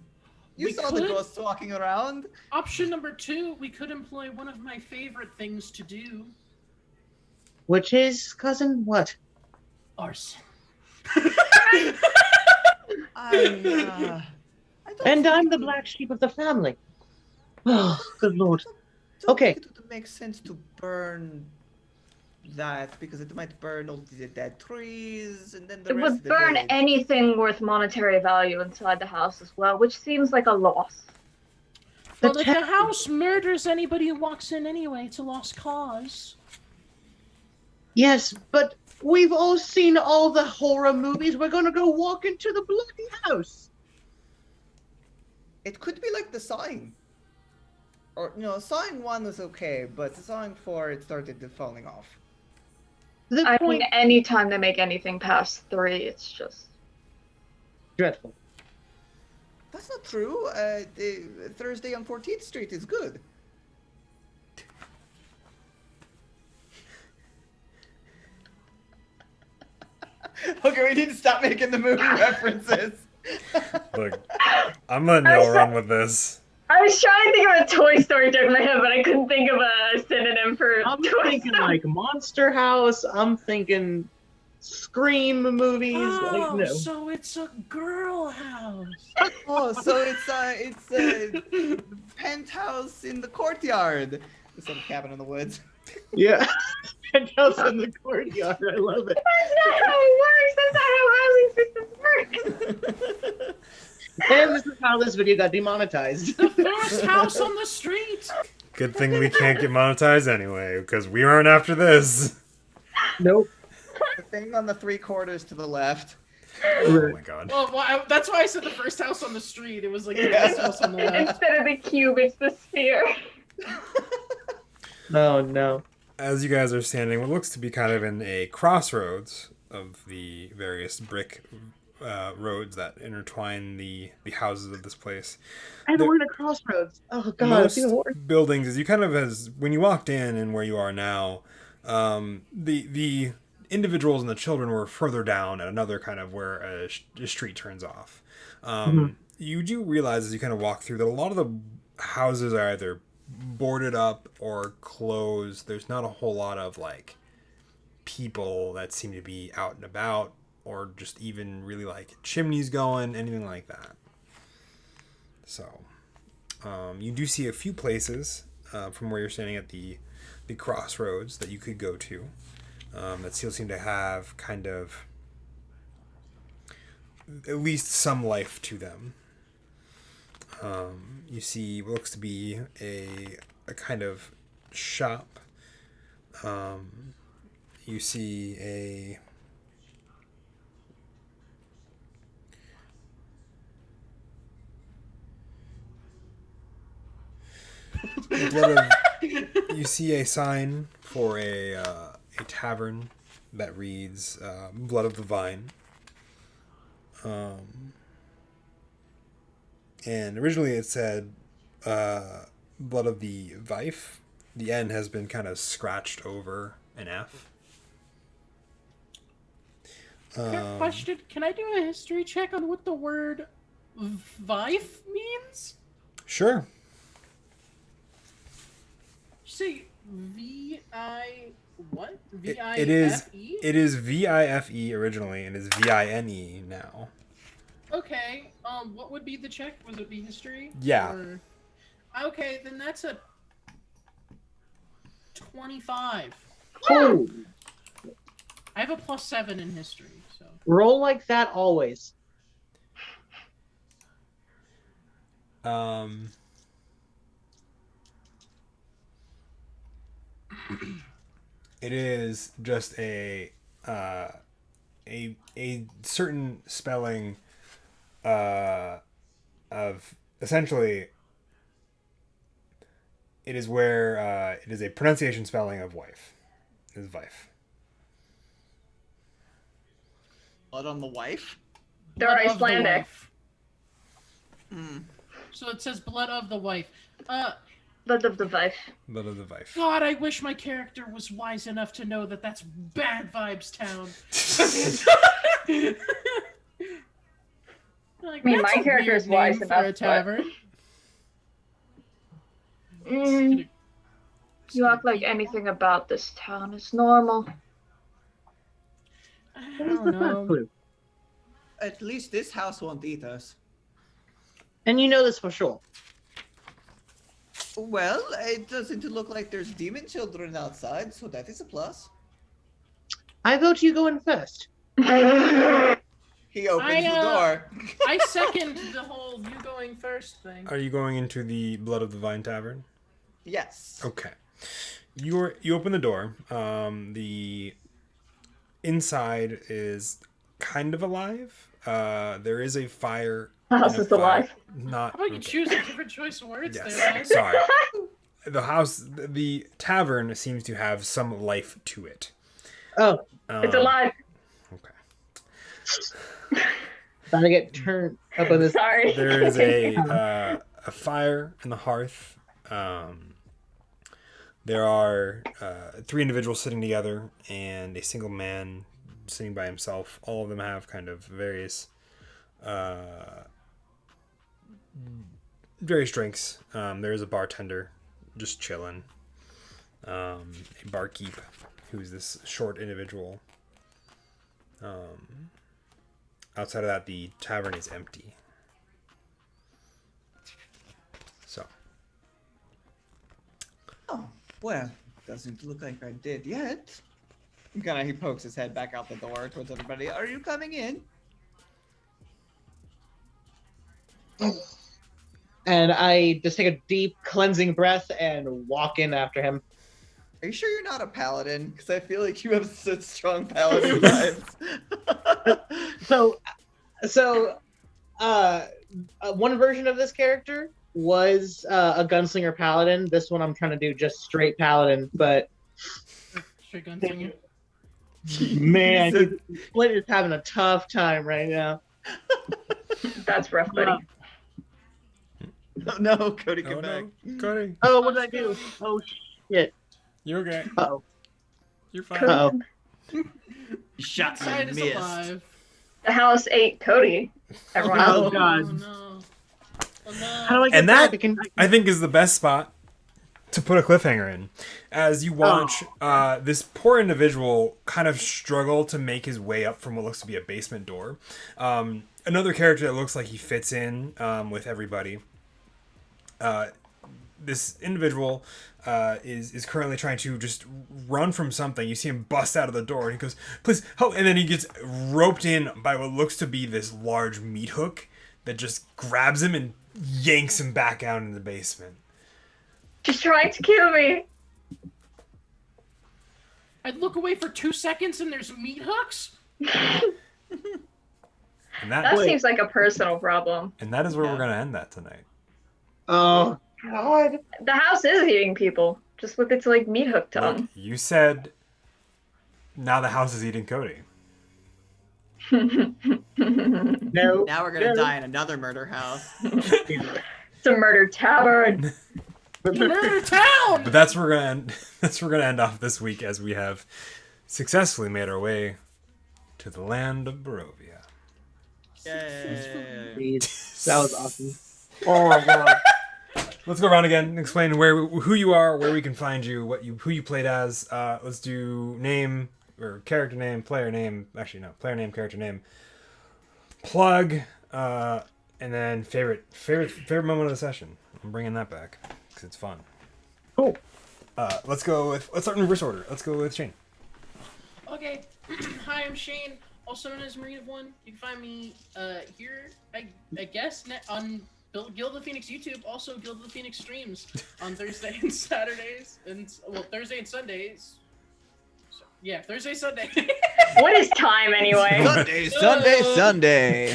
You We saw the could- ghosts walking around. Option number 2, we could employ one of my favorite things to do. which is cousin what? Arson. I don't And think I'm it the would- black sheep of the family. Oh, good lord. don't Okay. think it would make sense to burn that because it might burn all the dead trees and then the It rest of would the burn village. anything worth monetary value inside the house as well, which seems like a loss. Well, The if the house murders anybody who walks in anyway, it's a lost cause. Yes, but we've all seen all the horror movies. We're gonna go walk into the bloody house. It could be like the Sawing. Or, Sawing 1 was okay, but the Sawing 4, it started falling off. The I point mean, anytime they make anything past 3, it's just. dreadful. That's not true. The Thursday on 14th Street is good. Okay, we need to stop making the movie references. Look, I'm letting y'all run with this. I was trying to think of a Toy Story joke in my head, but I couldn't think of a synonym for I'm Toy thinking Story. like Monster House. I'm thinking Scream movies. Like, Oh, no. so it's a girl house. Oh, so it's a penthouse in the courtyard. Instead of cabin in the woods. Yeah. Penthouse in the courtyard. I love it. That's not how it works. That's not how housing systems work. And this is how this video got demonetized. The first house on the street. Good thing we can't get monetized anyway, because we aren't after this. Nope. The thing on the 3/4 to the left. Oh my god. Well, that's why I said the first house on the street. It was like the Yeah. first house on the left. Instead of the cube, it's the sphere. Oh no. As you guys are standing, what looks to be kind of in a crossroads of the various brick roads that intertwine the houses of this place. And There- we're in a crossroads. Oh god, Most it's even worse. buildings, as you kind of when you walked in and where you are now, the individuals and the children were further down at another kind of where a street turns off. You do realize as you kind of walk through that a lot of the houses are either boarded up or closed. There's not a whole lot of like people that seem to be out and about, or just even really like chimneys going, anything like that. So you do see a few places from where you're standing at the crossroads that you could go to that still seem to have kind of at least some life to them. You see what looks to be a kind of shop. You see a you see a sign for a tavern that reads Blood of the Vine. And originally it said Blood of the Vife. The N has been kind of scratched over an F. Question: can I do a history check on what the word "vife" means? Sure. Say V-I what? V-I-F-E? It is V-I-F-E originally and is V-I-N-E now. Okay. What would be the check? Would it be history? Yeah. Or... Okay, then that's a 25. Oh, I have a +7 in history, so. roll like that always. It is just a certain spelling of essentially it is where it is a pronunciation spelling of wife. It is wife. Blood on the wife? They're Blood of the Icelandic. wife. So it says blood of the wife. Blood of the Vife. Blood of the wife. God, I wish my character was wise enough to know that that's bad vibes town. Like, I mean, that's my a character weird is wise name for enough, a but- tavern. You act like anything about this town is normal. I What is don't the first know. clue? At least this house won't eat us. And you know this for sure. Well, it doesn't look like there's demon children outside, so that is a plus. I vote you go in first. He opens I, the door. I second the whole you going first thing. Are you going into the Blood of the Vine Tavern? Yes. Okay. You open the door. The inside is kind of alive. There is a fire. House and a is alive. Not. How about you okay. choose a different choice of words Yes. there, guys? Sorry. The tavern seems to have some life to it. Oh, It's alive. Okay. gotta get turned up on this. Sorry. There is a fire in the hearth. There are 3 individuals sitting together and a single man sitting by himself. All of them have kind of various drinks. There is a bartender just chilling. A barkeep who's this short individual. Outside of that, the tavern is empty. So. Oh, well, doesn't look like I did yet. He pokes his head back out the door towards everybody. Are you coming in? And I just take a deep cleansing breath and walk in after him. Are you sure you're not a paladin? Because I feel like you have such strong paladin vibes. So, one version of this character was a gunslinger paladin. This one I'm trying to do just straight paladin, but Straight gunslinger. man, Flint is having a tough time right now. That's rough, buddy. Oh no, Cody, come Oh, back. no. Cody, Oh, what did I do? Oh shit. you're okay. Uh-oh. You're fine. Uh-oh. Shots Inside and is missed. alive. The house ate Cody. Everyone Oh, else. God. Oh no. Oh no. How do I get And back? that, I think, is the best spot to put a cliffhanger in. As you watch this poor individual kind of struggle to make his way up from what looks to be a basement door. Another character that looks like he fits in with everybody. This individual is currently trying to just run from something. You see him bust out of the door, and he goes, "Please help!" And then he gets roped in by what looks to be this large meat hook that just grabs him and yanks him back out in the basement. She's trying to kill me. I'd look away for 2 seconds and there's meat hooks? And That Wait. seems like a personal problem. that is where Yeah. we're gonna end that tonight. Oh, God. The house is eating people, just with its like meat hook Look, tongue. you said now the house is eating Cody. No. Now we're gonna No. die in another murder house. It's a murder tavern. Murder town! But that's where we're gonna end. That's where we're gonna end off this week as we have successfully made our way to the land of Barovia. Yay. That was awesome. Oh my God. Let's go around again. Explain who you are, where we can find you, who you played as. Let's do name or character name, player name. Actually, no, player name, character name. Plug, and then favorite moment of the session. I'm bringing that back because it's fun. Cool. Let's start in reverse order. Let's go with Shane. Okay. Hi, I'm Shane, also known as Marine of One. You can find me here, I guess, on Guild of the Phoenix YouTube, also Guild of the Phoenix streams on Thursday and Saturdays, and Thursday and Sundays. So, yeah, Thursday, Sunday. What is time anyway? Sunday.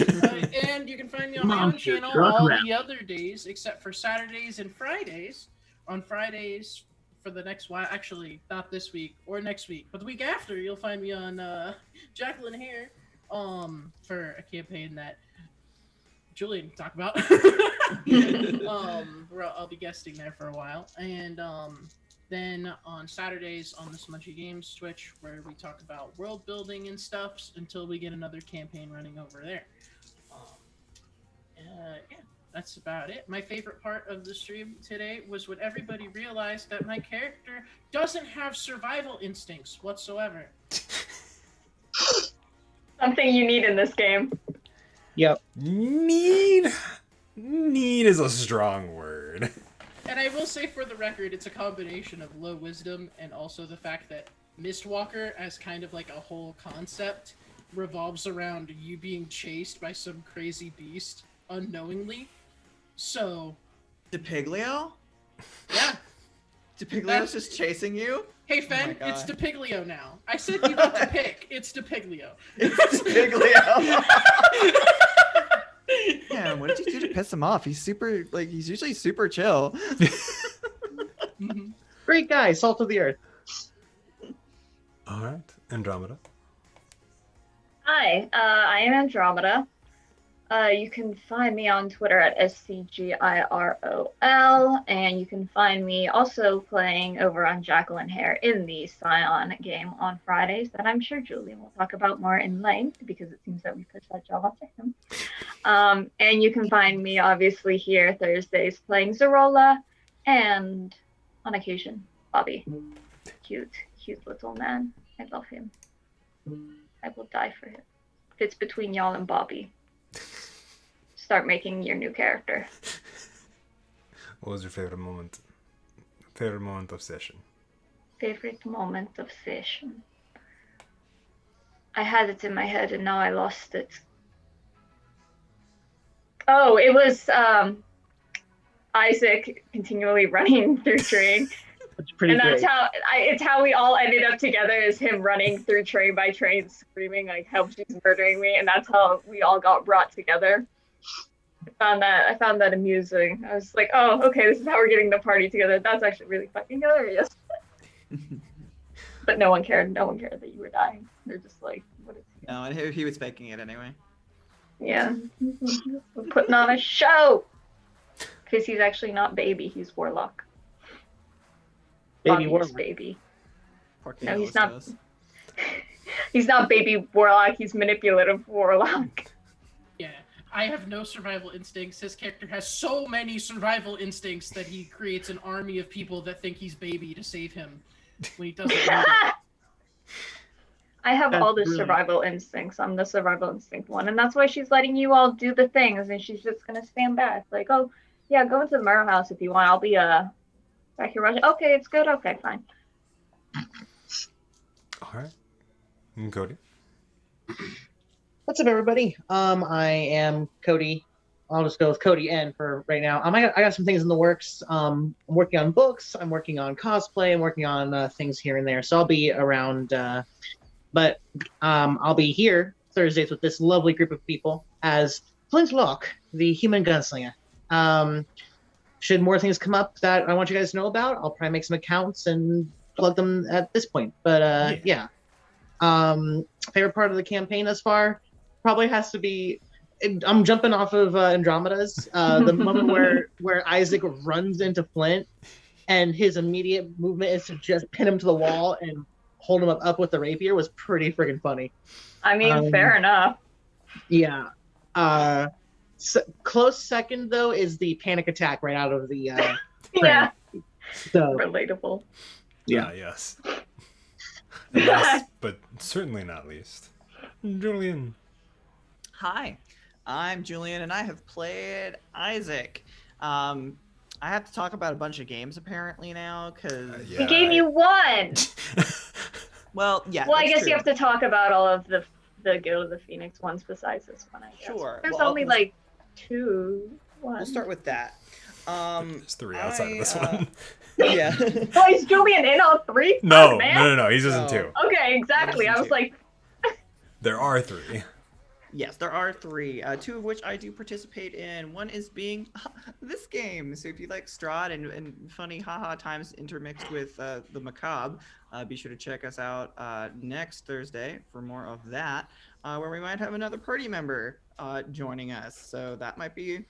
And you can find me on my Mom, own channel you're all drunk the other days except for Saturdays and Fridays. On Fridays for the next while, actually not this week or next week, but the week after, you'll find me on Jacqueline Hare for a campaign that Julian can talk about. Where I'll be guesting there for a while, and then on Saturdays on the Smudgy Games Twitch, where we talk about world building and stuff until we get another campaign running over there. Yeah, that's about it. My favorite part of the stream today was when everybody realized that my character doesn't have survival instincts whatsoever. Something you need in this game. Yep. Need is a strong word. And I will say for the record, it's a combination of low wisdom and also the fact that Mistwalker, as kind of like a whole concept, revolves around you being chased by some crazy beast unknowingly. So, DePiglio? yeah. DePiglio's just chasing you? Hey, Oh Fen, my it's God. DePiglio now. I said you got to pick. It's DePiglio. It's DePiglio. Damn, what did you do to piss him off? He's he's usually super chill. Mhm. Great guy, salt of the earth. All right, Andromeda. Hi, I am Andromeda. You can find me on Twitter at SCGIROL, and you can find me also playing over on Jacqueline Hare in the Scion game on Fridays that I'm sure Julian will talk about more in length because it seems that we pushed that job off to him. And you can find me obviously here Thursdays playing Zerola and on occasion Bobby. Cute little man. I love him. I will die for him. If it's between y'all and Bobby, start making your new character. What was your favorite moment? Favorite moment of session? Favorite moment of session. I had it in my head and now I lost it. Oh, it was Isaac continually running through train. It's pretty And that's great. it's how we all ended up together, is him running through train by train screaming like how she's murdering me, and that's how we all got brought together. I found that amusing. I was like, oh, okay, this is how we're getting the party together. That's actually really fucking hilarious. But no one cared that you were dying. They're just like, what is he? No, and he was faking it anyway. Yeah. We're putting on a show. Because he's actually not baby, he's warlock. Baby Bobby is warlock. baby. Poor No, he's Callistos. not. He's not baby warlock, he's manipulative warlock. Yeah, I have no survival instincts. His character has so many survival instincts that he creates an army of people that think he's baby to save him when he doesn't need it. I have That's all the brilliant. survival instincts. I'm the survival instinct one. And that's why she's letting you all do the things and she's just gonna stand back. Like, oh yeah, go into the mirror house if you want. I'll be back here rushing. Okay, it's good, okay, fine. Alright. And Cody. What's up, everybody? I am Cody. I'll just go with Cody N for right now. I got some things in the works. I'm working on books. I'm working on cosplay. I'm working on things here and there. So I'll be around. But I'll be here Thursdays with this lovely group of people as Flintlock, the human gunslinger. Should more things come up that I want you guys to know about, I'll probably make some accounts and plug them at this point. But yeah. Favorite part of the campaign thus far probably has to be, I'm jumping off of Andromeda's, the moment where Isaac runs into Flint and his immediate movement is to just pin him to the wall and hold him up with the rapier was pretty freaking funny. I mean, fair enough. Yeah. Close second though is the panic attack right out of the Yeah, so relatable. yeah. Yes. And last, but certainly not least, Julian. Hi, I'm Julian, and I have played Isaac. I have to talk about a bunch of games apparently now, because He gave you one. well, yeah. Well, I that's guess true. you have to talk about all of the Guild of the Phoenix ones besides this one, I guess. Sure. There's Well, only like two. We'll start with that. There's three outside of this one. Yeah. Oh, is Julian in all three? No, Oh, man. no. He's just in No. two. Okay, exactly. I was like, There are three. Yes, there are three, two of which I do participate in. One is being this game. So if you like Strahd and funny haha times intermixed with the macabre, be sure to check us out next Thursday for more of that, where we might have another party member joining us. So that might be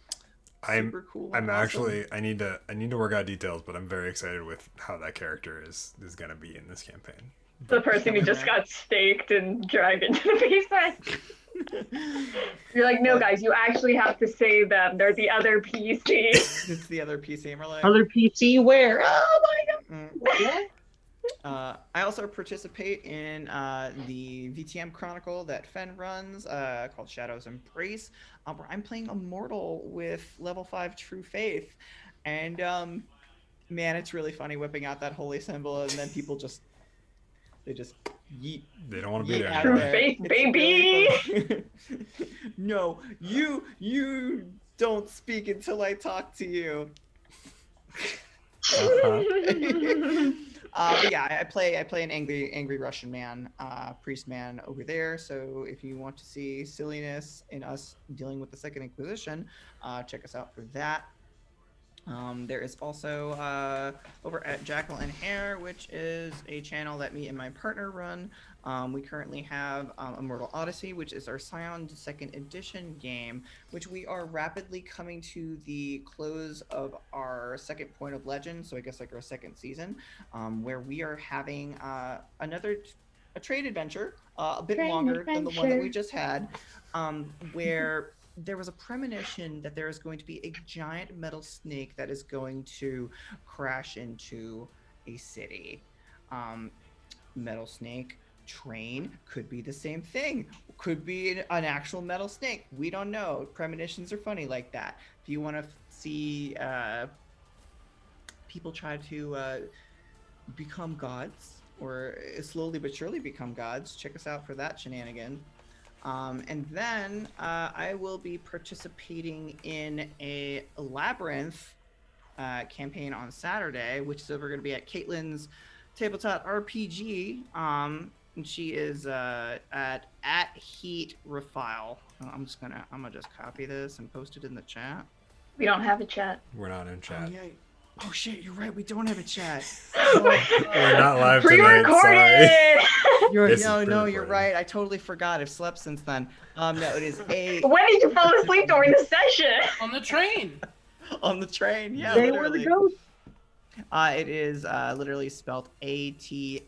super cool. I'm and awesome. actually I need to work out details, but I'm very excited with how that character is gonna be in this campaign. the person who just got staked and dragged into the basement. You're like, no, guys, you actually have to save them. They're the other PC. It's the other PC, and we're like, Other PC where? Oh my god. I also participate in the VTM Chronicle that Fen runs called Shadow's Embrace, where I'm playing a mortal with level 5 True Faith. And man, it's really funny whipping out that holy symbol and then people just yeet. They don't want to be yeet there out True of anymore. there. Faith, It's baby! really funny. No, you don't speak until I talk to you. But yeah, I play an angry Russian man, priest man over there. So if you want to see silliness in us dealing with the Second Inquisition, check us out for that. There is also over at Jackal and Hare, which is a channel that me and my partner run. We currently have Immortal Odyssey, which is our Scion 2nd Edition game, which we are rapidly coming to the close of our second point of legend, so I guess like our second season, where we are having a trade adventure, a bit longer than the one that we just had, where there was a premonition that there is going to be a giant metal snake that is going to crash into a city. Metal snake, train, could be the same thing. Could be an actual metal snake. We don't know. Premonitions are funny like that. If you want to see people try to become gods, or slowly but surely become gods, check us out for that shenanigan. And then I will be participating in a Labyrinth campaign on Saturday, which is over going to be at Caitlin's Tabletop RPG. And she is at Heat Refile. I'm gonna just copy this and post it in the chat. We don't have a chat. We're not in chat. Oh, yeah. Oh shit, you're right. We don't have a chat. We're not live tonight. Pre-recorded! This is You're pre-recorded. right. I totally forgot. I've slept since then. No, it is a When did you fall asleep during the session? On the train. on the train. Yeah, They were literally. the ghosts. It is literally spelled ATHEAT.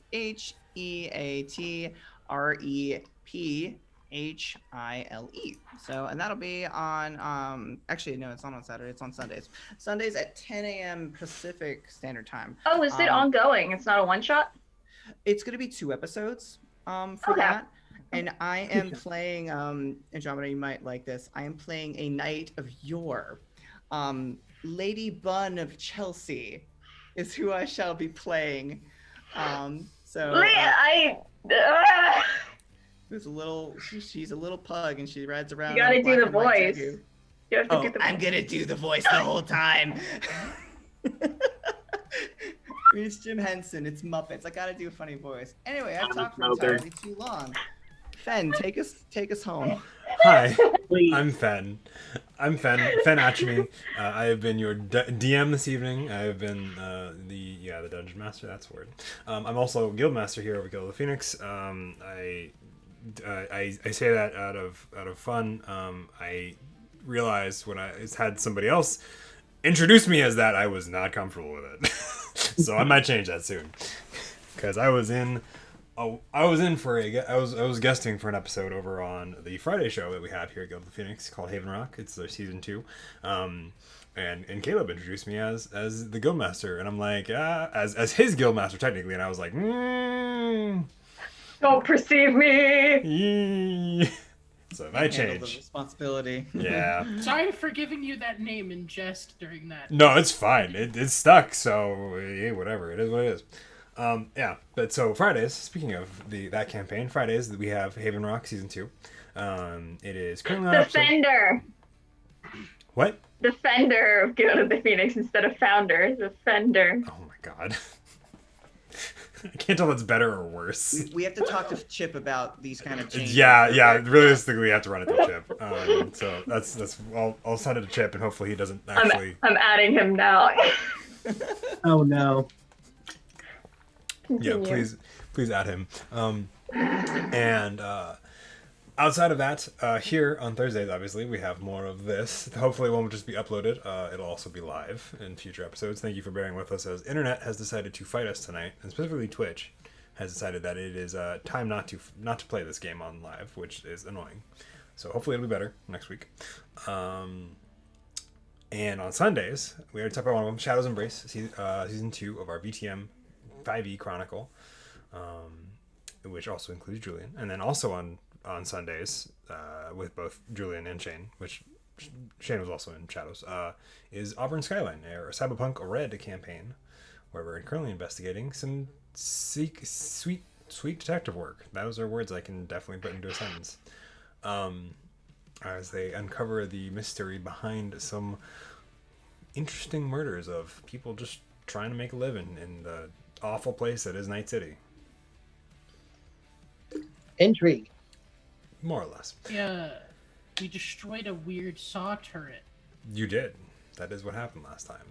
REPHILE. So, and that'll be on, actually, no, it's not on Saturday, it's on Sundays. Sundays at 10 a.m. Pacific Standard Time. Oh, is it ongoing? It's not a one shot? It's going to be 2 episodes for Okay. that. And I am playing, Andromeda, you might like this. I am playing a Knight of Yore. Lady Bunn of Chelsea is who I shall be playing. Who's a little, she's a little pug and she rides around. You gotta on a do the black and white voice. Jagu. You have to Oh, do the I'm gonna do the voice the whole time. I mean, it's Jim Henson. It's Muppets. I gotta do a funny voice. Anyway, I've talked for entirely too long. Fen, take us home. Hi, Please. I'm Fen. Fen Achemy. I have been your DM this evening. I have been the Dungeon Master. That's a word. I'm also Guild Master here over Guild of the Phoenix. I say that out of fun. I realized when I had somebody else introduce me as that, I was not comfortable with it. So I might change that soon, because I was guesting for an episode over on the Friday show that we have here at Guild of the Phoenix called Haven Rock. It's their season 2. And Caleb introduced me as the Guildmaster, and I'm like, as his Guildmaster technically, and I was like, Don't perceive me. So it might Handle the change. responsibility. Yeah. Sorry for giving you that name in jest during that. No, it's fine. It's stuck, so yeah, whatever. It is what it is. Yeah, but so Fridays, speaking of that campaign, Fridays, we have Haven Rock Season 2. It is currently on episode... Defender. What? Defender of Guild of the Phoenix instead of founder. Defender. Oh my god. I can't tell if it's better or worse. We have to talk to Chip about these kind of changes. Yeah. Realistically, we have to run it through Chip. So that's. I'll send it to Chip, and hopefully he doesn't actually. I'm adding him now. Oh no. Yeah, Continue. please add him. And outside of that, here on Thursdays, obviously, we have more of this. Hopefully it won't just be uploaded. It'll also be live in future episodes. Thank you for bearing with us, as Internet has decided to fight us tonight, and specifically Twitch has decided that it is time not to play this game on live, which is annoying. So hopefully it'll be better next week. And on Sundays, we already talked about one of them, Shadow's Embrace, season 2 of our VTM 5e Chronicle, which also includes Julian. And then also on Sundays, with both Julian and Shane, which Shane was also in Shadows, is Auburn Skyline, or Cyberpunk Red campaign, where we're currently investigating some sweet detective work. Those are words I can definitely put into a sentence. As they uncover the mystery behind some interesting murders of people just trying to make a living in the awful place that is Night City. Intrigue. More or less. Yeah, we destroyed a weird saw turret. You did. That is what happened last time.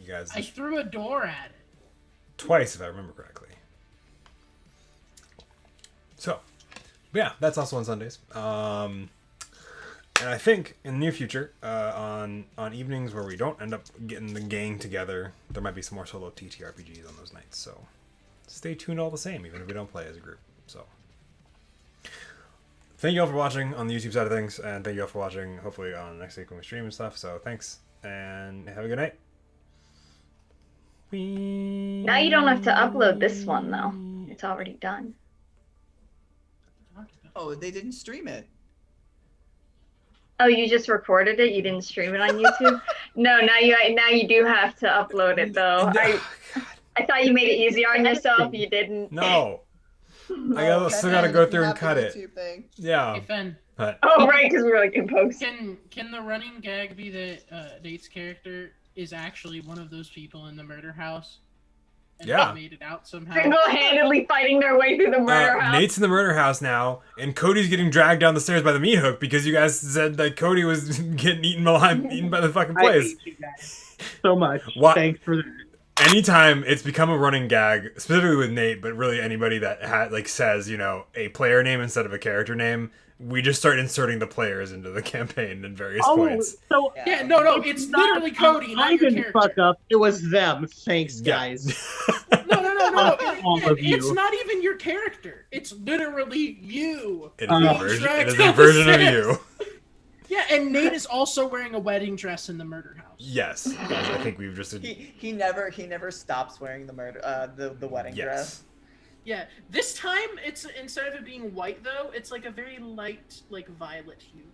You guys I threw a door at it. twice, if I remember correctly. So, yeah, that's also on Sundays. And I think in the near future, on evenings where we don't end up getting the gang together, there might be some more solo TTRPGs on those nights. So stay tuned all the same, even if we don't play as a group. So thank you all for watching on the YouTube side of things, and thank you all for watching, hopefully, on next week when we stream and stuff. So thanks, and have a good night. Now you don't have to upload this one, though. It's already done. Oh, they didn't stream it. Oh, you just recorded it? You didn't stream it on YouTube? No, now you do have to upload it, though. I thought you made it easier on yourself. You didn't. No. No, Still gotta go through and not the cut it. YouTube thing. Yeah. Hey, Fen, But Oh, right, because we were like in post. can the running gag be that Nate's character is actually one of those people in the murder house? And Yeah. they made it out somehow. Single-handedly fighting their way through the murder house. Nate's in the murder house now, and Cody's getting dragged down the stairs by the meat hook because you guys said that Cody was getting eaten by the fucking I place. hate you guys so much. What? Thanks for that. Anytime it's become a running gag, specifically with Nate, but really anybody that says, a player name instead of a character name, we just start inserting the players into the campaign at various points. So Yeah, no, it's not- literally Cody, not I your didn't character. fuck up. It was them. Thanks, Yeah. guys. No, no. all of It's you. not even your character. It's literally you. It is a being version. It dragged is down a the version of stairs. you. Yeah, and Nate is also wearing a wedding dress in the murder house. Yes, I think we've just. He never stops wearing the wedding dress. Yeah, this time it's instead of it being white though, it's like a very light, like violet hue.